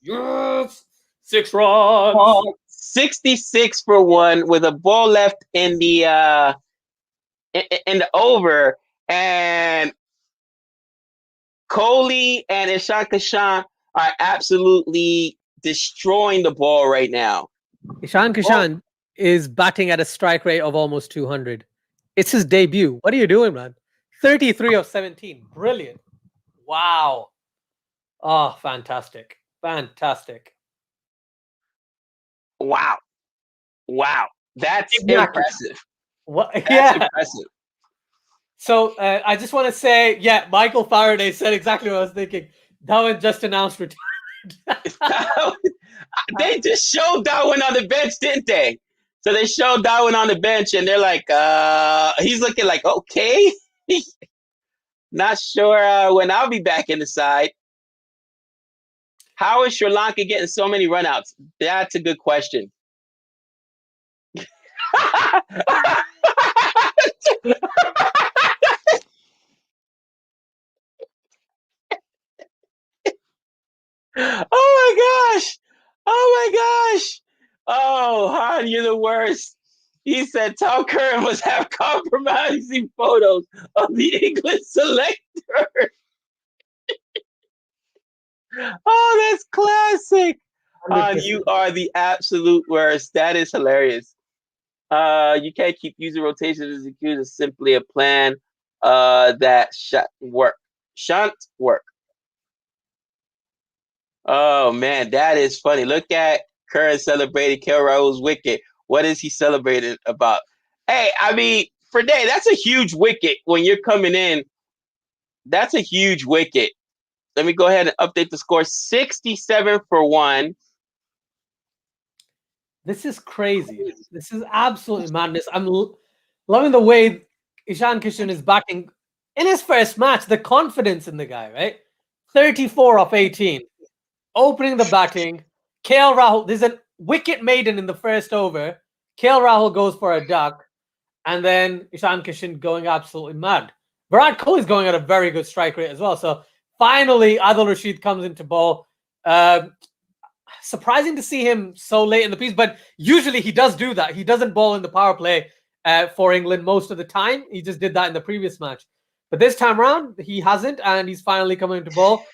Yes, 6 runs. 66 for 1 with a ball left in the over, and Kohli and Kishan are absolutely destroying the ball right now. Kishan is batting at a strike rate of almost 200. It's his debut. What are you doing, man? 33 of 17. Brilliant. Wow. Oh, fantastic. Fantastic. Wow. That's impressive. That's impressive. So I just want to say, Michael Faraday said exactly what I was thinking. Darwin just announced retirement. They just showed Darwin on the bench, didn't they? So they showed Darwin on the bench, and they're like, he's looking like, okay. Not sure when I'll be back in the side. How is Sri Lanka getting so many runouts? That's a good question. Oh my gosh. Oh, Han, you're the worst. He said Tom Curran must have compromising photos of the England selector. Oh, that's classic. You are the absolute worst. That is hilarious. You can't keep using rotation as a cue. It's simply a plan that shan't work. Oh man, that is funny. Look at Curran celebrating Kel Rahul's wicket. What is he celebrating about? Hey, I mean, for Day, that's a huge wicket when you're coming in. That's a huge wicket. Let me go ahead and update the score. 67 for 1. This is crazy. This is absolutely madness. I'm loving the way Kishan is batting in his first match. The confidence in the guy, right? 34 of 18. Opening the batting, KL Rahul, there's a wicket maiden in the first over. KL Rahul goes for a duck, and then Ishan Kishan going absolutely mad. Virat Kohli is going at a very good strike rate as well. So finally, Adil Rashid comes into ball. Surprising to see him so late in the piece, but usually he does do that. He doesn't bowl in the power play for England most of the time. He just did that in the previous match. But this time around, he hasn't, and he's finally coming into ball.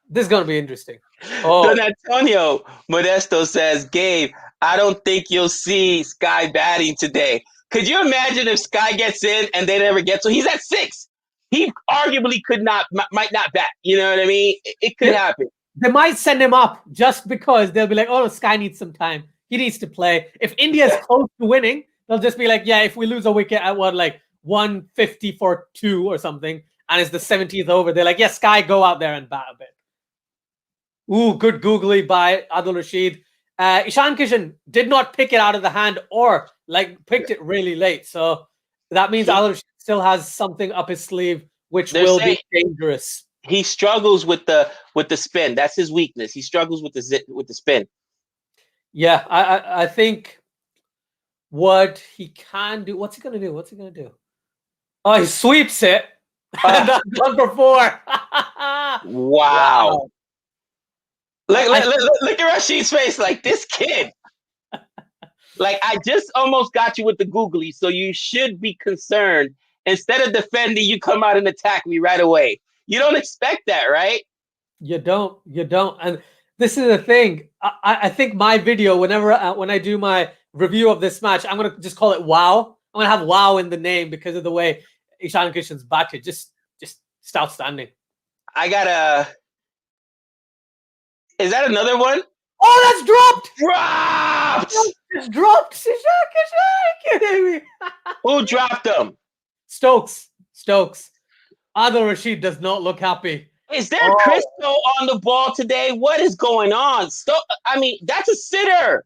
This is going to be interesting. Don Antonio Modesto says, Gabe, I don't think you'll see Sky batting today. Could you imagine if Sky gets in and they never get to? He's at 6. He arguably might not bat. You know what I mean? It could happen. They might send him up just because they'll be like, oh, Sky needs some time. He needs to play. If India's close to winning, they'll just be like, yeah, if we lose a wicket at 150 for 2 or something, and it's the 17th over, they're like, yeah, Sky, go out there and bat a bit. Ooh, good googly by Adil Rashid. Ishan Kishan did not pick it out of the hand or picked it really late. So that means Adil Rashid still has something up his sleeve, which will be dangerous. He struggles with the spin. That's his weakness. He struggles with the spin. Yeah, I think what he can do. What's he gonna do? Oh, he sweeps it. That's done for 4. Wow. Look at Rashid's face. Like, this kid. Like, I just almost got you with the googly, so you should be concerned. Instead of defending, you come out and attack me right away. You don't expect that, right? You don't. And this is the thing. I think my video, when I do my review of this match, I'm gonna just call it "Wow." I'm gonna have "Wow" in the name because of the way Ishan Kishan's batted. Just outstanding. Is that another one? Oh, that's dropped. It's dropped. Ishan Kishan, kidding me? Who dropped them? Stokes. Adil Rashid does not look happy. Is there Cristo on the ball today? What is going on? I mean, that's a sitter.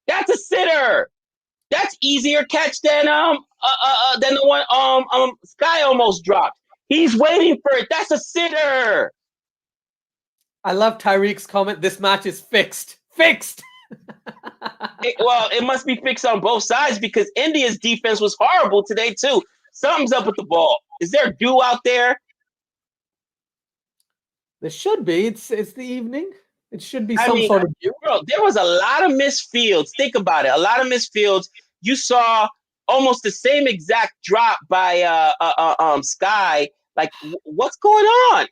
That's easier catch than the one Sky almost dropped. He's waiting for it. That's a sitter. I love Tariq's comment. This match is fixed. It must be fixed on both sides because India's defense was horrible today too. Something's up with the ball. Is there dew out there? There should be. It's the evening. It should be some sort of dew. Bro, there was a lot of missed fields. Think about it. A lot of missed fields. You saw almost the same exact drop by Sky. Like, what's going on?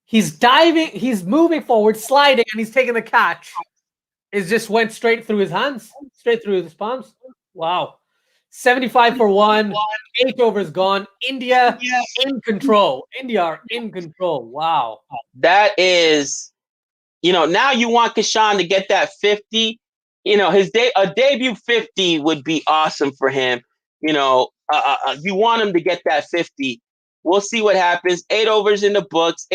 He's diving. He's moving forward, sliding, and he's taking the catch. It just went straight through his hands, straight through his palms. Wow. 75 for 1. 8 overs gone. India in control. India are in control. Wow. That is, now you want Kishan to get that 50. A debut 50 would be awesome for him. You want him to get that 50. We'll see what happens. 8 overs in the books.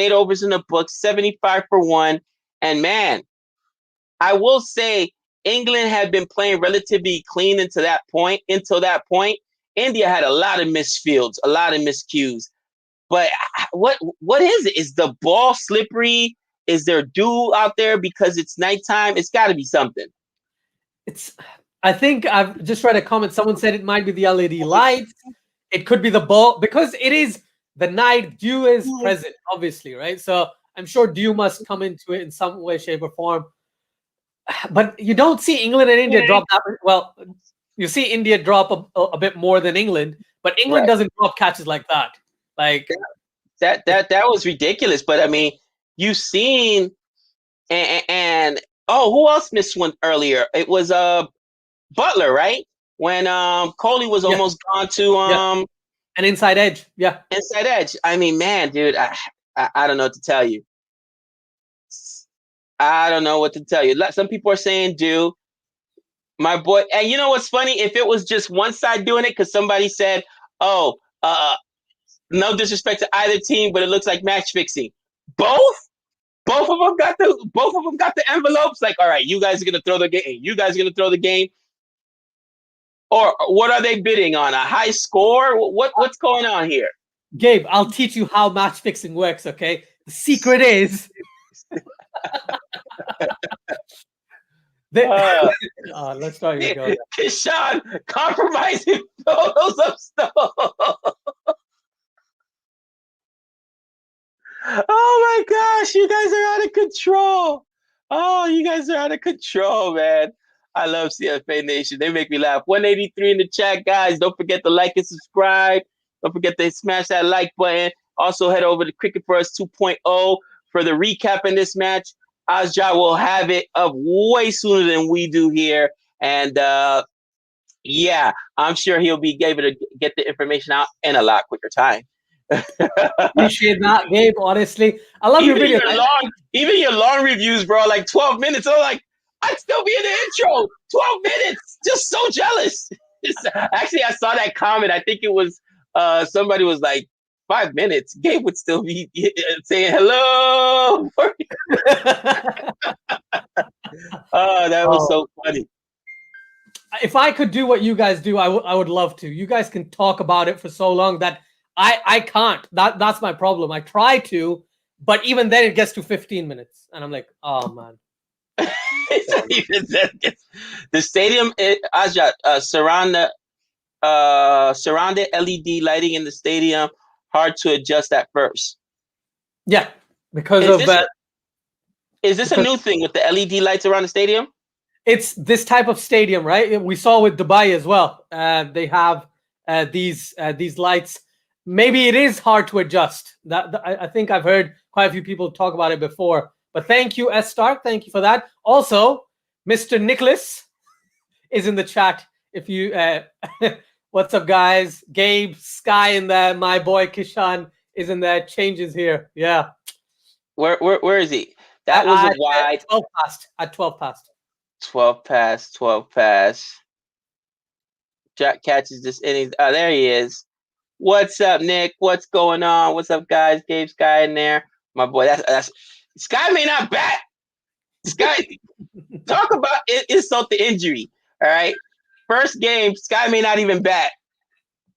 75 for 1. And man, I will say England had been playing relatively clean until that point. India had a lot of missed fields, a lot of miscues. But what is it? Is the ball slippery? Is there dew out there because it's nighttime? It's got to be something. I think I've just read a comment. Someone said it might be the LED lights. It could be the ball because it is the night. Dew is present, obviously, right? So I'm sure dew must come into it in some way, shape, or form. But you don't see England and India drop that. Well, you see India drop a bit more than England, but England doesn't drop catches like that. Like that was ridiculous. But I mean, you've seen and who else missed one earlier? It was Butler, right? When Kohli was almost gone to an inside edge. Yeah, inside edge. I mean, man, dude, I don't know what to tell you. Some people are saying do. My boy, and you know what's funny? If it was just one side doing it, because somebody said, no disrespect to either team, but it looks like match fixing. Both of them got the envelopes. Like, all right, you guys are gonna throw the game. You guys are gonna throw the game. Or what are they bidding on? A high score? What's going on here? Gabe, I'll teach you how match fixing works. Okay, the secret is Let's start your go. Kishan compromising photos of Stone. Oh my gosh, you guys are out of control. Oh, you guys are out of control, man. I love CFA Nation. They make me laugh. 183 in the chat, guys. Don't forget to like and subscribe. Don't forget to smash that like button. Also, head over to Cricket for Us 2.0 for the recap in this match. Asjad will have it up way sooner than we do here. And yeah, I'm sure he'll be able to get the information out in a lot quicker time. Appreciate that, Gabe. Honestly, I love your video. Even your long reviews, bro, like 12 minutes. I'm like, I'd still be in the intro. 12 minutes. Just so jealous. Actually, I saw that comment. I think it was somebody was like 5 minutes. Gabe would still be saying hello. Oh, that was so funny. If I could do what you guys do, I would love to. You guys can talk about it for so long that I can't. That's my problem. I try to, but even then it gets to 15 minutes. And I'm like, oh, man. The stadium, Asjad, surrounded LED lighting in the stadium. Hard to adjust at first. Yeah, because of that. Is this a new thing with the LED lights around the stadium? It's this type of stadium, right? We saw with Dubai as well. They have these lights. Maybe it is hard to adjust. I think I've heard quite a few people talk about it before. But thank you, S Star. Thank you for that. Also, Mr. Nicholas is in the chat. If you, what's up, guys? Gabe, Sky in there. My boy Kishan is in there. Changes here. Yeah. Where is he? That was a wide. 12 past. At 12 past. 12 past. 12 past. Jack catches this innings. Oh, there he is. What's up, Nick? What's going on? What's up, guys? Gabe, Sky in there. My boy, that's Sky may not bat. Sky, talk about insult to injury. All right. First game, Sky may not even bat.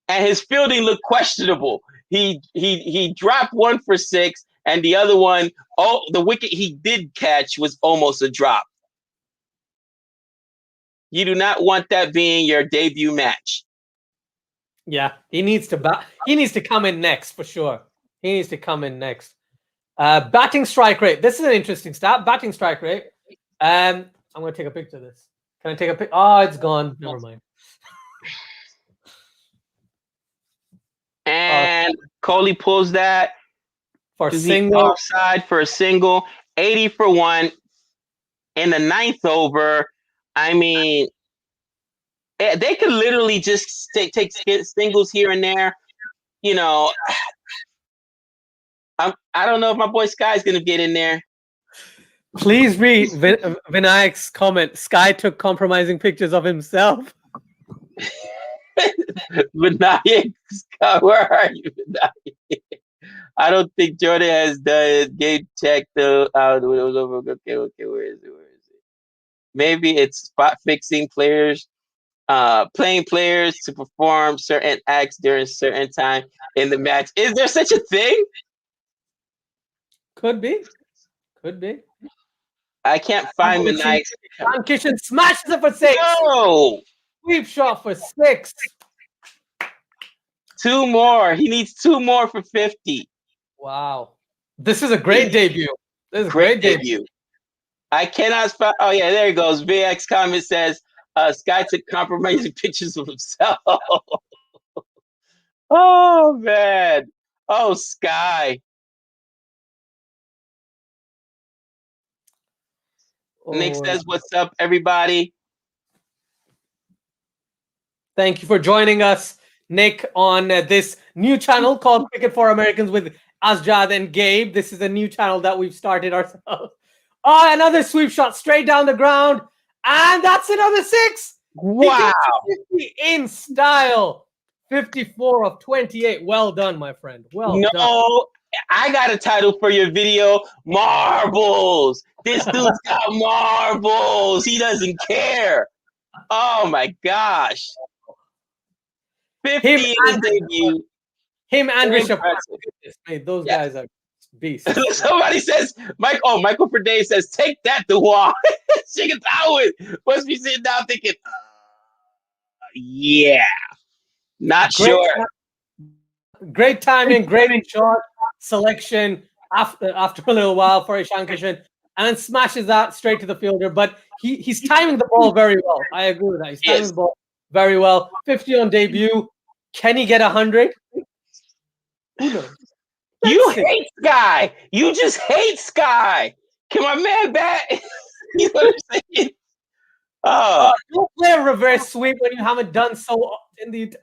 And his fielding looked questionable. He dropped 1 for 6, and the other one, the wicket he did catch was almost a drop. You do not want that being your debut match. Yeah, he needs to come in next for sure. He needs to come in next. Batting strike rate. This is an interesting stat. Batting strike rate. I'm going to take a picture of this. Can I take a pic? Oh, it's gone. Never mind. And Kohli pulls that for a single. Offside for a single. 80 for 1 in the 9th over. I mean, they could literally just take singles here and there. You know, I don't know if my boy Sky's going to get in there. Please read Vinayak's comment. Sky took compromising pictures of himself. Vinayak, Sky, where are you, Vinayak? I don't think Jordan has done game check though. It was over. Okay, where is it? Maybe it's spot fixing players, playing players to perform certain acts during certain time in the match. Is there such a thing? Could be. I can't find Vinayak. Kishan smashes it for 6. No! Sweep shot for 6. 2 more. He needs 2 more for 50. Wow. This is a great debut. This is a great debut. I cannot spot. Oh, yeah, there he goes. VX comment says Sky took compromising pictures of himself. Oh, man. Oh, Sky. Nick says, what's up, everybody? Thank you for joining us, Nick, on this new channel called Cricket for Americans with Asjad and Gabe. This is a new channel that we've started ourselves. Oh, another sweep shot straight down the ground. And that's another 6. Wow. 50 in style. 54 of 28. Well done, my friend. Well done. No, I got a title for your video. Marbles. This dude's got marbles. He doesn't care. Oh, my gosh. 50 in his debut. Him and Rishabh. Those guys are Beast. Somebody says, Michael Perdue says, take that, Dewar. Chicken Howard must be sitting down thinking, yeah, not sure. Great timing, great shot selection after a little while for Ishan Kishan, and then smashes that straight to the fielder. But he's timing the ball very well. I agree with that. He's timing the ball very well. 50 on debut. Can he get 100? Who knows? You hate Sky. You just hate Sky. Can my man bat? You know what I'm saying? Don't play a reverse sweep when you haven't done so in the.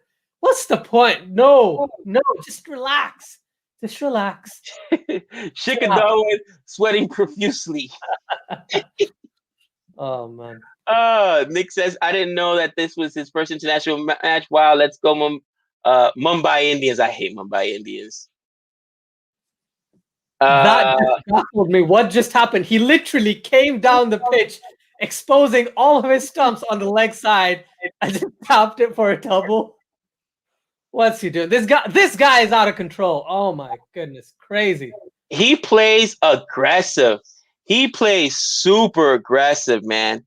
What's the point? No, just relax. Just relax. Chicken Darwin sweating profusely. Oh man. Nick says, I didn't know that this was his first international match. Wow, let's go Mumbai Indians. I hate Mumbai Indians. That just baffled me. What just happened? He literally came down the pitch, exposing all of his stumps on the leg side, and just tapped it for a double. What's he doing? This guy is out of control. Oh my goodness, crazy. He plays aggressive. He plays super aggressive, man.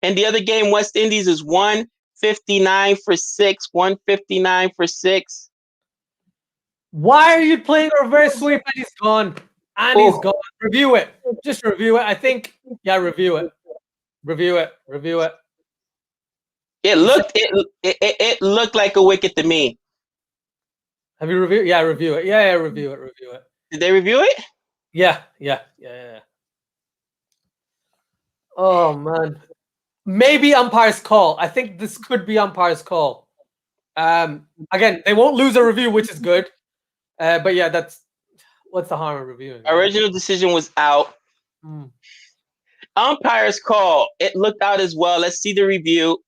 And the other game, West Indies is 159 for 6, 159 for 6. Why are you playing a reverse sweep and he's gone? And he's gone. Review it. Just review it. I think, review it. Review it. It looked like a wicket to me. Have you reviewed? Yeah, review it. Yeah, review it. Did they review it? Yeah. Oh man. Maybe umpire's call. I think this could be umpire's call. Again, they won't lose a review, which is good. But yeah, what's the harm of reviewing? Original decision was out. Umpire's call. It looked out as well. Let's see the review.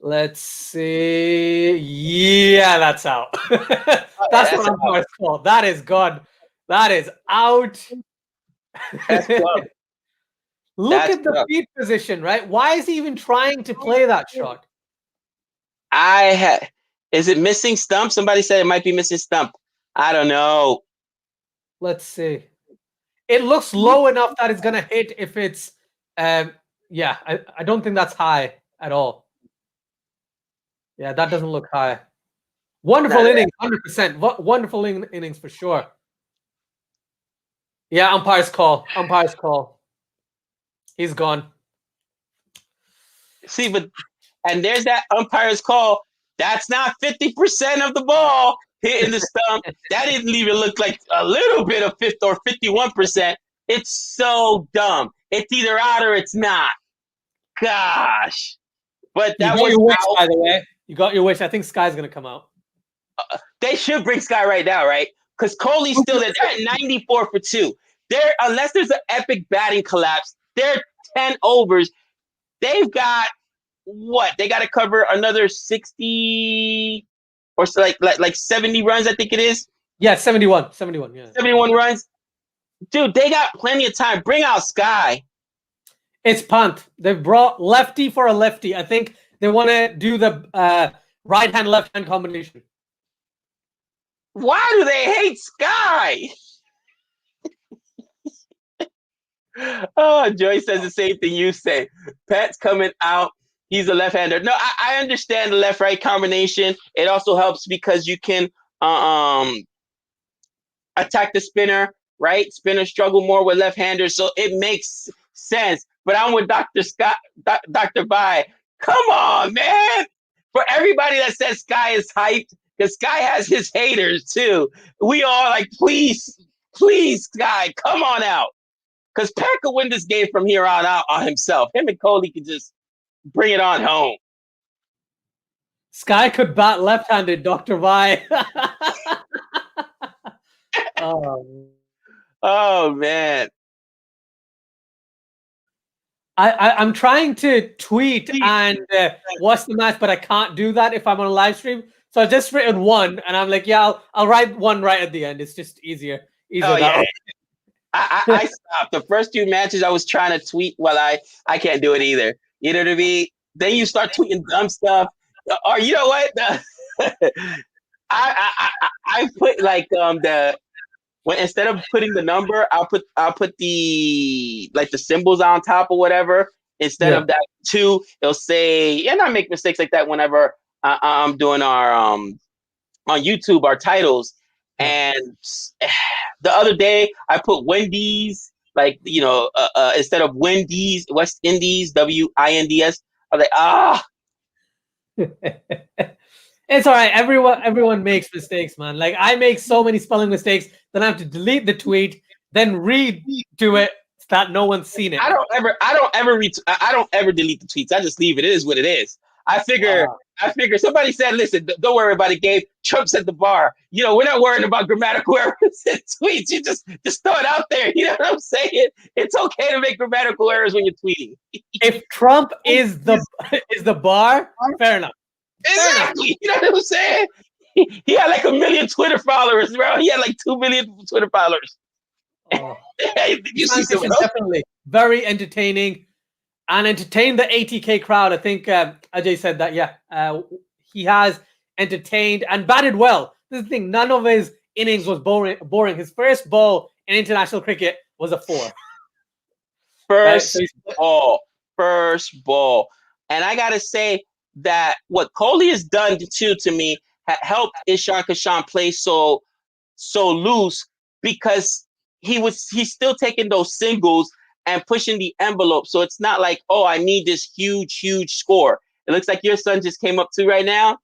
Let's see. Yeah, that's out. That's what umpire's call. That is gone. That is out. That's good. Look at the feet position, right? Why is he even trying to play that shot? Is it missing stump? Somebody said it might be missing stump. I don't know. Let's see. It looks low enough that it's gonna hit if it's I don't think that's high at all. Yeah, that doesn't look high. Wonderful innings, 100%. Wonderful innings for sure. Yeah, umpire's call. He's gone. See, and there's that umpire's call. That's not 50% of the ball hitting the stump. That didn't even look like a little bit of 50 or 51%. It's so dumb. It's either out or it's not. Gosh. But that was your wish, by the way. You got your wish. I think Sky's going to come out. They should bring Sky right now, right? Because Kohli's still there. They're at 94 for 2. Unless there's an epic batting collapse, they're 10 overs. They've got what? They got to cover another 60 or so, like 70 runs, I think it is. Yeah, 71. Yeah, 71 runs. Dude, they got plenty of time. Bring out Sky. It's punt. They've brought lefty for a lefty. I think they want to do the right hand, left hand combination. Why do they hate Sky? Oh, Joy says the same thing you say. Pat's coming out. He's a left-hander. No, I understand the left-right combination. It also helps because you can attack the spinner, right? Spinners struggle more with left-handers, so it makes sense. But I'm with Dr. Scott, Dr. Bai. Come on, man. For everybody that says Sky is hyped, because Sky has his haters too. We all like, please, Sky, come on out. Because Pat could win this game from here on out on himself. Him and Kohli could just bring it on home. Sky could bat left-handed, Dr. Vi. Oh, man. I'm trying to tweet and watch the match, but I can't do that if I'm on a live stream. So I've just written one, and I'm like, yeah, I'll write one right at the end. It's just easier. Oh, yeah. I stopped. The first 2 matches I was trying to tweet while I can't do it either. You know what I mean? Then you start tweeting dumb stuff. Or you know what? I put like when instead of putting the number, I'll put the like the symbols on top or whatever. Instead of that 2, it'll say, and I make mistakes like that whenever I'm doing our on YouTube our titles. And the other day I put Wendy's, like instead of Wendy's, West Indies, WINDS. I was like, It's all right. Everyone makes mistakes, man. Like I make so many spelling mistakes, then I have to delete the tweet, then read to it so that no one's seen it. I don't ever delete the tweets. I just leave it. It is what it is. I figure somebody said, listen, don't worry about it, Gabe. Trump's at the bar. We're not worrying about grammatical errors in tweets. You just throw it out there. You know what I'm saying? It's okay to make grammatical errors when you're tweeting. If Trump is the bar, fair enough. Exactly. You know what I'm saying? He had like 1 million Twitter followers, bro. He had like 2 million Twitter followers. Oh. You see someone else? Definitely very entertaining and entertained the 80K crowd. I think Ajay said that. Yeah, he has entertained and batted well. This is the thing. None of his innings was boring. His first ball in international cricket was a 4. First ball. And I gotta say that what Kohli has done too to me helped Kishan play so loose, because he's still taking those singles and pushing the envelope. So it's not like, oh, I need this huge score. It looks like your son just came up to right now.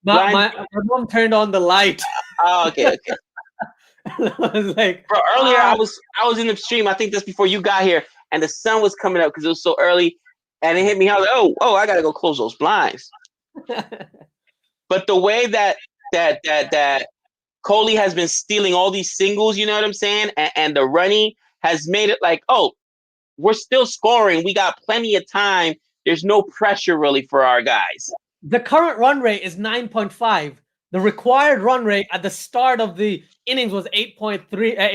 My mom turned on the light. Oh, okay. I was like, bro, earlier I was in the stream. I think just before you got here, and the sun was coming up because it was so early, and it hit me. I was like, oh, I gotta go close those blinds. But the way that Kohli has been stealing all these singles, you know what I'm saying, and the running has made it like, oh, we're still scoring. We got plenty of time. There's no pressure really for our guys. The current run rate is 9.5. The required run rate at the start of the innings was 8.3,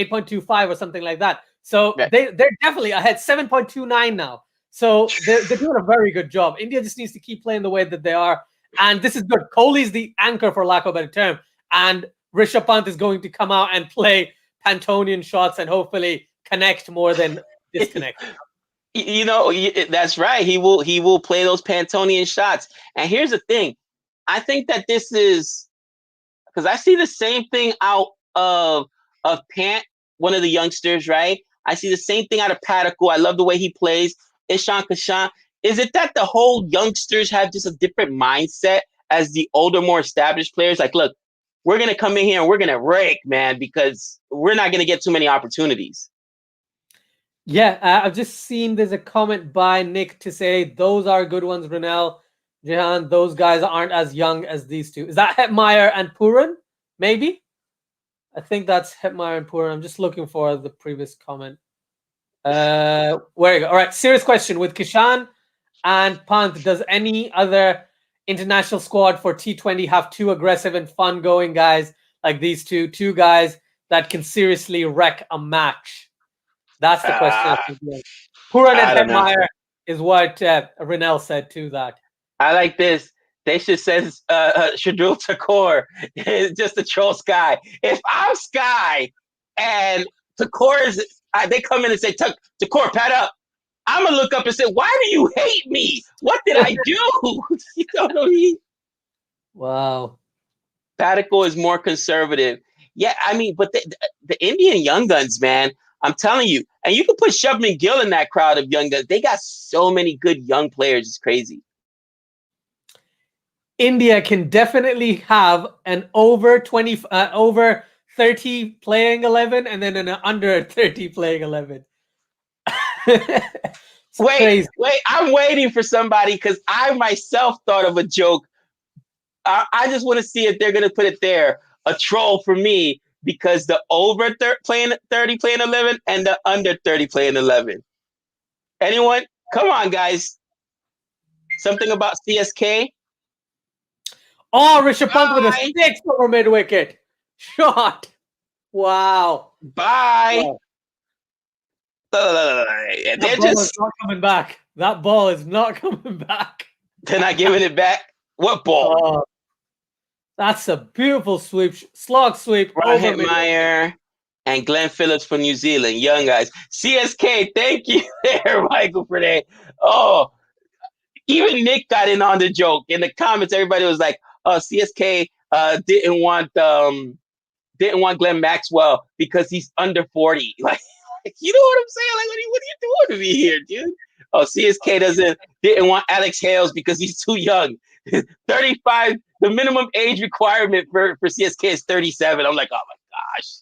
8.25 or something like that. So they're definitely ahead, 7.29 now. So they're doing a very good job. India just needs to keep playing the way that they are. And this is good. Kohli's the anchor, for lack of a better term. And Rishabh Pant is going to come out and play Pantonian shots and hopefully connect more than disconnect. That's right. He will play those Pantonian shots. And here's the thing. I think that this is because I see the same thing out of Pant, one of the youngsters, right? I see the same thing out of Padiku. I love the way he plays. Kishan. Is it that the whole youngsters have just a different mindset as the older, more established players? Like, look, we're going to come in here and we're going to rake, man, because we're not going to get too many opportunities. Yeah, I've just seen there's a comment by Nick to say those are good ones, Ronell, Jehan. Those guys aren't as young as these two. Is that Hetmeyer and Puran? Maybe? I think that's Hetmeyer and Puran. I'm just looking for the previous comment. Where you go. All right, serious question. With Kishan and Pant, does any other international squad for T20 have two aggressive and fun-going guys like these two guys that can seriously wreck a match? That's the question. Puran and Hetmeyer is what Ronell said to that. I like this. They should send Shardul Thakur just to troll Sky. If I'm Sky and Thakur is, they come in and say, Thakur, pad up. I'm going to look up and say, why do you hate me? What did I do? You know what I mean? Wow. Padiku is more conservative. Yeah, I mean, but the Indian young guns, man, I'm telling you. And you can put Shubman Gill in that crowd of young guns. They got so many good young players. It's crazy. India can definitely have an over 30 playing 11 and then an under 30 playing 11. Wait, I'm waiting for somebody because I myself thought of a joke. I just want to see if they're going to put it there. A troll for me because the over 30 playing 11 and the under 30 playing 11. Anyone? Come on, guys. Something about CSK? Oh, Rishabh Pant with a 6 over mid-wicket. Shot. Wow. Bye. Wow. That ball is not coming back. That ball is not coming back. They're not giving it back? What ball? That's a beautiful sweep, slog sweep. Ron Over Hitmeyer and Glenn Phillips from New Zealand, young guys. CSK, thank you there, Michael, for that. Oh, even Nick got in on the joke. In the comments, everybody was like, "Oh, CSK didn't want Glenn Maxwell because he's under 40." Like, you know what I'm saying? Like, what are you doing to me here, dude? Oh, CSK didn't want Alex Hales because he's too young. 35, the minimum age requirement for CSK is 37. I'm like, oh my gosh.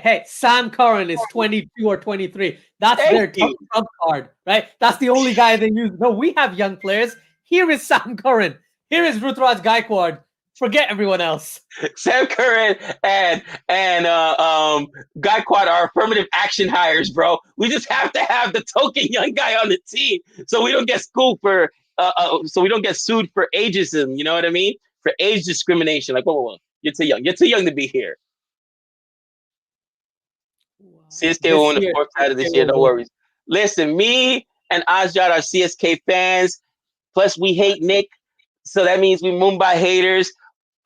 Hey, Sam Curran is 22 or 23. That's their trump card, right? That's the only guy they use. No, we have young players. Here is Sam Curran. Here is Ruturaj Gaikwad. Forget everyone else. Sam Curran and Gaikwad are affirmative action hires, bro. We just have to have the token young guy on the team so we don't get sued for ageism. You know what I mean? For age discrimination. Like, whoa. You're too young. You're too young to be here. Wow. CSK will win the fourth title this year. No worries. Listen, me and Asjad are CSK fans. Plus, we hate Nick. So that means we Mumbai haters.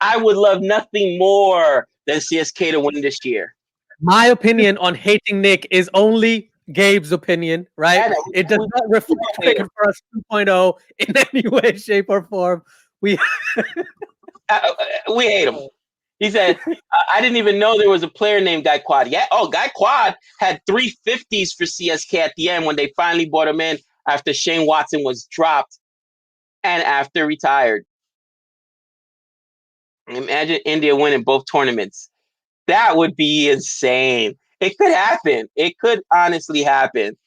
I would love nothing more than CSK to win this year. My opinion on hating Nick is only Gabe's opinion, right? It does not reflect Cricket for Us 2.0 in any way, shape, or form. We hate him. He said, I didn't even know there was a player named Gaikwad. Yeah. Oh, Gaikwad had 350s for CSK at the end when they finally brought him in after Shane Watson was dropped and after retired. Imagine India winning both tournaments. That would be insane. It could happen. It could honestly happen.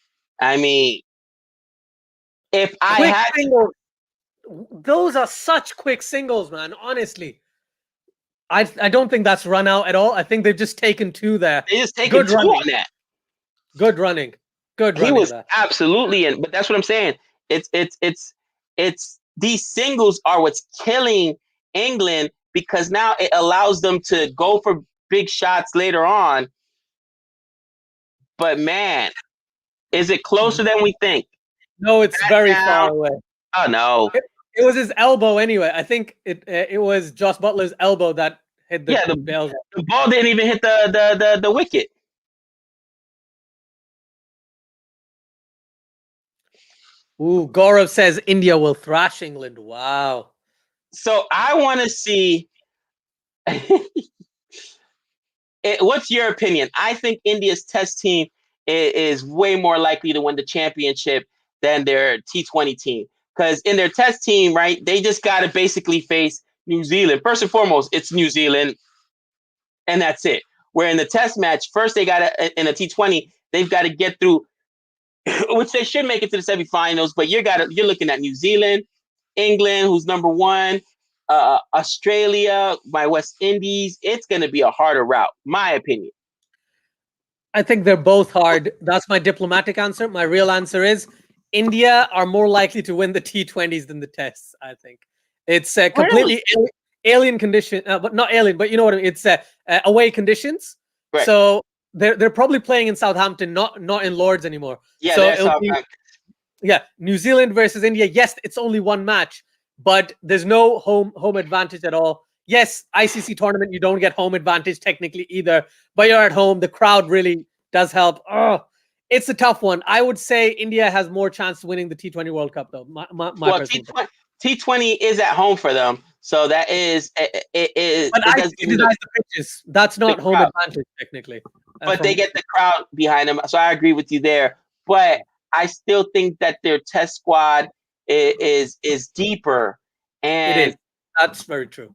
I mean, if I had to, those are such quick singles, man. Honestly, I don't think that's run out at all. I think they've just taken two there. They just taken two on that. Good running. He was absolutely in. But that's what I'm saying. It's these singles are what's killing England because now it allows them to go for big shots later on. But man, is it closer than we think? No, it's very far away. Oh no. It was his elbow anyway. I think it was Josh Butler's elbow that hit the bell. The ball didn't even hit the wicket. Ooh, Gaurav says India will thrash England. Wow. So I want to see what's your opinion? I think India's test team is way more likely to win the championship than their T20 team. Because in their test team, right, they just got to basically face New Zealand. First and foremost, it's New Zealand, and that's it. Where in the test match, first they got to, in a T20, they've got to get through, which they should make it to the semifinals, but you're looking at New Zealand, England, who's number one, Australia, my West Indies. It's going to be a harder route, my opinion. I think they're both hard. That's my diplomatic answer. My real answer is India are more likely to win the T20s than the tests, I think. It's completely alien condition, but not alien, but you know what I mean? It's away conditions. Right. So they're probably playing in Southampton, not in Lords anymore. Yeah, so it'll be, New Zealand versus India. Yes, it's only one match, but there's no home advantage at all. Yes, ICC tournament, you don't get home advantage technically either, but you're at home. The crowd really does help. Oh, it's a tough one. I would say India has more chance of winning the T20 World Cup, though. T20 is at home for them, so that is it is. But it the pitches. That's not home advantage technically. But they get the crowd behind them, so I agree with you there. But I still think that their test squad is deeper, and it is. That's very true.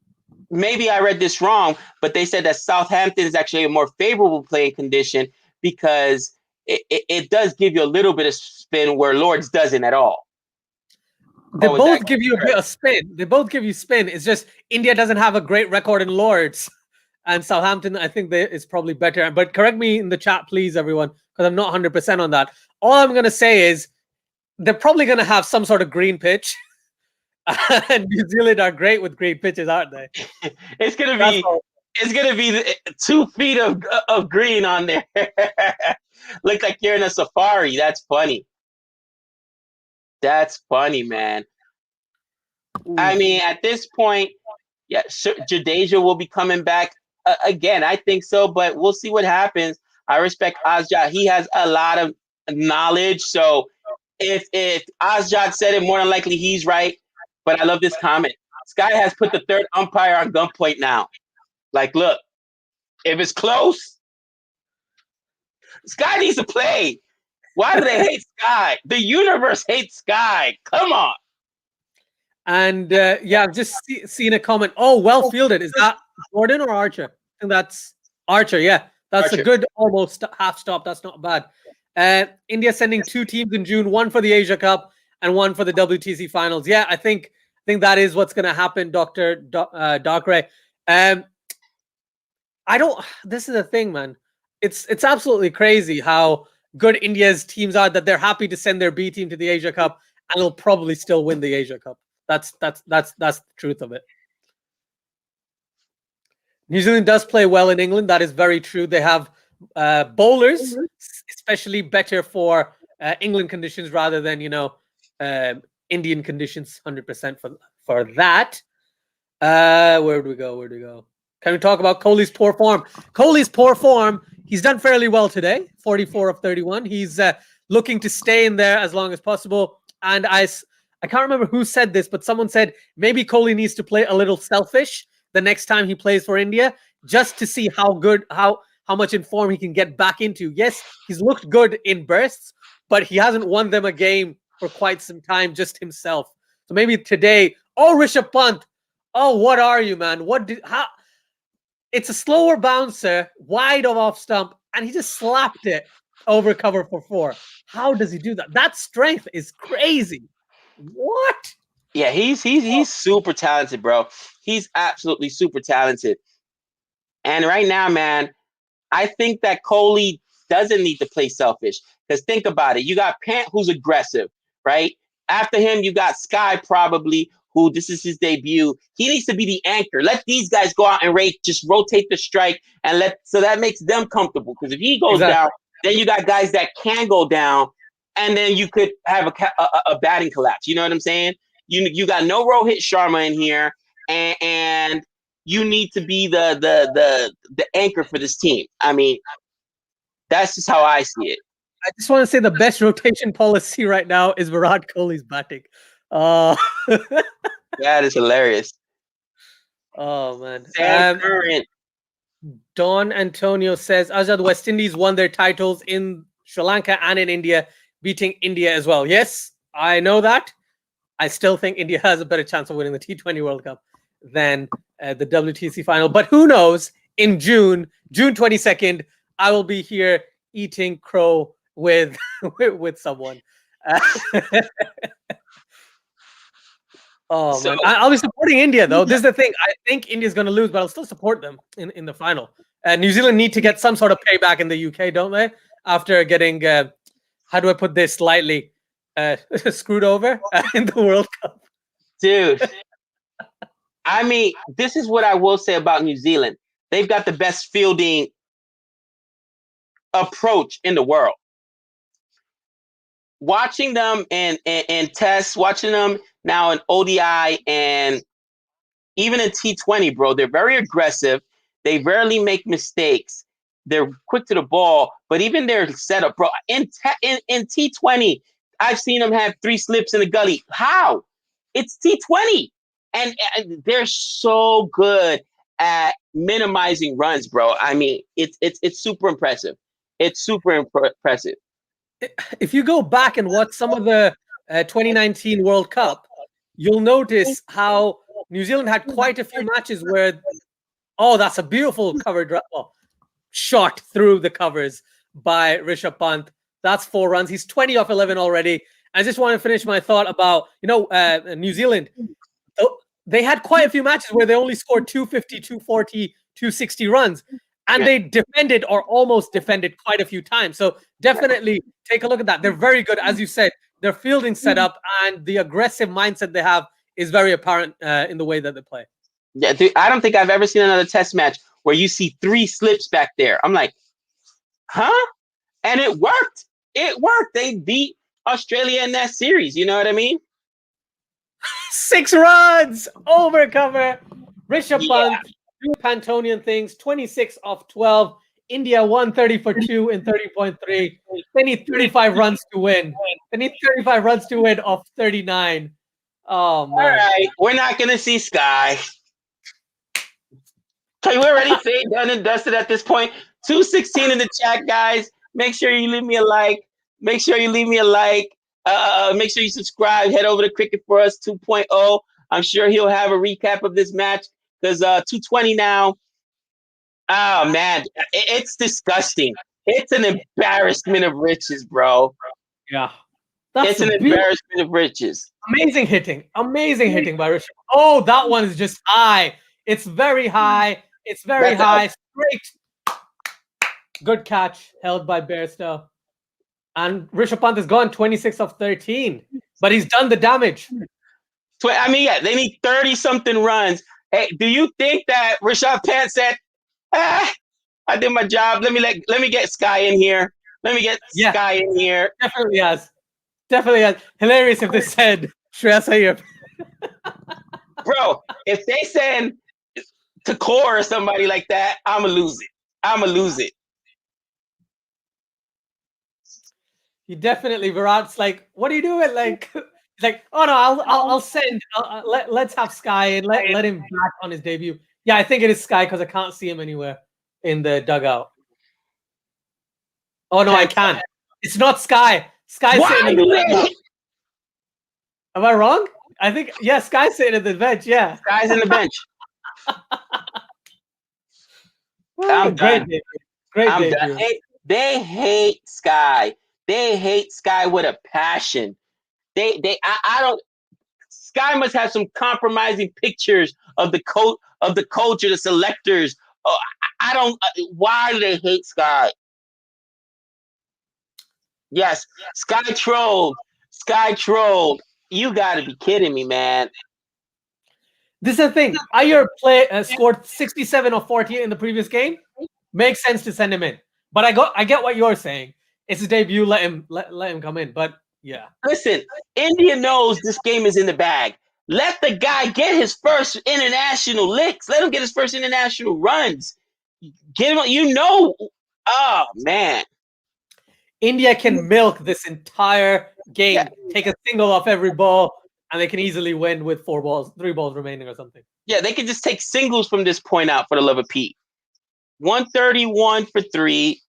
Maybe I read this wrong, but they said that Southampton is actually a more favorable playing condition because it does give you a little bit of spin where Lords doesn't at all. They both give you a bit of spin. They both give you spin. It's just India doesn't have a great record in Lords. And Southampton, I think is probably better. But correct me in the chat, please, everyone, because I'm not 100% on that. All I'm going to say is they're probably going to have some sort of green pitch. And New Zealand are great with green pitches, aren't they? It's going to be 2 feet of green on there. Look like you're in a safari. That's funny. That's funny, man. Ooh. I mean, at this point, Yeah, Jadeja will be coming back again. I think so, but we'll see what happens. I respect Asjad. He has a lot of knowledge. So if Asjad said it, more than likely he's right. But I love this comment. Sky has put the third umpire on gunpoint now. Like, look, if it's close, Sky needs to play. Why do they hate Sky? The universe hates Sky. Come on. And yeah, I've just seen a comment. Oh, well fielded. Is that Jordan or Archer? I think that's Archer. Yeah, that's Archer. a good almost half stop. That's not bad. India sending 2 teams in June, one for the Asia Cup and one for the WTC finals. Yeah, I think that is what's going to happen, Dr. Doc Ray. I don't. This is the thing, man. It's absolutely crazy how good India's teams are that they're happy to send their B team to the Asia Cup and they'll probably still win the Asia Cup. That's the truth of it. New Zealand does play well in England. That is very true. They have bowlers, especially better for England conditions rather than Indian conditions. 100% for that. Where do we go? Can we talk about Kohli's poor form? Kohli's poor form. He's done fairly well today. 44 of 31. He's looking to stay in there as long as possible. And I can't remember who said this, but someone said maybe Kohli needs to play a little selfish the next time he plays for India, just to see how much in form he can get back into. Yes, he's looked good in bursts, but he hasn't won them a game for quite some time just himself. So maybe today, Rishabh Pant. Oh, what are you, man? How? It's a slower bouncer, wide of off stump, and he just slapped it over cover for 4. How does he do that? That strength is crazy. What? Yeah, he's super talented, bro. He's absolutely super talented. And right now, man, I think that Kohli doesn't need to play selfish. Because think about it. You got Pant, who's aggressive, right? After him, you got Sky, probably, who this is his debut. He needs to be the anchor. Let these guys go out and just rotate the strike, and so that makes them comfortable. Because if he goes down, then you got guys that can go down, and then you could have a batting collapse. You know what I'm saying? You got no Rohit Sharma in here, and you need to be the anchor for this team. I mean, that's just how I see it. I just want to say the best rotation policy right now is Virat Kohli's batting. That is hilarious. Oh, man. Sam Curran. Don Antonio says, Asjad, West Indies won their titles in Sri Lanka and in India, beating India as well. Yes, I know that. I still think India has a better chance of winning the T20 World Cup than the WTC final. But who knows? In June 22nd, I will be here eating crow with someone. Oh, man. I'll be supporting India, though. This is the thing. I think India's going to lose, but I'll still support them in the final. New Zealand need to get some sort of payback in the UK, don't they? After getting, how do I put this lightly, screwed over in the World Cup. Dude. I mean, this is what I will say about New Zealand. They've got the best fielding approach in the world. Watching them in tests, watching them now in ODI and even in T20, bro, they're very aggressive. They rarely make mistakes. They're quick to the ball, but even their setup, bro, in T20, I've seen them have 3 slips in the gully. How? It's T20. And they're so good at minimizing runs, bro. I mean, it's super impressive. It's super impressive. If you go back and watch some of the 2019 World Cup, you'll notice how New Zealand had quite a few matches where, that's a beautiful cover shot through the covers by Rishabh Pant. That's 4 runs. He's 20 off 11 already. I just want to finish my thought about, New Zealand. They had quite a few matches where they only scored 250, 240, 260 runs. And they defended or almost defended quite a few times. So definitely take a look at that. They're very good. As you said, their fielding setup and the aggressive mindset they have is very apparent in the way that they play. Yeah, dude, I don't think I've ever seen another test match where you see 3 slips back there. I'm like, huh? And it worked. It worked. They beat Australia in that series. You know what I mean? 6 runs over cover. Rishabh Pant, do Pantonian things, 26 of 12. India 130 for 2 in 30.3. They need 35 runs to win. They need 35 runs to win off 39. Oh, man. All right. We're not going to see Sky. Okay, we're already said, done, and dusted at this point. 216 in the chat, guys. Make sure you leave me a like. Make sure you leave me a like. Make sure you subscribe. Head over to Cricket for Us 2.0. I'm sure he'll have a recap of this match because 220 now. Oh, man. It's disgusting. It's an embarrassment of riches, bro. Yeah. It's an embarrassment of riches. Amazing hitting by Rishabh. Oh, that one is just high. It's very high. It's very high. Straight. Good catch held by Bairstow. And Rishabh Pant has gone 26 of 13, but he's done the damage. I mean, yeah, they need 30-something runs. Hey, do you think that Rishabh Pant said, I did my job. Let me get Sky in here. Let me get Sky in here. Definitely has. Definitely has. Hilarious if they said Shreyas Iyer. Bro, if they send to core or somebody like that, I'ma lose it. He definitely, Virat's like, what are you doing? Like, he's like, oh no, I'll send. Let's have Sky and let him back on his debut. Yeah, I think it is Sky because I can't see him anywhere in the dugout. Oh no, I can't. It's not Sky. Sky's sitting in the dugout. Am I wrong? I think Sky's sitting at the bench. Yeah, Sky's in the bench. I'm done. Great I'm debut. done. They hate Sky. They hate Sky with a passion. I don't. Sky must have some compromising pictures of the coach, of the selectors. Oh, I don't. Why do they hate Sky? Yes, Sky trolled. You got to be kidding me, man. This is the thing. Iyer scored 67 or 40 in the previous game. Makes sense to send him in. But I get what you're saying. It's his debut. Let him come in. But yeah. Listen, India knows this game is in the bag. Let the guy get his first international licks. Let him get his first international runs. Get him. Oh man. India can milk this entire game. Take a single off every ball, and they can easily win with 3 balls remaining or something. Yeah, they can just take singles from this point out for the love of Pete. 131 for 3.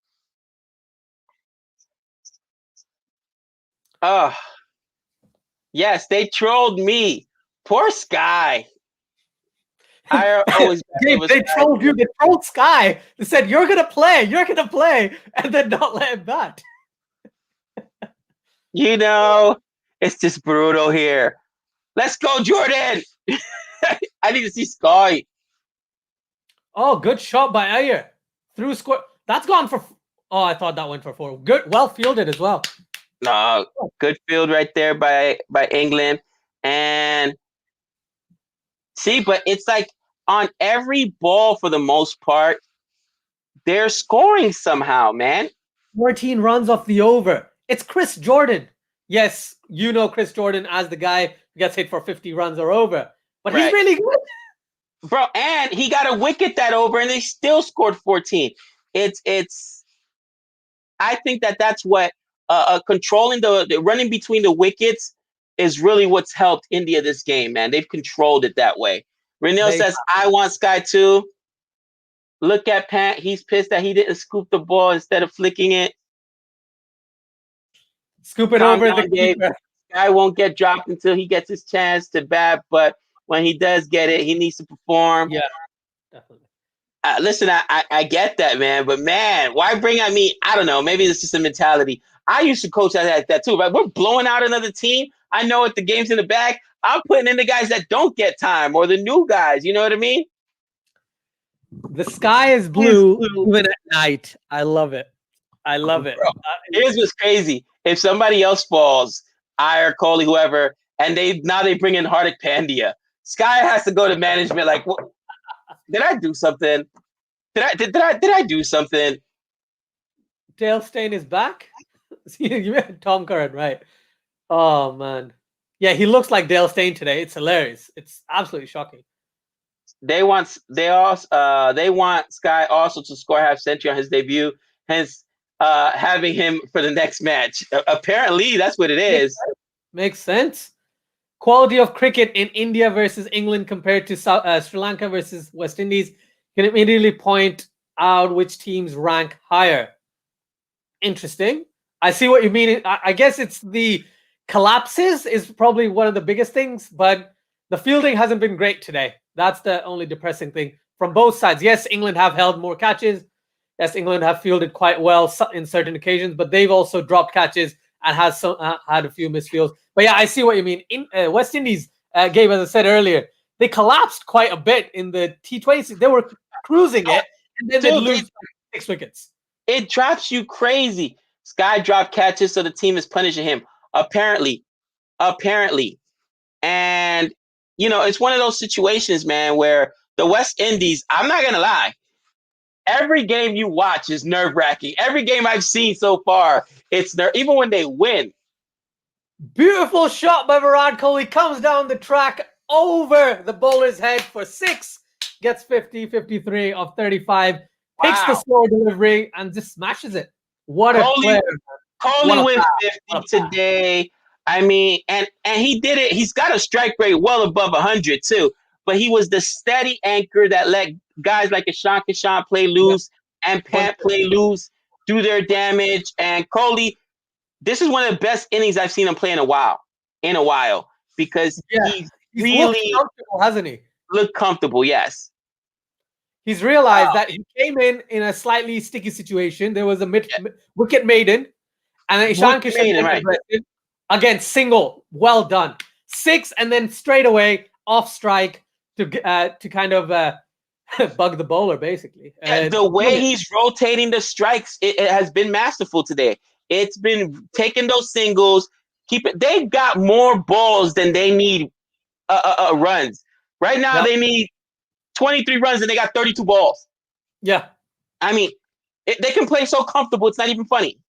Oh, yes, they trolled me. Poor Sky. They trolled you. They trolled Sky. They said, you're going to play, and then not let him bat. It's just brutal here. Let's go, Jordan. I need to see Sky. Oh, good shot by Iyer. Through square. That's gone for... Oh, I thought that went for 4. Good. Well fielded as well. No, good field right there by England. And see, but it's like on every ball for the most part, they're scoring somehow, man. 14 runs off the over. It's Chris Jordan. Yes, Chris Jordan as the guy who gets hit for 50 runs or over. But he's really good. Bro, and he got a wicket that over, and they still scored 14. I think that's what controlling the running between the wickets is really what's helped India this game, man. They've controlled it that way. Renil says, I want Sky too. Look at Pant. He's pissed that he didn't scoop the ball instead of flicking it. Scoop it over the keeper. Sky won't get dropped until he gets his chance to bat, but when he does get it, he needs to perform. Yeah, definitely. Listen, I get that, man. But, man, why bring out me? I don't know. Maybe it's just a mentality. I used to coach like that too, right? We're blowing out another team. I know if the game's in the bag, I'm putting in the guys that don't get time or the new guys. You know what I mean? The sky is blue even at night. I love it. Bro, here's what's crazy. If somebody else falls, Iyer, Kohli, whoever, and they bring in Hardik Pandya, Sky has to go to management like, what? Did I do something? Did I do something? Dale Steyn is back. You had Tom Curran, right? Oh man, yeah, he looks like Dale Steyn today. It's hilarious. It's absolutely shocking. they want Sky also to score half century on his debut, hence having him for the next match. Apparently, that's what it is. Makes sense. Quality of cricket in India versus England compared to Sri Lanka versus West Indies. Can immediately point out which teams rank higher. Interesting. I see what you mean. I guess it's the collapses is probably one of the biggest things, but the fielding hasn't been great today. That's the only depressing thing from both sides. Yes, England have held more catches. Yes, England have fielded quite well in certain occasions, but they've also dropped catches and has had a few misfields. But yeah, I see what you mean. In West Indies, Gabe, as I said earlier, they collapsed quite a bit in the T20. They were cruising it, and then they lose 6 wickets. It drops you crazy. Sky dropped catches, so the team is punishing him. Apparently. And, it's one of those situations, man, where the West Indies, I'm not going to lie, every game you watch is nerve-wracking. Every game I've seen so far, it's even when they win. Beautiful shot by Varun Kohli. Comes down the track over the bowler's head for 6. Gets 50, 53 of 35. Picks the slow delivery and just smashes it. What a player. Kohli went 50 today. I mean, and he did it. He's got a strike rate well above 100 too. But he was the steady anchor that let guys like Kishan play loose and Pant play loose, do their damage. And Kohli, this is one of the best innings I've seen him play in a while. Because he's really looked comfortable, hasn't he? Looked comfortable, yes. He's realized that he came in a slightly sticky situation. There was a wicket maiden, and then Ishan Kishan again single. Well done, 6, and then straight away off strike to kind of bug the bowler basically. The way he's rotating the strikes, it has been masterful today. It's been taking those singles, They've got more balls than they need runs. Right now, they need 23 runs and they got 32 balls. Yeah. I mean, they can play so comfortable, it's not even funny.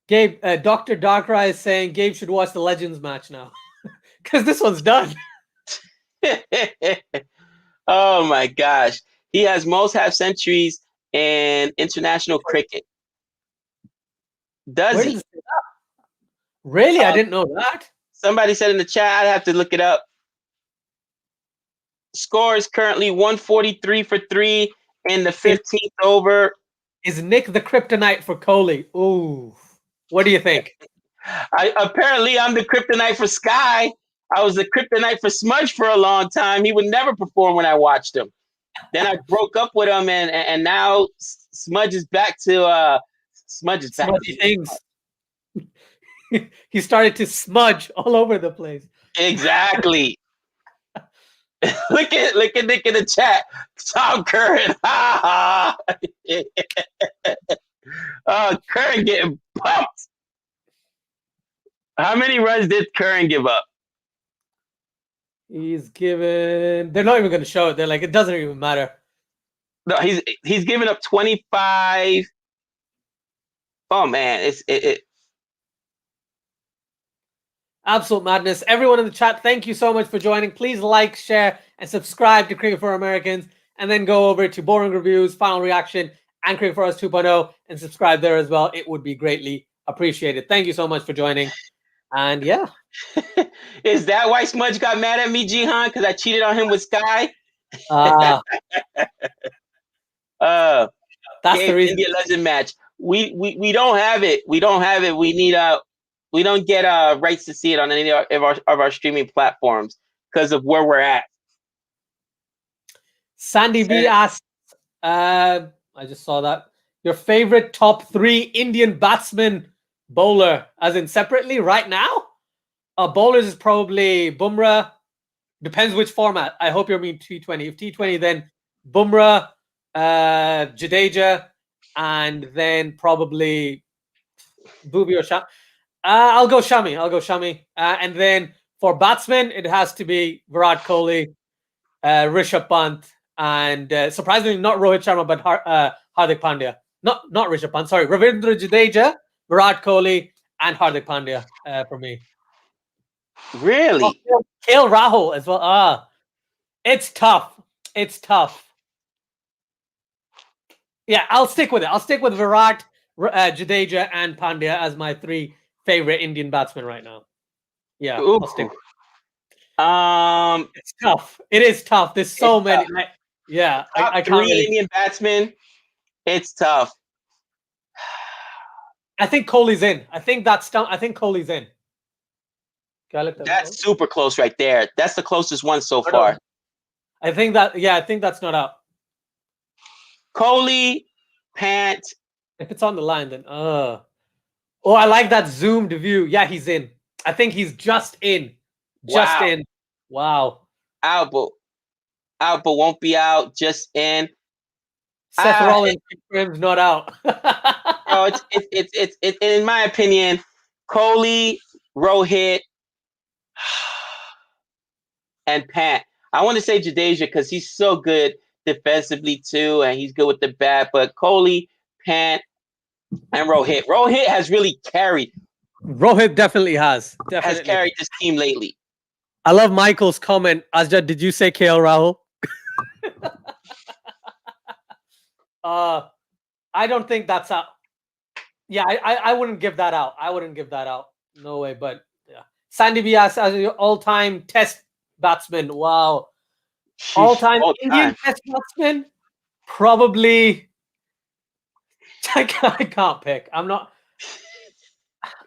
Gabe, Dr. Darkrai is saying Gabe should watch the Legends match now because this one's done. Oh, my gosh. He has most half centuries in international cricket. Does he? Really? I didn't know that. Somebody said in the chat, I'd have to look it up. Score is currently 143 for 3 in the 15th over. Is Nick the kryptonite for Kohli? Ooh. What do you think? Apparently, I'm the kryptonite for Sky. I was the kryptonite for Smudge for a long time. He would never perform when I watched him. Then I broke up with him, and now Smudge is back to Smudge is back to things. He started to smudge all over the place. Exactly. look at Nick in the chat. Tom Curran. Curran getting pumped. How many runs did Curran give up? He's given. They're not even going to show it. They're like, it doesn't even matter. No, he's given up 25. Oh man, it. Absolute madness. Everyone in the chat, thank you so much for joining. Please like, share, and subscribe to Cricket for Americans. And then go over to Boring Reviews, Final Reaction, and Cricket for Us 2.0 and subscribe there as well. It would be greatly appreciated. Thank you so much for joining. And yeah. Is that why Smudge got mad at me, Jihan? Because I cheated on him with Sky? That's the reason. India Legend match. We don't have it. We don't have it. We need we don't get rights to see it on any of our streaming platforms because of where we're at. Sandy B asked, I just saw that. Your favorite top 3 Indian batsman bowler, as in separately right now? Bowlers is probably Bumrah. Depends which format. I hope you mean T20. If T20, then Bumrah, Jadeja, and then probably Booby or Shami. I'll go Shami. And then for batsmen, it has to be Virat Kohli, Rishabh Pant, and surprisingly not Rohit Sharma, but Hardik Pandya. Not Rishabh Pant, sorry. Ravindra Jadeja, Virat Kohli, and Hardik Pandya for me. Really? KL Rahul as well. It's tough. It's tough. Yeah, I'll stick with it. I'll stick with Virat, Jadeja, and Pandya as my 3 favorite Indian batsmen right now. Yeah, Ooh. I'll stick with it. It's tough. It is tough. There's so many. Like, yeah, I can't really. Indian batsmen. It's tough. I think Kohli's in. I think Kohli's in. That's super close right there. That's the closest one so far. I think that's not out. Kohli, Pant. If it's on the line, then oh, I like that zoomed view. Yeah, he's in. I think he's just in. Just in. Wow. Out, but won't be out. Just in. Seth Rollins confirms not out. No, it's in my opinion, Kohli, Rohit, and Pant. I want to say Jadeja because he's so good defensively too, and he's good with the bat. But Kohli, Pant, and Rohit. Rohit has really carried. Rohit definitely has. Has carried this team lately. I love Michael's comment. Asjad, did you say KL Rahul? I don't think that's out. Yeah, I wouldn't give that out. I wouldn't give that out. No way. But yeah, Sandy Bias as your all-time Test batsman. Wow, all-time Indian Test batsman. Probably. I can't pick. I'm not.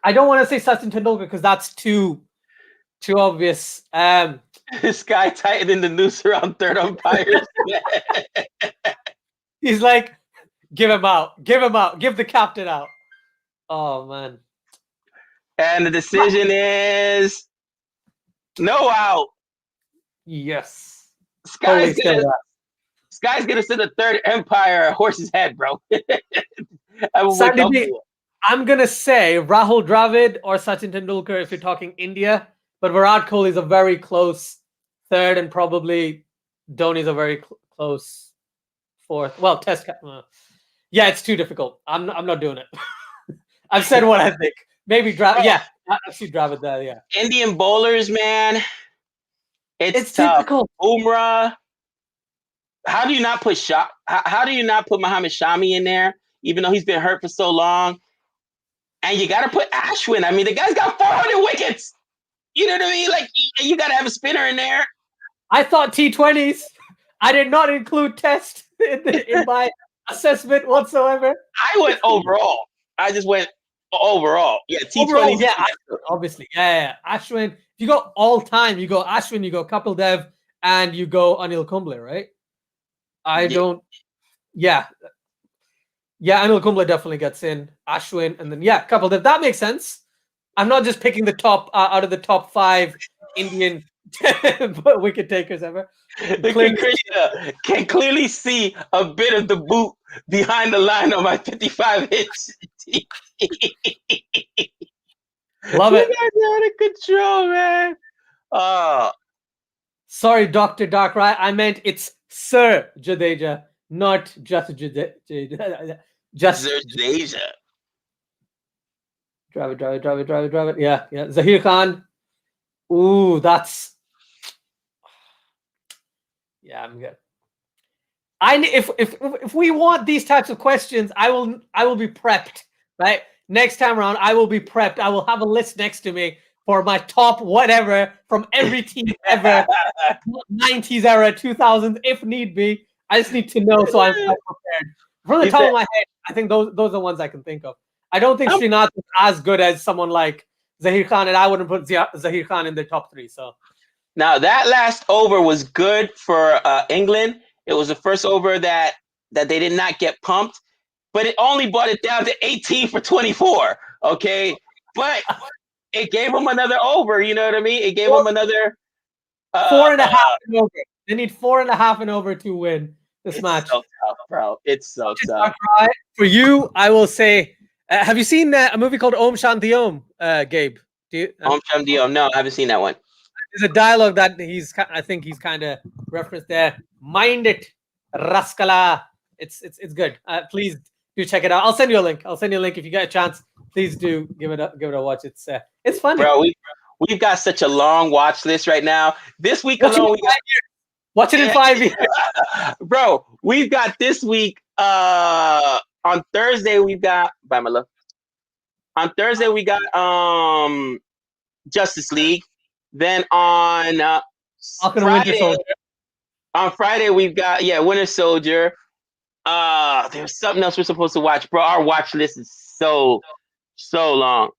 I don't want to say Sachin Tendulkar because that's too obvious. This guy tightening the noose around third umpires. He's like, give him out, give the captain out. Oh man! And the decision is no out. Yes. Sky's gonna send a third umpire a horse's head, bro. I'm gonna say Rahul Dravid or Sachin Tendulkar if you're talking India, but Virat Kohli is a very close third, and probably Dhoni's a very close fourth. Well, Test. Yeah, it's too difficult. I'm not doing it. I've said what I think. Maybe Dravid. Yeah, I see Dravid there. Yeah. Indian bowlers, man. It's tough. Difficult. Umrah. How do you not put How do you not put Mohammad Shami in there, even though he's been hurt for so long? And you got to put Ashwin. I mean, the guy's got 400 wickets. You know what I mean? Like, you got to have a spinner in there. I thought T20s. I did not include Test in my assessment whatsoever. I went overall. I just went overall. Yeah, T20s. Yeah, obviously. Yeah. Ashwin. If you go all time, you go Ashwin, you go Kapil Dev, and you go Anil Kumble, right? Yeah, Anil Kumble definitely gets in. Ashwin, and then Kapil Dev. That makes sense. I'm not just picking the top out of the top 5 Indian wicket takers ever. Krishna can clearly see a bit of the boot behind the line on my 55 hits. Love it. You guys are out of control, man. Sorry, Dr. Darkrai. I meant it's Sir Jadeja, not just Jadeja. Just Jadeja. Drive it. Yeah. Zahir Khan. Ooh, that's. Yeah, I'm good. If we want these types of questions, I will be prepped. Right, next time around, I will be prepped. I will have a list next to me for my top whatever from every team ever, 90s era, 2000s, if need be. I just need to know so I'm prepared. From the top of my head, I think those are the ones I can think of. I don't think Srinath is as good as someone like Zahir Khan, and I wouldn't put Zahir Khan in the top 3. So now that last over was good for England. It was the first over that they did not get pumped, but it only brought it down to 18 for 24. Okay, but it gave them another over. You know what I mean? It gave them another 4.5 and over. They need 4.5 and over to win this match. So tough, bro. It's so tough. For you, I will say, have you seen a movie called Om Shanti Om, Gabe? Om Shanti Om. No, I haven't seen that one. There's a dialogue that I think he's kind of referenced there. Mind it, Raskala. It's good. Please do check it out. I'll send you a link. If you get a chance. Please do give it a watch. It's funny. Bro, we've got such a long watch list right now. This week alone, Watch it in 5 years. Bro, we've got this week. On Thursday we've got. Bye, my love. On Thursday we got Justice League. Then on Falcon and Winter Friday, Soldier. on Friday we've got Winter Soldier. There's something else we're supposed to watch, bro. Our watch list is so long.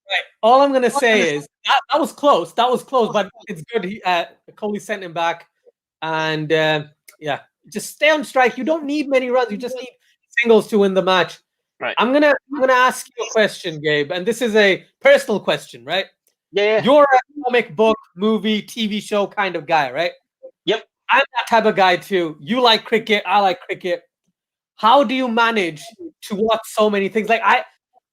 Right. All I'm gonna say is that was close. That was close, but it's good. Kohli sent him back, and just stay on strike. You don't need many runs. You just need singles to win the match. Right. I'm gonna ask you a question, Gabe, and this is a personal question, right? Yeah. You're a comic book, movie, TV show kind of guy, right? Yep. I'm that type of guy too. You like cricket. I like cricket. How do you manage to watch so many things? Like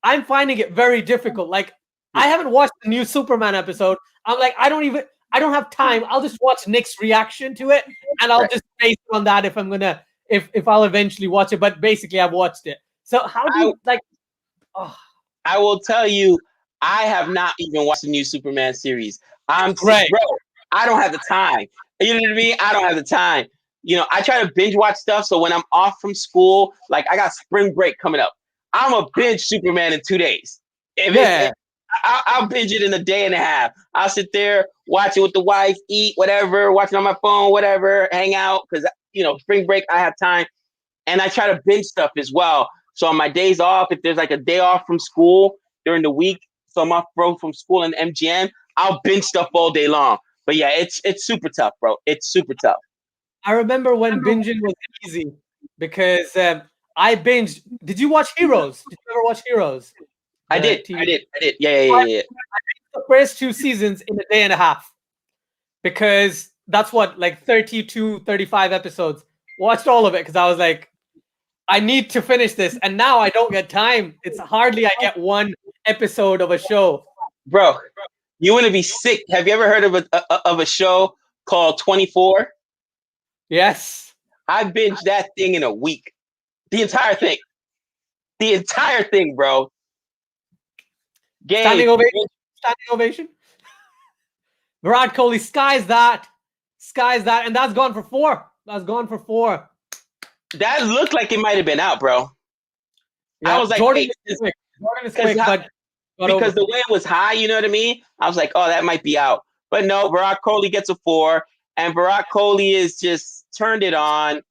I'm finding it very difficult. Like I haven't watched the new Superman episode. I'm like, I don't have time. I'll just watch Nick's reaction to it, and I'll just base it on that if I'll eventually watch it. But basically, I've watched it. So how do you like? Oh. I will tell you, I have not even watched the new Superman series. I'm Great. Bro, I don't have the time. You know what I mean? I don't have the time. I try to binge watch stuff. So when I'm off from school, like I got spring break coming up, I'm a binge Superman in 2 days. I'll binge it in a day and a half. I'll sit there, watch it with the wife, eat, whatever, watch it on my phone, whatever, hang out. Because, spring break, I have time. And I try to binge stuff as well. So on my days off, if there's like a day off from school during the week, so I'm off from school and MGM, I'll binge stuff all day long. But yeah, it's super tough, bro. It's super tough. I remember when binging was easy because I binged. Did you watch Heroes? Did you ever watch Heroes? I did. Yeah. I binged the first 2 seasons in a day and a half because that's what, like 32, 35 episodes. Watched all of it because I was like, I need to finish this. And now I don't get time. It's hardly I get 1 episode of a show. Bro, you want to be sick. Have you ever heard of a show called 24? Yes. I binged that thing in a week. The entire thing. The entire thing, bro. Gabe. Standing ovation. Virat Kohli skies that. And that's gone for 4. That looked like it might have been out, bro. Yeah, I was like, Jordan is quick, but because the way it was high, you know what I mean? I was like, oh, that might be out. But no, Virat Kohli gets a 4, and Virat Kohli is just turned it on.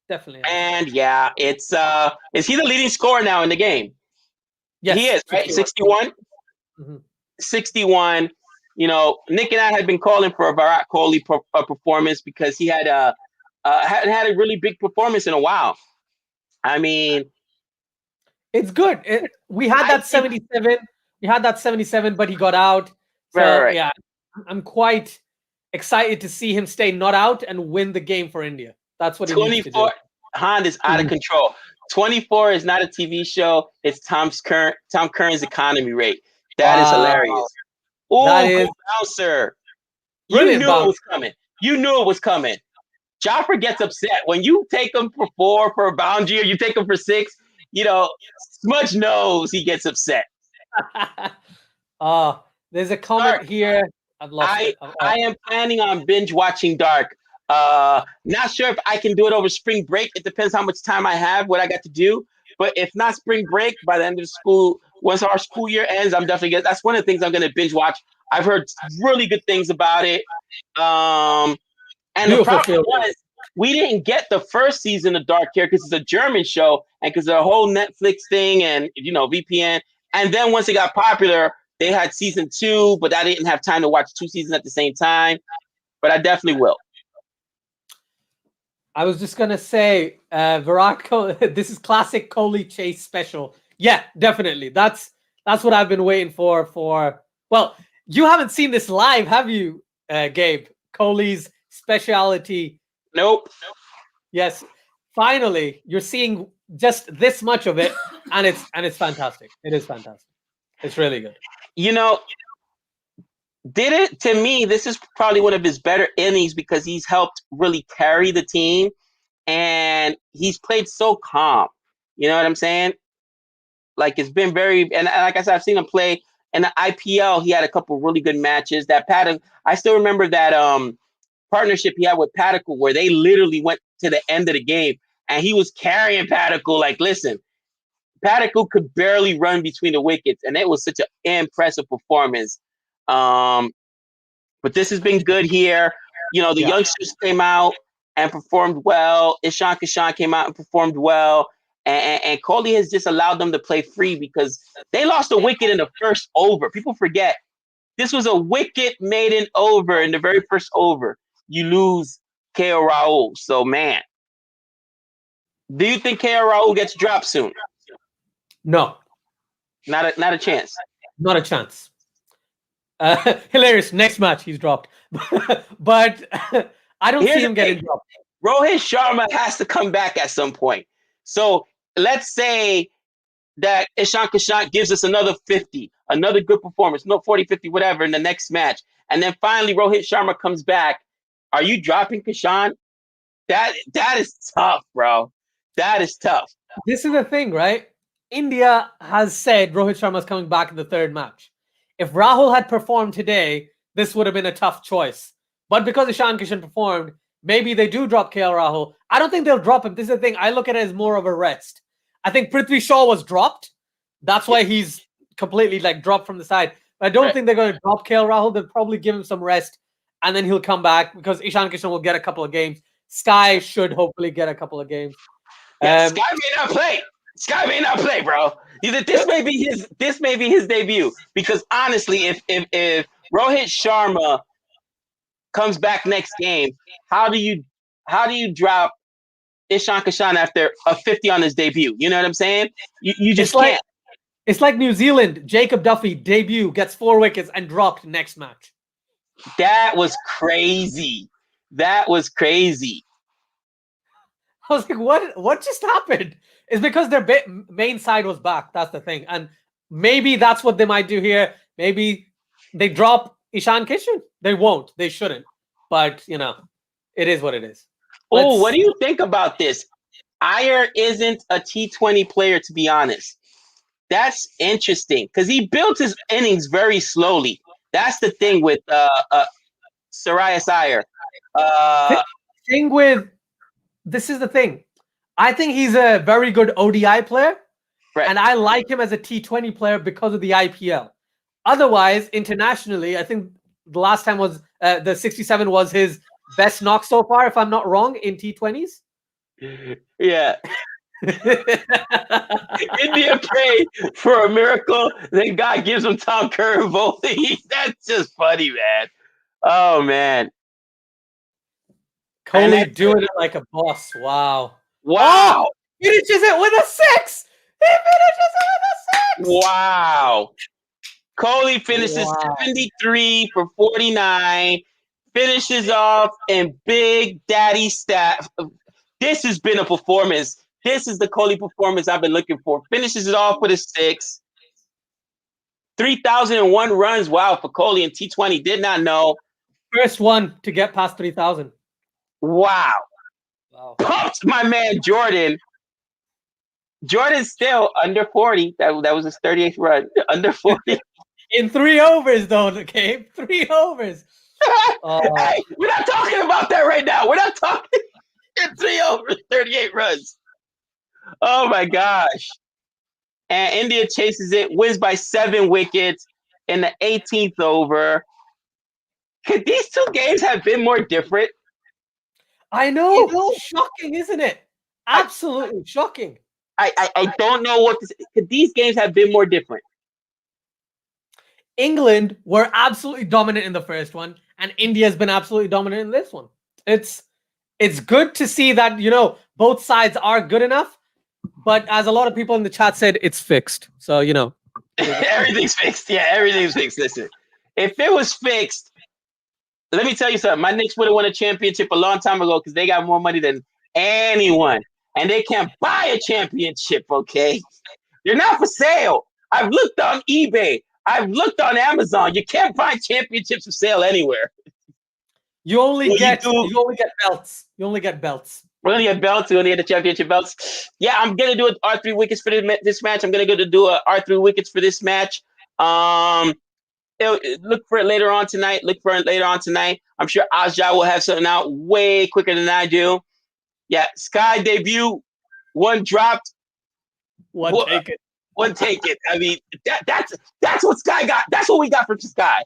Definitely. And yeah, it's is he the leading scorer now in the game? Yes, he is, right? 61? Mm-hmm. 61. Nick and I had been calling for a Virat Kohli performance because he hadn't had a really big performance in a while. I mean, it's good. We had that 77. We had that 77, but he got out. So right. Yeah, I'm quite excited to see him stay not out and win the game for India. That's what he needs to do. Hand is out of control. 24 is not a TV show. It's Tom Curran's economy rate. That is hilarious. Oh, bouncer. You knew it was coming. You knew it was coming. Jofra gets upset when you take him for 4 for a boundary or you take him for 6. Smudge knows he gets upset. There's a comment here. I've lost it. I am planning on binge watching Dark. Not sure if I can do it over spring break. It depends how much time I have, what I got to do. But if not spring break, by the end of the school, once our school year ends, I'm definitely that's one of the things I'm gonna binge watch. I've heard really good things about it. And the problem was we didn't get the first season of Dark here because it's a German show and because the whole Netflix thing and VPN. And then once it got popular, they had season 2, but I didn't have time to watch 2 seasons at the same time. But I definitely will. I was just gonna say, Virat Kohli, this is classic Kohli chase special. Yeah, definitely. That's what I've been waiting for. Well, you haven't seen this live, have you, Gabe? Kohli's speciality. Nope. Yes. Finally, you're seeing just this much of it, and it's fantastic. It is fantastic. It's really good. To me, this is probably one of his better innings because he's helped really carry the team and he's played so calm. You know what I'm saying? Like it's been very, and like I said, I've seen him play in the IPL. He had a couple really good matches. That pattern, I still remember that partnership he had with Padicle, where they literally went to the end of the game, and he was carrying Padicle. Like, listen, Padicle could barely run between the wickets, and it was such an impressive performance. But this has been good here. The youngsters came out and performed well. Kishan came out and performed well. And Kohli has just allowed them to play free because they lost a wicket in the first over. People forget. This was a wicket maiden over in the very first over. You lose KL Rahul. So, man, do you think KL Rahul gets dropped soon? No. Not a chance. Not a chance. Hilarious. Next match, he's dropped. But I don't see him getting dropped. Rohit Sharma has to come back at some point. So let's say that Kishan gives us another 50, another good performance, 40, 50, whatever, in the next match. And then finally Rohit Sharma comes back. Are you dropping Kishan? That is tough, bro. That is tough. This is the thing, right? India has said Rohit Sharma is coming back in the third match. If Rahul had performed today, this would have been a tough choice. But because Kishan performed, maybe they do drop KL Rahul. I don't think they'll drop him. This is the thing. I look at it as more of a rest. I think Prithvi Shaw was dropped. That's why he's completely dropped from the side. But I don't think they're going to drop KL Rahul. They'll probably give him some rest, and then he'll come back because Kishan will get a couple of games. Sky should hopefully get a couple of games. Yeah, Sky may not play. Sky may not play, bro. This may be his debut. Because honestly, if Rohit Sharma comes back next game, how do you drop Kishan after a 50 on his debut? You know what I'm saying? You just can't. It's like New Zealand. Jacob Duffy debut, gets 4 wickets and dropped next match. That was crazy. That was crazy. I was like, what just happened? It's because their main side was back. That's the thing. And maybe that's what they might do here. Maybe they drop Kishan. They won't. They shouldn't. But, it is what it is. Oh, what do you think about this? Iyer isn't a T20 player, to be honest. That's interesting because he built his innings very slowly. That's the thing with Sirius Iyer. This is the thing. I think he's a very good ODI player, and I like him as a T20 player because of the IPL. Otherwise, internationally, I think the last time was the 67 was his best knock so far, if I'm not wrong, in T20s. Yeah. India prayed for a miracle, then God gives him Tom Curry bowling. That's just funny, man. Oh, man. Kohli doing it like a boss. Wow. Wow. Oh, finishes it with a 6. He finishes it with a 6. Wow. Kohli finishes 73 for 49. Finishes off in Big Daddy stat. This has been a performance. This is the Kohli performance I've been looking for. Finishes it off with a 6. 3,001 runs. Wow, for Kohli in T20. Did not know. First one to get past 3,000. Wow. Pumped my man Jordan. Jordan's still under 40. That was his 38th run. Under 40. In 3 overs, though, Gabe. 3 overs. Hey, we're not talking about that right now. We're not talking in 3 overs, 38 runs. Oh, my gosh. And India chases it, wins by 7 wickets in the 18th over. Could these 2 games have been more different? I know. Shocking, isn't it? Absolutely shocking. I don't know what to say. Could these games have been more different? England were absolutely dominant in the first one, and India's been absolutely dominant in this one. It's good to see that, both sides are good enough, but as a lot of people in the chat said, it's fixed. So, Everything's fixed. Yeah, everything's fixed. Listen, if it was fixed, let me tell you something. My Knicks would have won a championship a long time ago because they got more money than anyone. And they can't buy a championship, okay? They're not for sale. I've looked on eBay. I've looked on Amazon. You can't find championships for sale anywhere. You only get belts. You only get belts. We're going to get belts. We're going to get the championship belts. Yeah, I'm going to do an R3 wickets for this match. I'm going to go to do a R3 wickets for this match. look for it later on tonight. I'm sure Asjad will have something out way quicker than I do. Yeah, Sky debut, one dropped, Take it. one take it. I mean, that's what Sky got. That's what we got from Sky.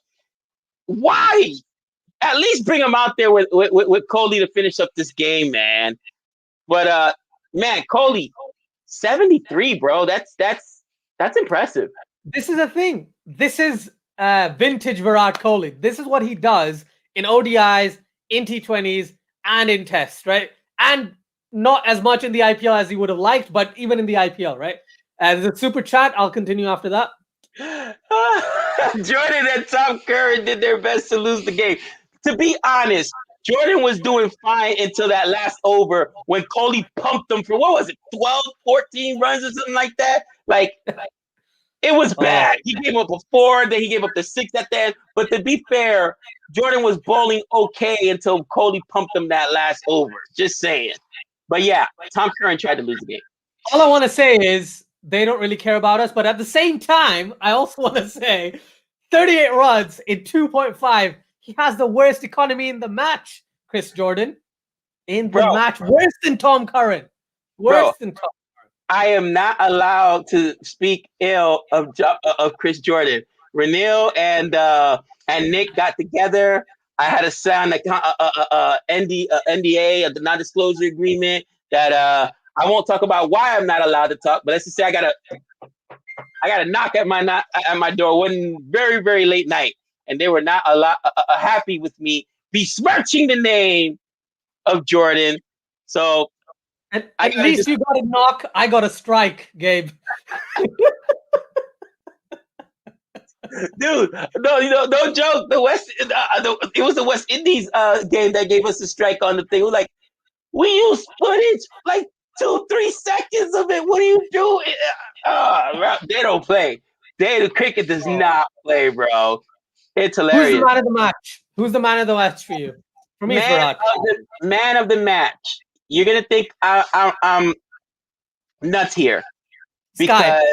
Why? At least bring him out there with Kohli to finish up this game, man. But man, Kohli, 73, bro. That's impressive. This is the thing. This is vintage Virat Kohli. This is what he does in ODIs, in T20s, and in tests, right? And not as much in the IPL as he would have liked, but even in the IPL, right? As a super chat, I'll continue after that. Jordan and Tom Curry did their best to lose the game. To be honest, Jordan was doing fine until that last over when Kohli pumped him for, what was it, 12, 14 runs or something like that? Like, it was bad. He gave up a 4, then he gave up the 6 at the end. But to be fair, Jordan was bowling okay until Kohli pumped him that last over. Just saying. But yeah, Tom Curran tried to lose the game. All I want to say is they don't really care about us. But at the same time, I also want to say 38 runs in 2.5. He has the worst economy in the match, Chris Jordan. In the match. Worse than Tom Curran. Worse than Tom. I am not allowed to speak ill of Chris Jordan. Renil and Nick got together. I had to sign a NDA, the non-disclosure agreement, that I won't talk about why I'm not allowed to talk. But let's just say I got a knock at my door one very, very late night, and they were not happy with me besmirching the name of Jordan. So. At least you got a knock. I got a strike, Gabe. Dude, no joke. It was the West Indies game that gave us a strike on the thing. We're like, we use footage, like 2-3 seconds of it. What are you doing? They don't play. The cricket does not play, bro. It's hilarious. Who's the man of the match? Who's the man of the match for you? For me, man of the match. You're gonna think I'm nuts here because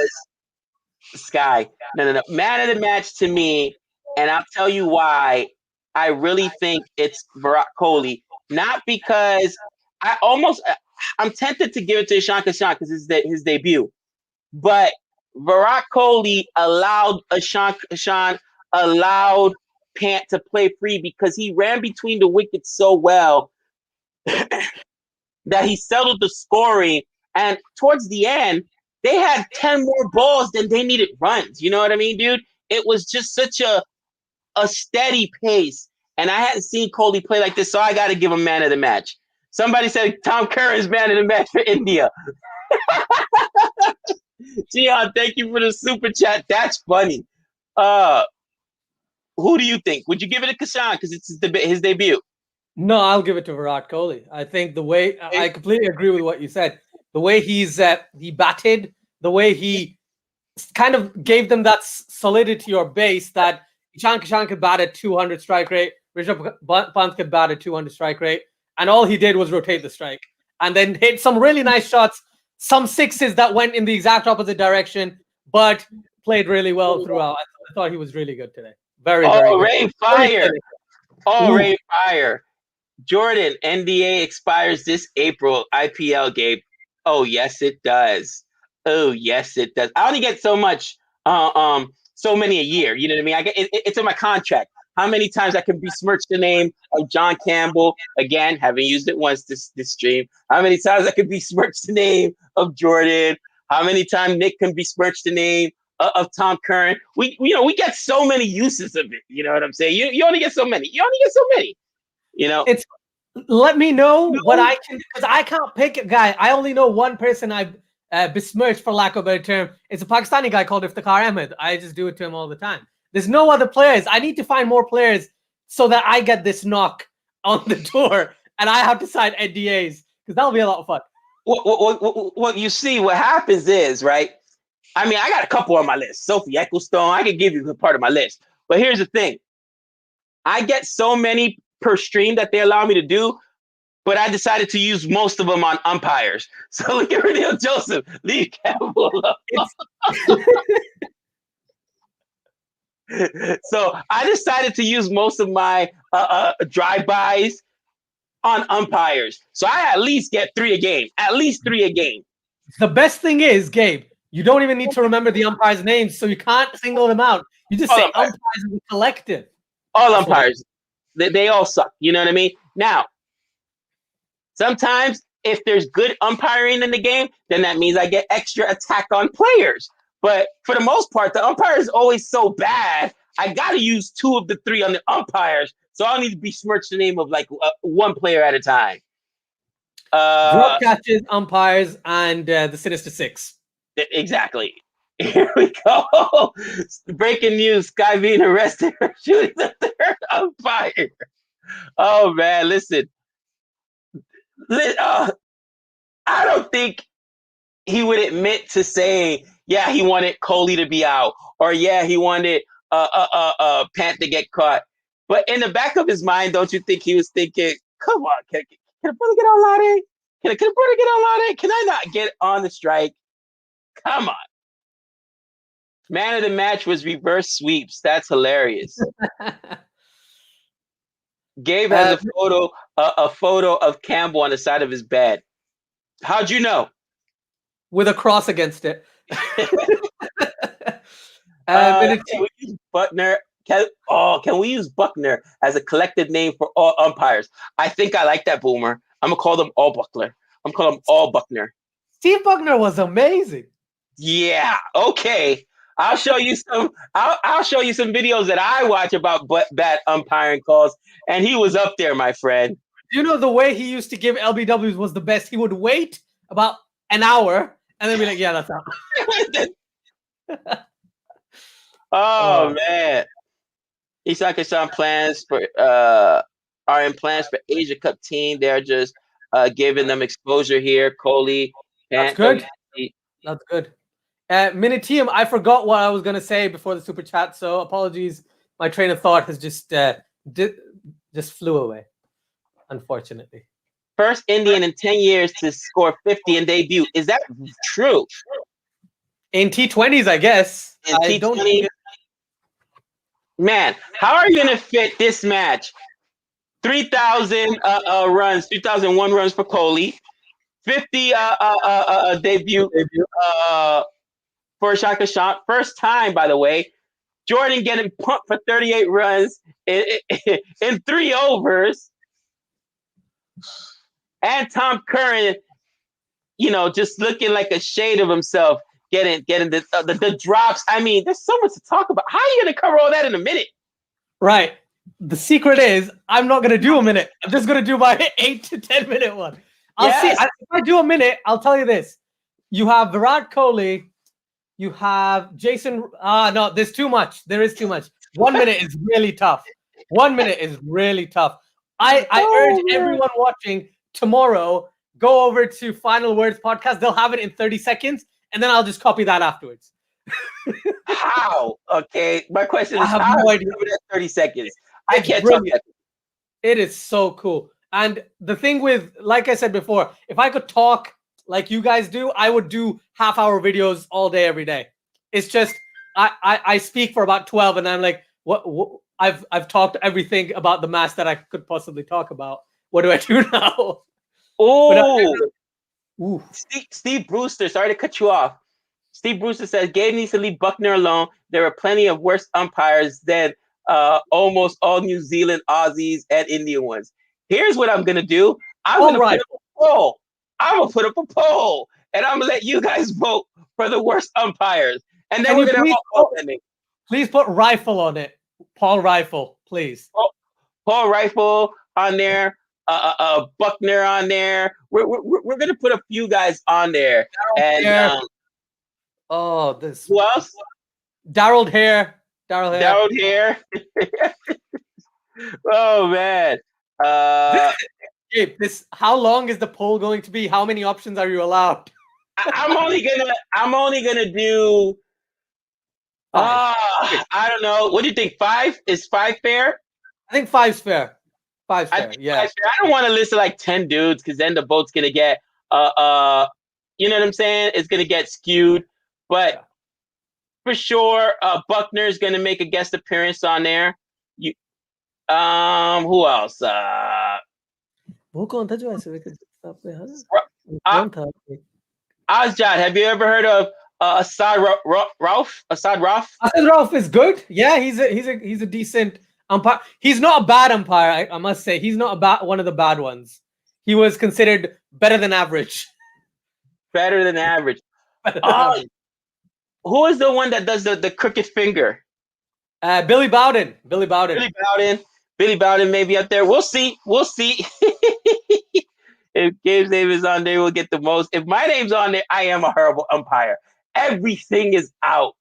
Sky. No. Man of the match to me, and I'll tell you why. I really think it's Virat Kohli, not because I'm tempted to give it to Kishan because it's his debut, but Virat Kohli allowed Kishan allowed Pant to play free because he ran between the wickets so well. That he settled the scoring, and towards the end, they had 10 more balls than they needed runs. You know what I mean, dude? It was just such a steady pace, and I hadn't seen Kohli play like this, so I got to give him man of the match. Somebody said Tom Curran's man of the match for India. Gian, thank you for the super chat. That's funny. Who do you think? Would you give it to Kishan because it's his debut? No, I'll give it to Virat Kohli. I think the way I completely agree with what you said. The way he batted, the way he kind of gave them that solidity or base that Kishan could bat at 200 strike rate, Rishabh Pant could bat at 200 strike rate, and all he did was rotate the strike and then hit some really nice shots, some sixes that went in the exact opposite direction, but played really well throughout. I thought he was really good today. Very good. Rain fire! Rain fire! Jordan, NDA expires this April. IPL, Gabe. Oh, yes, it does. Oh, yes, it does. I only get so much, so many a year. You know what I mean? I get it's in my contract. How many times I can besmirch the name of John Campbell? Again, haven't used it once this stream. How many times I can besmirch the name of Jordan? How many times Nick can besmirch the name of Tom Curran? We get so many uses of it. You know what I'm saying? You only get so many. You know, let me know what I can, because I can't pick a guy. I only know one person I've besmirched, for lack of a better term. It's a Pakistani guy called Iftikhar Ahmed. I just do it to him all the time. There's no other players. I need to find more players so that I get this knock on the tour and I have to sign NDAs, because that'll be a lot of fun. Well, you see, what happens is, right? I mean, I got a couple on my list. Sophie Ecclestone, I could give you a part of my list. But here's the thing. I get so many per stream that they allow me to do, but I decided to use most of them on umpires. So look at Renil Joseph, leave Campbell alone. So I decided to use most of my drive-bys on umpires. So I at least get 3 a game. At least 3 a game. The best thing is, Gabe, you don't even need to remember the umpires' names, so you can't single them out. You just say umpires as a collective. All umpires. They all suck. You know what I mean? Now, sometimes if there's good umpiring in the game, then that means I get extra attack on players. But for the most part, the umpire is always so bad. I got to use 2 of the 3 on the umpires. So I'll need to besmirch the name of like 1 player at a time. Drop catches, umpires, and the Sinister Six. Exactly. Here we go. Breaking news: Sky being arrested for shooting the 3rd umpire. Oh man, listen. I don't think he would admit to saying, yeah, he wanted Kohli to be out, or yeah, he wanted Pant to get caught. But in the back of his mind, don't you think he was thinking, come on, can a brother get on line? Can a brother get on line? Can I not get on the strike? Come on. Man of the match was reverse sweeps. That's hilarious. Gabe has a photo of Campbell on the side of his bed. How'd you know? With a cross against it. Can we use Buckner? Can we use Buckner as a collective name for all umpires? I think I like that, Boomer. I'm gonna call them all Buckler. I'm calling them all Buckner. Steve Buckner was amazing. Yeah. Okay. I'll show you some. I'll show you some videos that I watch about bad umpiring calls, and he was up there, my friend. You know, the way he used to give LBWs was the best. He would wait about an hour and then be like, "Yeah, that's out." Oh man. Isak Kishan plans for are in plans for Asia Cup team. They're just giving them exposure here. Kohli. That's good. That's good. Miniteum, I forgot what I was going to say before the super chat, so apologies. My train of thought has just flew away, unfortunately. First Indian in 10 years to score 50 in debut. Is that true? In T20s, I guess. In T20, man, how are you going to fit this match? 3,000 runs, 3,001 runs for Kohli, 50 debut for Shaka Shot. First time, by the way. Jordan getting pumped for 38 runs in 3 overs. And Tom Curran, just looking like a shade of himself, getting the drops. I mean, there's so much to talk about. How are you going to cover all that in a minute? Right. The secret is I'm not going to do a minute. I'm just going to do my 8 to 10 minute one. I'll see. If I do a minute, I'll tell you this. You have Virat Kohli. You have Jason. No, there's too much. There is too much. 1 minute is really tough. 1 minute is really tough. I urge everyone watching tomorrow, go over to Final Words Podcast. They'll have it in 30 seconds, and then I'll just copy that afterwards. How? Okay. My question is, I have no idea. 30 seconds. I can't talk that. It is so cool. And the thing with, like I said before, if I could talk like you guys do, I would do half-hour videos all day, every day. It's just I speak for about 12, and I'm like, what I've talked everything about the match that I could possibly talk about. What do I do now? Oh, Steve Brewster. Sorry to cut you off. Steve Brewster says Gabe needs to leave Buckner alone. There are plenty of worse umpires than almost all New Zealand, Aussies, and Indian ones. Here's what I'm gonna do. I'm gonna put up a poll. I'm gonna put up a poll, and I'm gonna let you guys vote for the worst umpires. And then we're gonna please put Rifle on it. Paul Rifle, please. Paul Rifle on there. Buckner on there. We're gonna put a few guys on there. Who else? Daryl Hare. Oh man. Gabe, how long is the poll going to be? How many options are you allowed? I'm only gonna do I don't know. What do you think? 5? Is 5 fair? I think 5's fair. 5's fair. Yeah. 5's fair. I don't want to list like 10 dudes because then the vote's gonna get you know what I'm saying? It's gonna get skewed. But for sure. Buckner's gonna make a guest appearance on there. You, who else? Asjad, have you ever heard of Asad Rauf? Asad Rauf? Asad Rauf is good. Yeah, he's a decent umpire. He's not a bad umpire, I must say. He's not one of the bad ones. He was considered better than average. Better than average. Who is the one that does the crooked finger? Billy Bowden. Billy Bowden may be up there. We'll see. If Gabe's name is on there, we'll get the most. If my name's on there, I am a horrible umpire. Everything is out.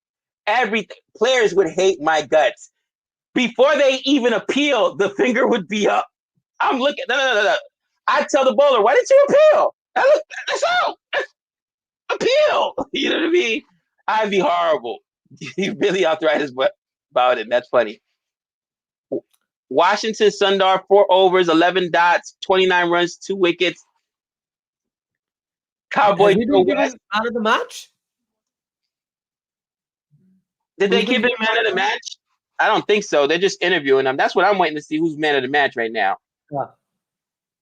Everything. Players would hate my guts. Before they even appeal, the finger would be up. I'm looking. No. I tell the bowler, why didn't you appeal? That's out. Appeal. You know what I mean? I'd be horrible. Really arthritis about it. That's funny. Washington Sundar, 4 overs, 11 dots, 29 runs, 2 wickets. Cowboy Joe West out of the match. Did they give him man of the match? I don't think so. They're just interviewing him. That's what I'm waiting to see who's man of the match right now. Yeah.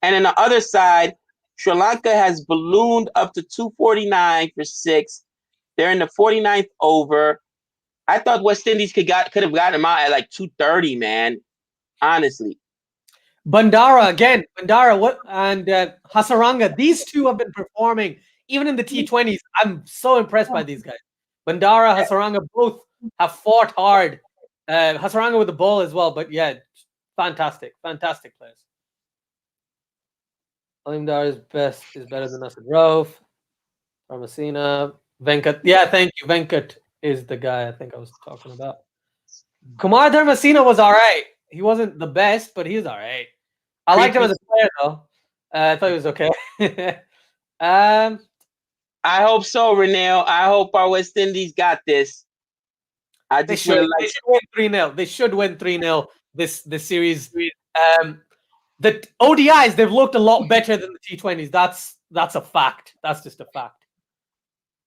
And on the other side, Sri Lanka has ballooned up to 249 for 6. They're in the 49th over. I thought West Indies could have gotten him out at like 230, man. Honestly. Bandara again. Bandara and Hasaranga. These two have been performing even in the T20s. I'm so impressed by these guys. Bandara, Hasaranga both have fought hard. Hasaranga with the ball as well, but yeah, fantastic players. Alimdar is better than Asad Rauf. Parmasina, Venkat. Yeah, thank you. Venkat is the guy I think I was talking about. Kumar Dharmasena was all right. He wasn't the best, but he's all right. I liked him as a player, though. I thought he was okay. I hope so, Renell. I hope our West Indies got this. They should win 3-0. They should win 3-0 this series. The ODIs, they've looked a lot better than the T20s. That's a fact. That's just a fact.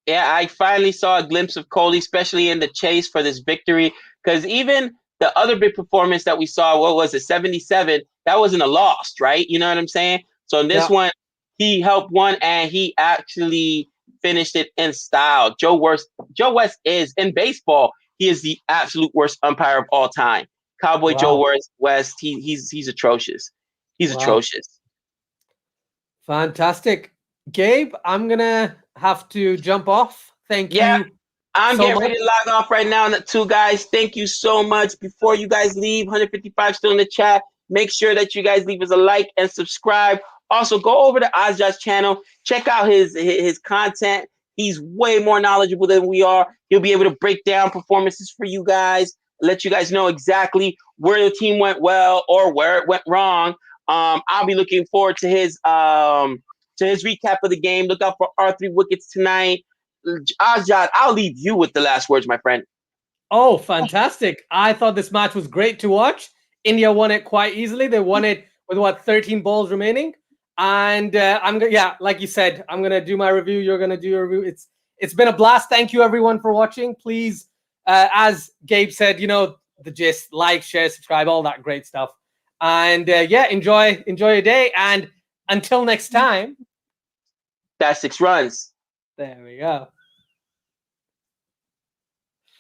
Yeah, I finally saw a glimpse of Kohli, especially in the chase for this victory, because even the other big performance that we saw, what was it, 77, that wasn't a loss, right? You know what I'm saying? So in this one, he helped one, and he actually finished it in style. Joe West is, in baseball, he is the absolute worst umpire of all time. Cowboy Joe West, he's atrocious. He's atrocious. Fantastic. Gabe, I'm going to have to jump off. Thank you. I'm getting ready to log off right now. Too, guys, thank you so much. Before you guys leave, 155 still in the chat. Make sure that you guys leave us a like and subscribe. Also, go over to Asjad's channel. Check out his content. He's way more knowledgeable than we are. He'll be able to break down performances for you guys, let you guys know exactly where the team went well or where it went wrong. I'll be looking forward to his recap of the game. Look out for our 3 wickets tonight. Asjad, I'll leave you with the last words, my friend. Oh, fantastic. I thought this match was great to watch. India won it quite easily. They won it with 13 balls remaining. And like you said, I'm gonna do my review. You're gonna do your review. It's been a blast. Thank you everyone for watching. Please, as Gabe said, the gist, like, share, subscribe, all that great stuff. And enjoy your day. And until next time, that's 6 runs. There we go.